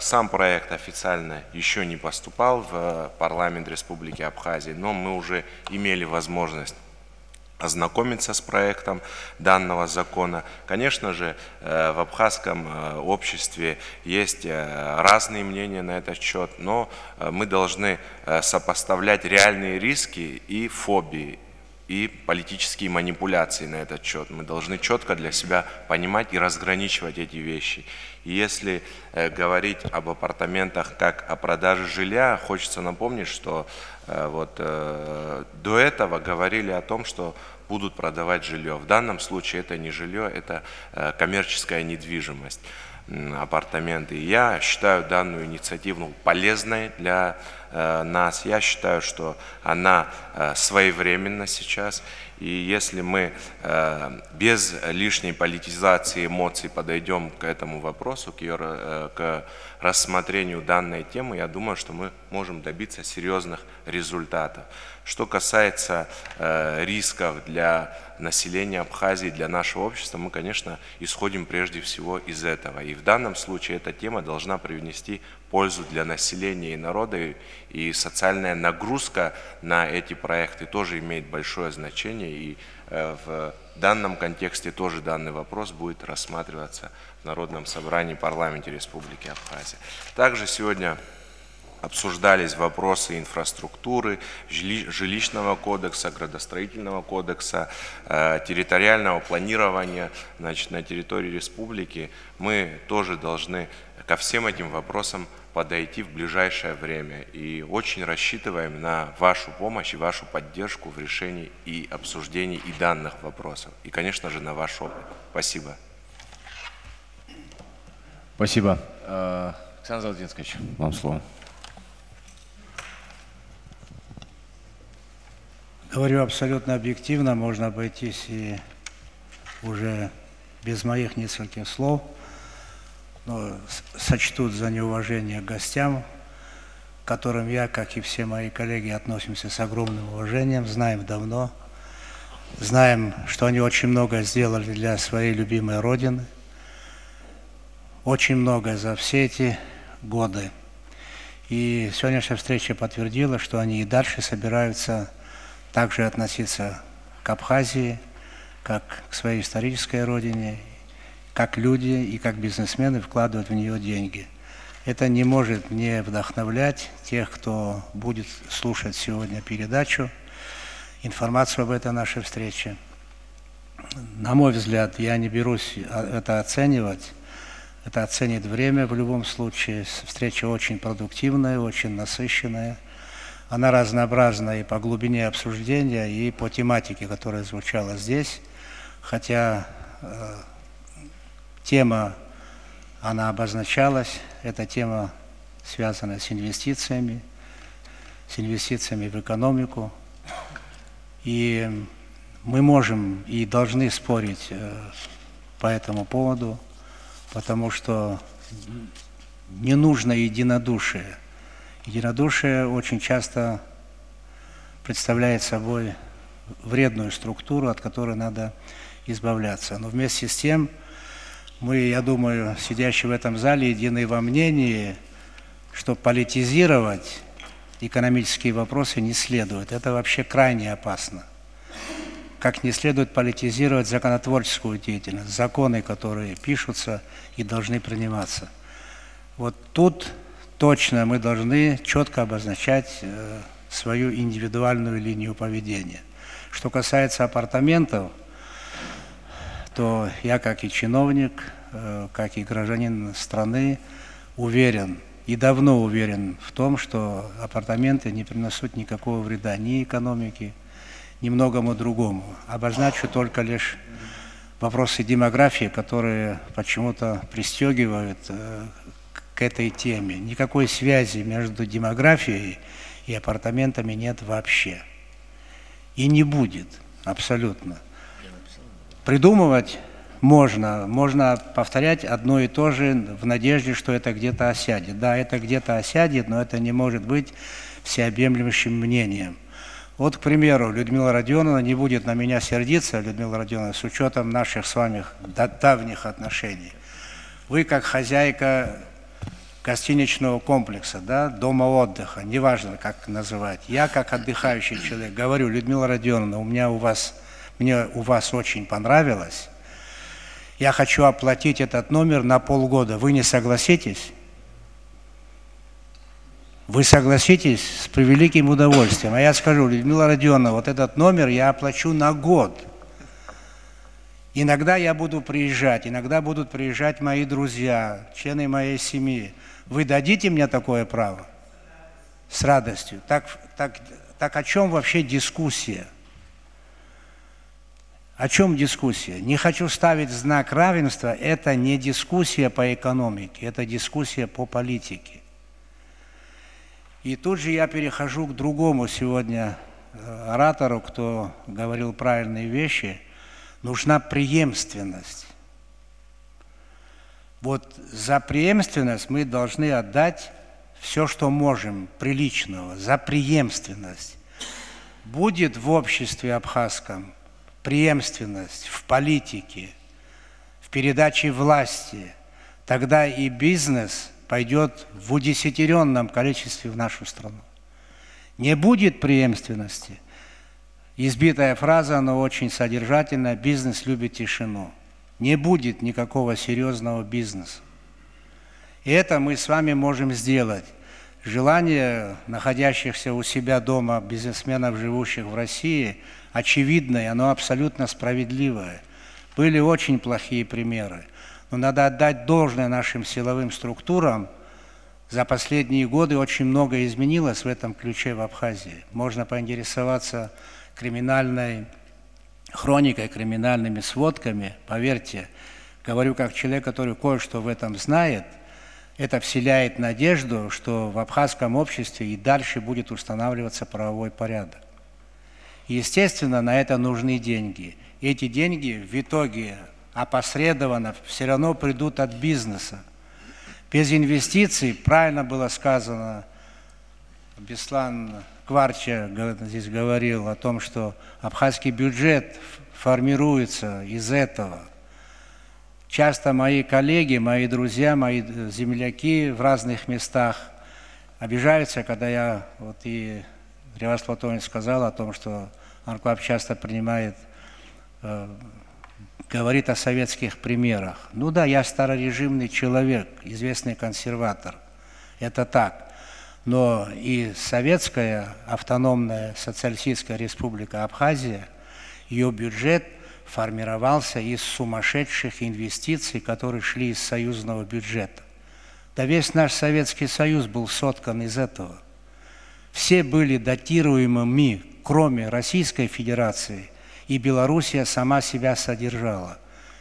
Сам проект официально еще не поступал в парламент Республики Абхазия, но мы уже имели возможность ознакомиться с проектом данного закона. Конечно же, в абхазском обществе есть разные мнения на этот счет, но мы должны сопоставлять реальные риски и фобии. и политические манипуляции на этот счет. Мы должны четко для себя понимать и разграничивать эти вещи. И если говорить об апартаментах как о продаже жилья, хочется напомнить, что до этого говорили о том, что будут продавать жилье. В данном случае это не жилье, это коммерческая недвижимость, апартаменты. И я считаю данную инициативу полезной для нас. Я считаю, что она своевременна сейчас. И если мы без лишней политизации эмоций подойдем к этому вопросу, к рассмотрению данной темы, я думаю, что мы можем добиться серьезных результатов. Что касается рисков для населения Абхазии, для нашего общества, мы, конечно, исходим прежде всего из этого. И в данном случае эта тема должна привнести пользу для населения и народа, и социальная нагрузка на эти проекты тоже имеет большое значение. И в данном контексте тоже данный вопрос будет рассматриваться в Народном собрании парламента Республики Абхазия. Также сегодня обсуждались вопросы инфраструктуры, жилищного кодекса, градостроительного кодекса, территориального планирования. Значит, на территории республики мы тоже должны ко всем этим вопросам подойти в ближайшее время. И очень рассчитываем на вашу помощь и вашу поддержку в решении и обсуждении и данных вопросов. И, конечно же, на ваш опыт. Спасибо. Спасибо. Александр Золотинский, вам слово. Говорю абсолютно объективно, можно обойтись и уже без моих нескольких слов, но сочтут за неуважение к гостям, к которым я, как и все мои коллеги, относимся с огромным уважением, знаем давно, знаем, что они очень многое сделали для своей любимой Родины, очень многое за все эти годы. И сегодняшняя встреча подтвердила, что они и дальше собираются также относиться к Абхазии, как к своей исторической родине, как люди и как бизнесмены вкладывать в нее деньги. Это не может не вдохновлять тех, кто будет слушать сегодня передачу, информацию об этой нашей встрече. На мой взгляд, я не берусь это оценивать, это оценит время в любом случае. Встреча очень продуктивная, очень насыщенная. Она разнообразна и по глубине обсуждения, и по тематике, которая звучала здесь. Хотя тема, она обозначалась, эта тема связана с инвестициями в экономику. И мы можем и должны спорить по этому поводу, потому что не нужно единодушие. Единодушие очень часто представляет собой вредную структуру, от которой надо избавляться. Но вместе с тем мы, я думаю, сидящие в этом зале, едины во мнении, что политизировать экономические вопросы не следует. Это вообще крайне опасно. Как не следует политизировать законотворческую деятельность, законы, которые пишутся и должны приниматься. Вот тут точно мы должны четко обозначать свою индивидуальную линию поведения. Что касается апартаментов, то я, как и чиновник, как и гражданин страны, уверен и давно уверен в том, что апартаменты не принесут никакого вреда ни экономике, ни многому другому. Обозначу только лишь вопросы демографии, которые почему-то пристегивают к этой теме. Никакой связи между демографией и апартаментами нет вообще. И не будет абсолютно. Придумывать можно повторять одно и то же в надежде, что это где-то осядет. Да, это где-то осядет, но это не может быть всеобъемлющим мнением. Вот, к примеру, Людмила Родионовна не будет на меня сердиться, Людмила Родионовна, с учетом наших с вами давних отношений. Вы, как хозяйка гостиничного комплекса, да, дома отдыха, неважно, как называть. Я, как отдыхающий человек, говорю: Людмила Родионовна, мне у вас очень понравилось. Я хочу оплатить этот номер на полгода. Вы не согласитесь? Вы согласитесь с превеликим удовольствием. А я скажу, Людмила Родионовна, вот этот номер я оплачу на год. Иногда я буду приезжать, иногда будут приезжать мои друзья, члены моей семьи. Вы дадите мне такое право? С радостью. Так о чем вообще дискуссия? О чем дискуссия? Не хочу ставить знак равенства, это не дискуссия по экономике, это дискуссия по политике. И тут же я перехожу к другому сегодня оратору, кто говорил правильные вещи. Нужна преемственность. Вот за преемственность мы должны отдать все, что можем, приличного, за преемственность. Будет в обществе абхазском преемственность в политике, в передаче власти, тогда и бизнес пойдет в удесятеренном количестве в нашу страну. Не будет преемственности. Избитая фраза, но очень содержательная: бизнес любит тишину. Не будет никакого серьезного бизнеса. И это мы с вами можем сделать. Желание находящихся у себя дома бизнесменов, живущих в России, очевидное, оно абсолютно справедливое. Были очень плохие примеры. Но надо отдать должное нашим силовым структурам. За последние годы очень много изменилось в этом ключе в Абхазии. Можно поинтересоваться криминальной хроникой, криминальными сводками. Поверьте, говорю как человек, который кое-что в этом знает, это вселяет надежду, что в абхазском обществе и дальше будет устанавливаться правовой порядок. Естественно, на это нужны деньги. Эти деньги в итоге опосредованно все равно придут от бизнеса. Без инвестиций, правильно было сказано, Беслан Кварча здесь говорил о том, что абхазский бюджет формируется из этого. Часто мои коллеги, мои друзья, мои земляки в разных местах обижаются, когда я, вот и Ревас Платонович сказал о том, что Анклав часто говорит о советских примерах. Ну да, я старорежимный человек, известный консерватор. Это так. Но и советская автономная социалистическая республика Абхазия, ее бюджет формировался из сумасшедших инвестиций, которые шли из союзного бюджета. Да весь наш Советский Союз был соткан из этого. Все были датируемыми, кроме Российской Федерации, и Белоруссия сама себя содержала.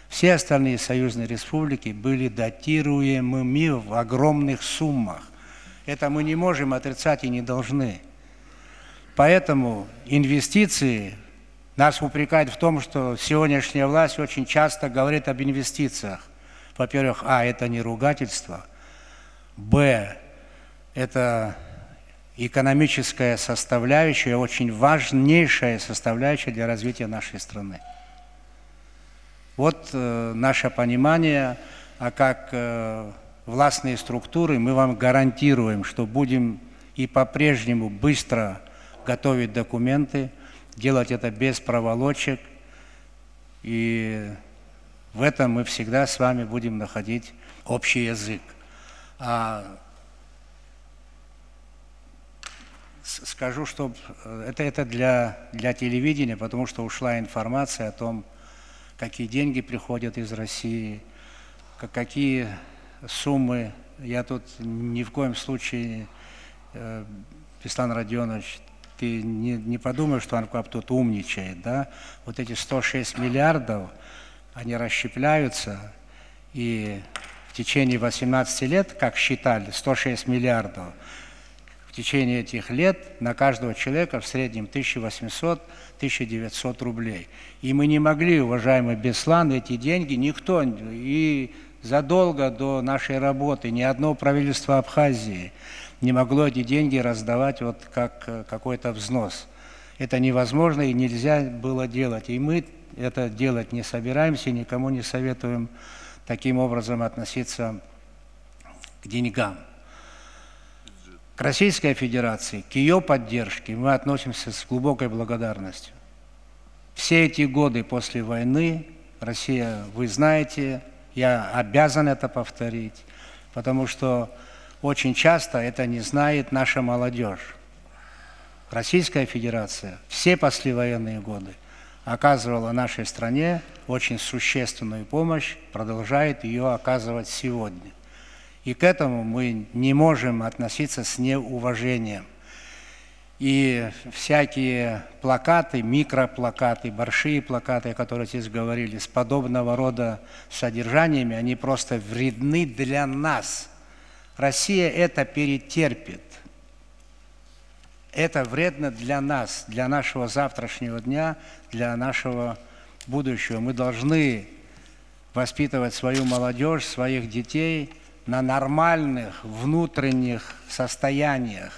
Все остальные союзные республики были датируемыми в огромных суммах. Это мы не можем отрицать и не должны. Поэтому инвестиции, нас упрекают в том, что сегодняшняя власть очень часто говорит об инвестициях. Во-первых, это не ругательство. Б, это экономическая составляющая, очень важнейшая составляющая для развития нашей страны. Вот наше понимание, а как властные структуры мы вам гарантируем, что будем и по-прежнему быстро готовить документы, делать это без проволочек, и в этом мы всегда с вами будем находить общий язык. Скажу, что это для телевидения, потому что ушла информация о том, какие деньги приходят из России, какие суммы. Я тут ни в коем случае, Беслан Родионович, ты не подумай, что Анклав тут умничает, да? Вот эти 106 миллиардов, они расщепляются, и в течение 18 лет, как считали, 106 миллиардов, в течение этих лет на каждого человека в среднем 1800-1900 рублей. И мы не могли, уважаемый Беслан, эти деньги, никто, и задолго до нашей работы ни одно правительство Абхазии не могло эти деньги раздавать вот как какой-то взнос. Это невозможно и нельзя было делать. И мы это делать не собираемся, никому не советуем таким образом относиться к деньгам. К Российской Федерации, к ее поддержке мы относимся с глубокой благодарностью. Все эти годы после войны Россия, вы знаете, я обязан это повторить, потому что очень часто это не знает наша молодежь. Российская Федерация все послевоенные годы оказывала нашей стране очень существенную помощь, продолжает ее оказывать сегодня. И к этому мы не можем относиться с неуважением. И всякие плакаты, микроплакаты, большие плакаты, о которых здесь говорили, с подобного рода содержаниями, они просто вредны для нас. Россия это перетерпит. Это вредно для нас, для нашего завтрашнего дня, для нашего будущего. Мы должны воспитывать свою молодежь, своих детей на нормальных внутренних состояниях.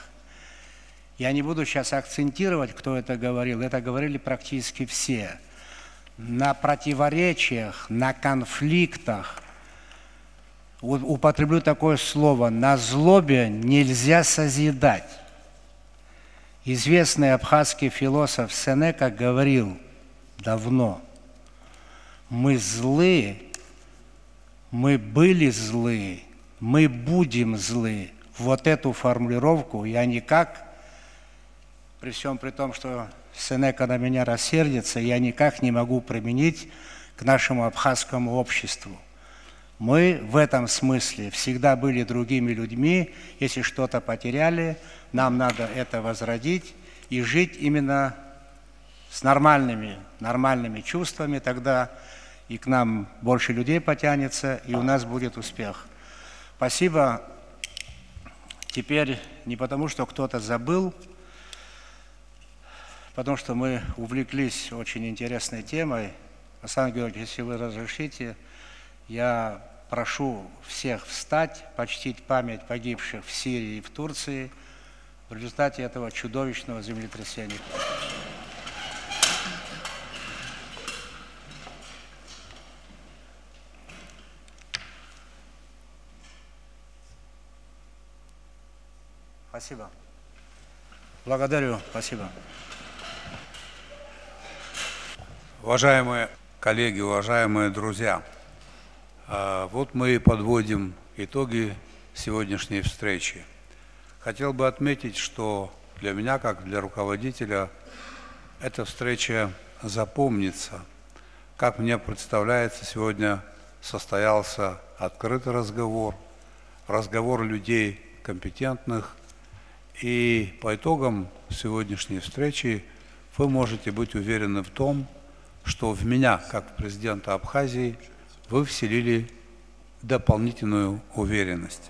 Я не буду сейчас акцентировать, кто это говорили практически все. На противоречиях, на конфликтах, употреблю такое слово, на злобе нельзя созидать. Известный абхазский философ Сенека говорил давно: мы злы, мы были злы, мы будем злы. Вот эту формулировку я никак, при всем при том, что Сенека на меня рассердится, я никак не могу применить к нашему абхазскому обществу. Мы в этом смысле всегда были другими людьми. Если что-то потеряли, нам надо это возродить и жить именно с нормальными чувствами. Тогда и к нам больше людей потянется, и у нас будет успех. Спасибо. Теперь не потому, что кто-то забыл, потому что мы увлеклись очень интересной темой. Александр Георгиевич, если вы разрешите, я прошу всех встать, почтить память погибших в Сирии и в Турции в результате этого чудовищного землетрясения. Спасибо. Благодарю. Спасибо. Уважаемые коллеги, уважаемые друзья, вот мы и подводим итоги сегодняшней встречи. Хотел бы отметить, что для меня, как для руководителя, эта встреча запомнится. Как мне представляется, сегодня состоялся открытый разговор людей компетентных, и по итогам сегодняшней встречи вы можете быть уверены в том, что в меня, как президента Абхазии, вы вселили дополнительную уверенность.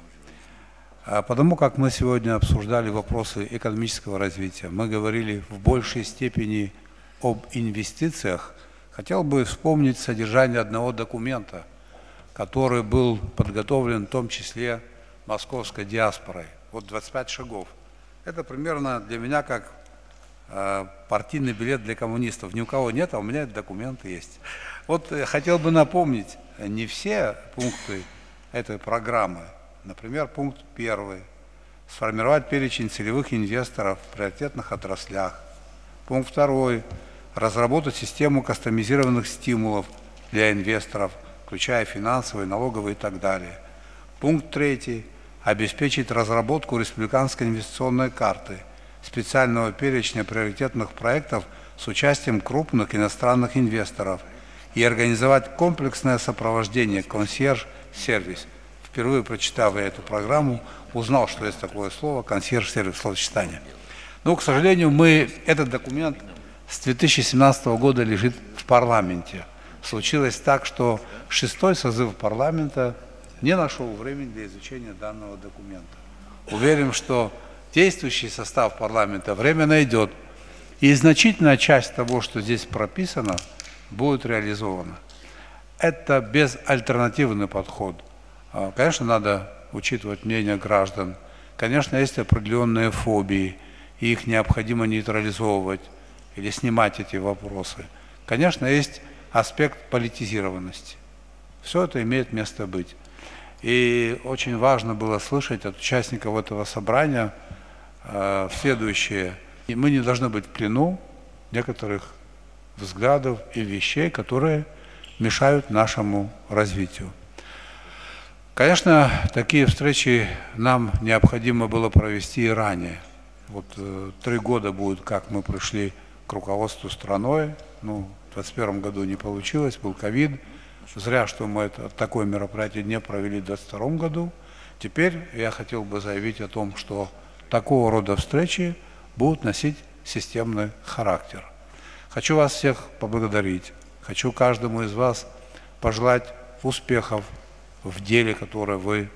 Потому как мы сегодня обсуждали вопросы экономического развития, мы говорили в большей степени об инвестициях, хотел бы вспомнить содержание одного документа, который был подготовлен в том числе московской диаспорой. Вот 25 шагов. Это примерно для меня как партийный билет для коммунистов. Ни у кого нет, а у меня этот документ есть. Вот хотел бы напомнить не все пункты этой программы. Например, пункт 1. Сформировать перечень целевых инвесторов в приоритетных отраслях. Пункт 2. Разработать систему кастомизированных стимулов для инвесторов, включая финансовые, налоговые и так далее. Пункт 3. Обеспечить разработку республиканской инвестиционной карты, специального перечня приоритетных проектов с участием крупных иностранных инвесторов и организовать комплексное сопровождение, консьерж-сервис. Впервые прочитав эту программу, узнал, что есть такое слово консьерж-сервис, словосочетание. Но, к сожалению, этот документ с 2017 года лежит в парламенте. Случилось так, что 6-й созыв парламента не нашел времени для изучения данного документа. Уверен, что действующий состав парламента время найдет, и значительная часть того, что здесь прописано, будет реализована. Это безальтернативный подход. Конечно, надо учитывать мнение граждан. Конечно, есть определенные фобии, и их необходимо нейтрализовывать или снимать эти вопросы. Конечно, есть аспект политизированности. Все это имеет место быть. И очень важно было слышать от участников этого собрания следующее. И мы не должны быть в плену некоторых взглядов и вещей, которые мешают нашему развитию. Конечно, такие встречи нам необходимо было провести и ранее. Вот 3 года будет, как мы пришли к руководству страной. Ну, в 2021 году не получилось, был ковид. Зря, что мы такое мероприятие не провели в 2022 году. Теперь я хотел бы заявить о том, что такого рода встречи будут носить системный характер. Хочу вас всех поблагодарить. Хочу каждому из вас пожелать успехов в деле, которое вы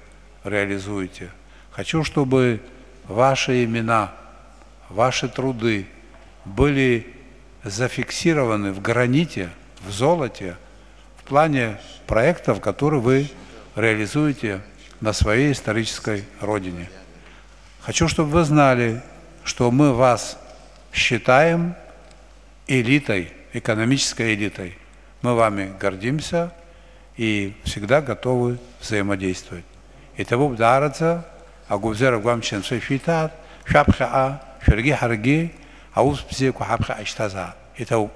реализуете. Хочу, чтобы ваши имена, ваши труды были зафиксированы в граните, в золоте, в плане проектов, которые вы реализуете на своей исторической родине. Хочу, чтобы вы знали, что мы вас считаем элитой, экономической элитой. Мы вами гордимся и всегда готовы взаимодействовать. Итого бдараться, агубзера гвамчен свифитат, шапхаа, шерги харги, ауз бзеку хабха аштаза. Итого.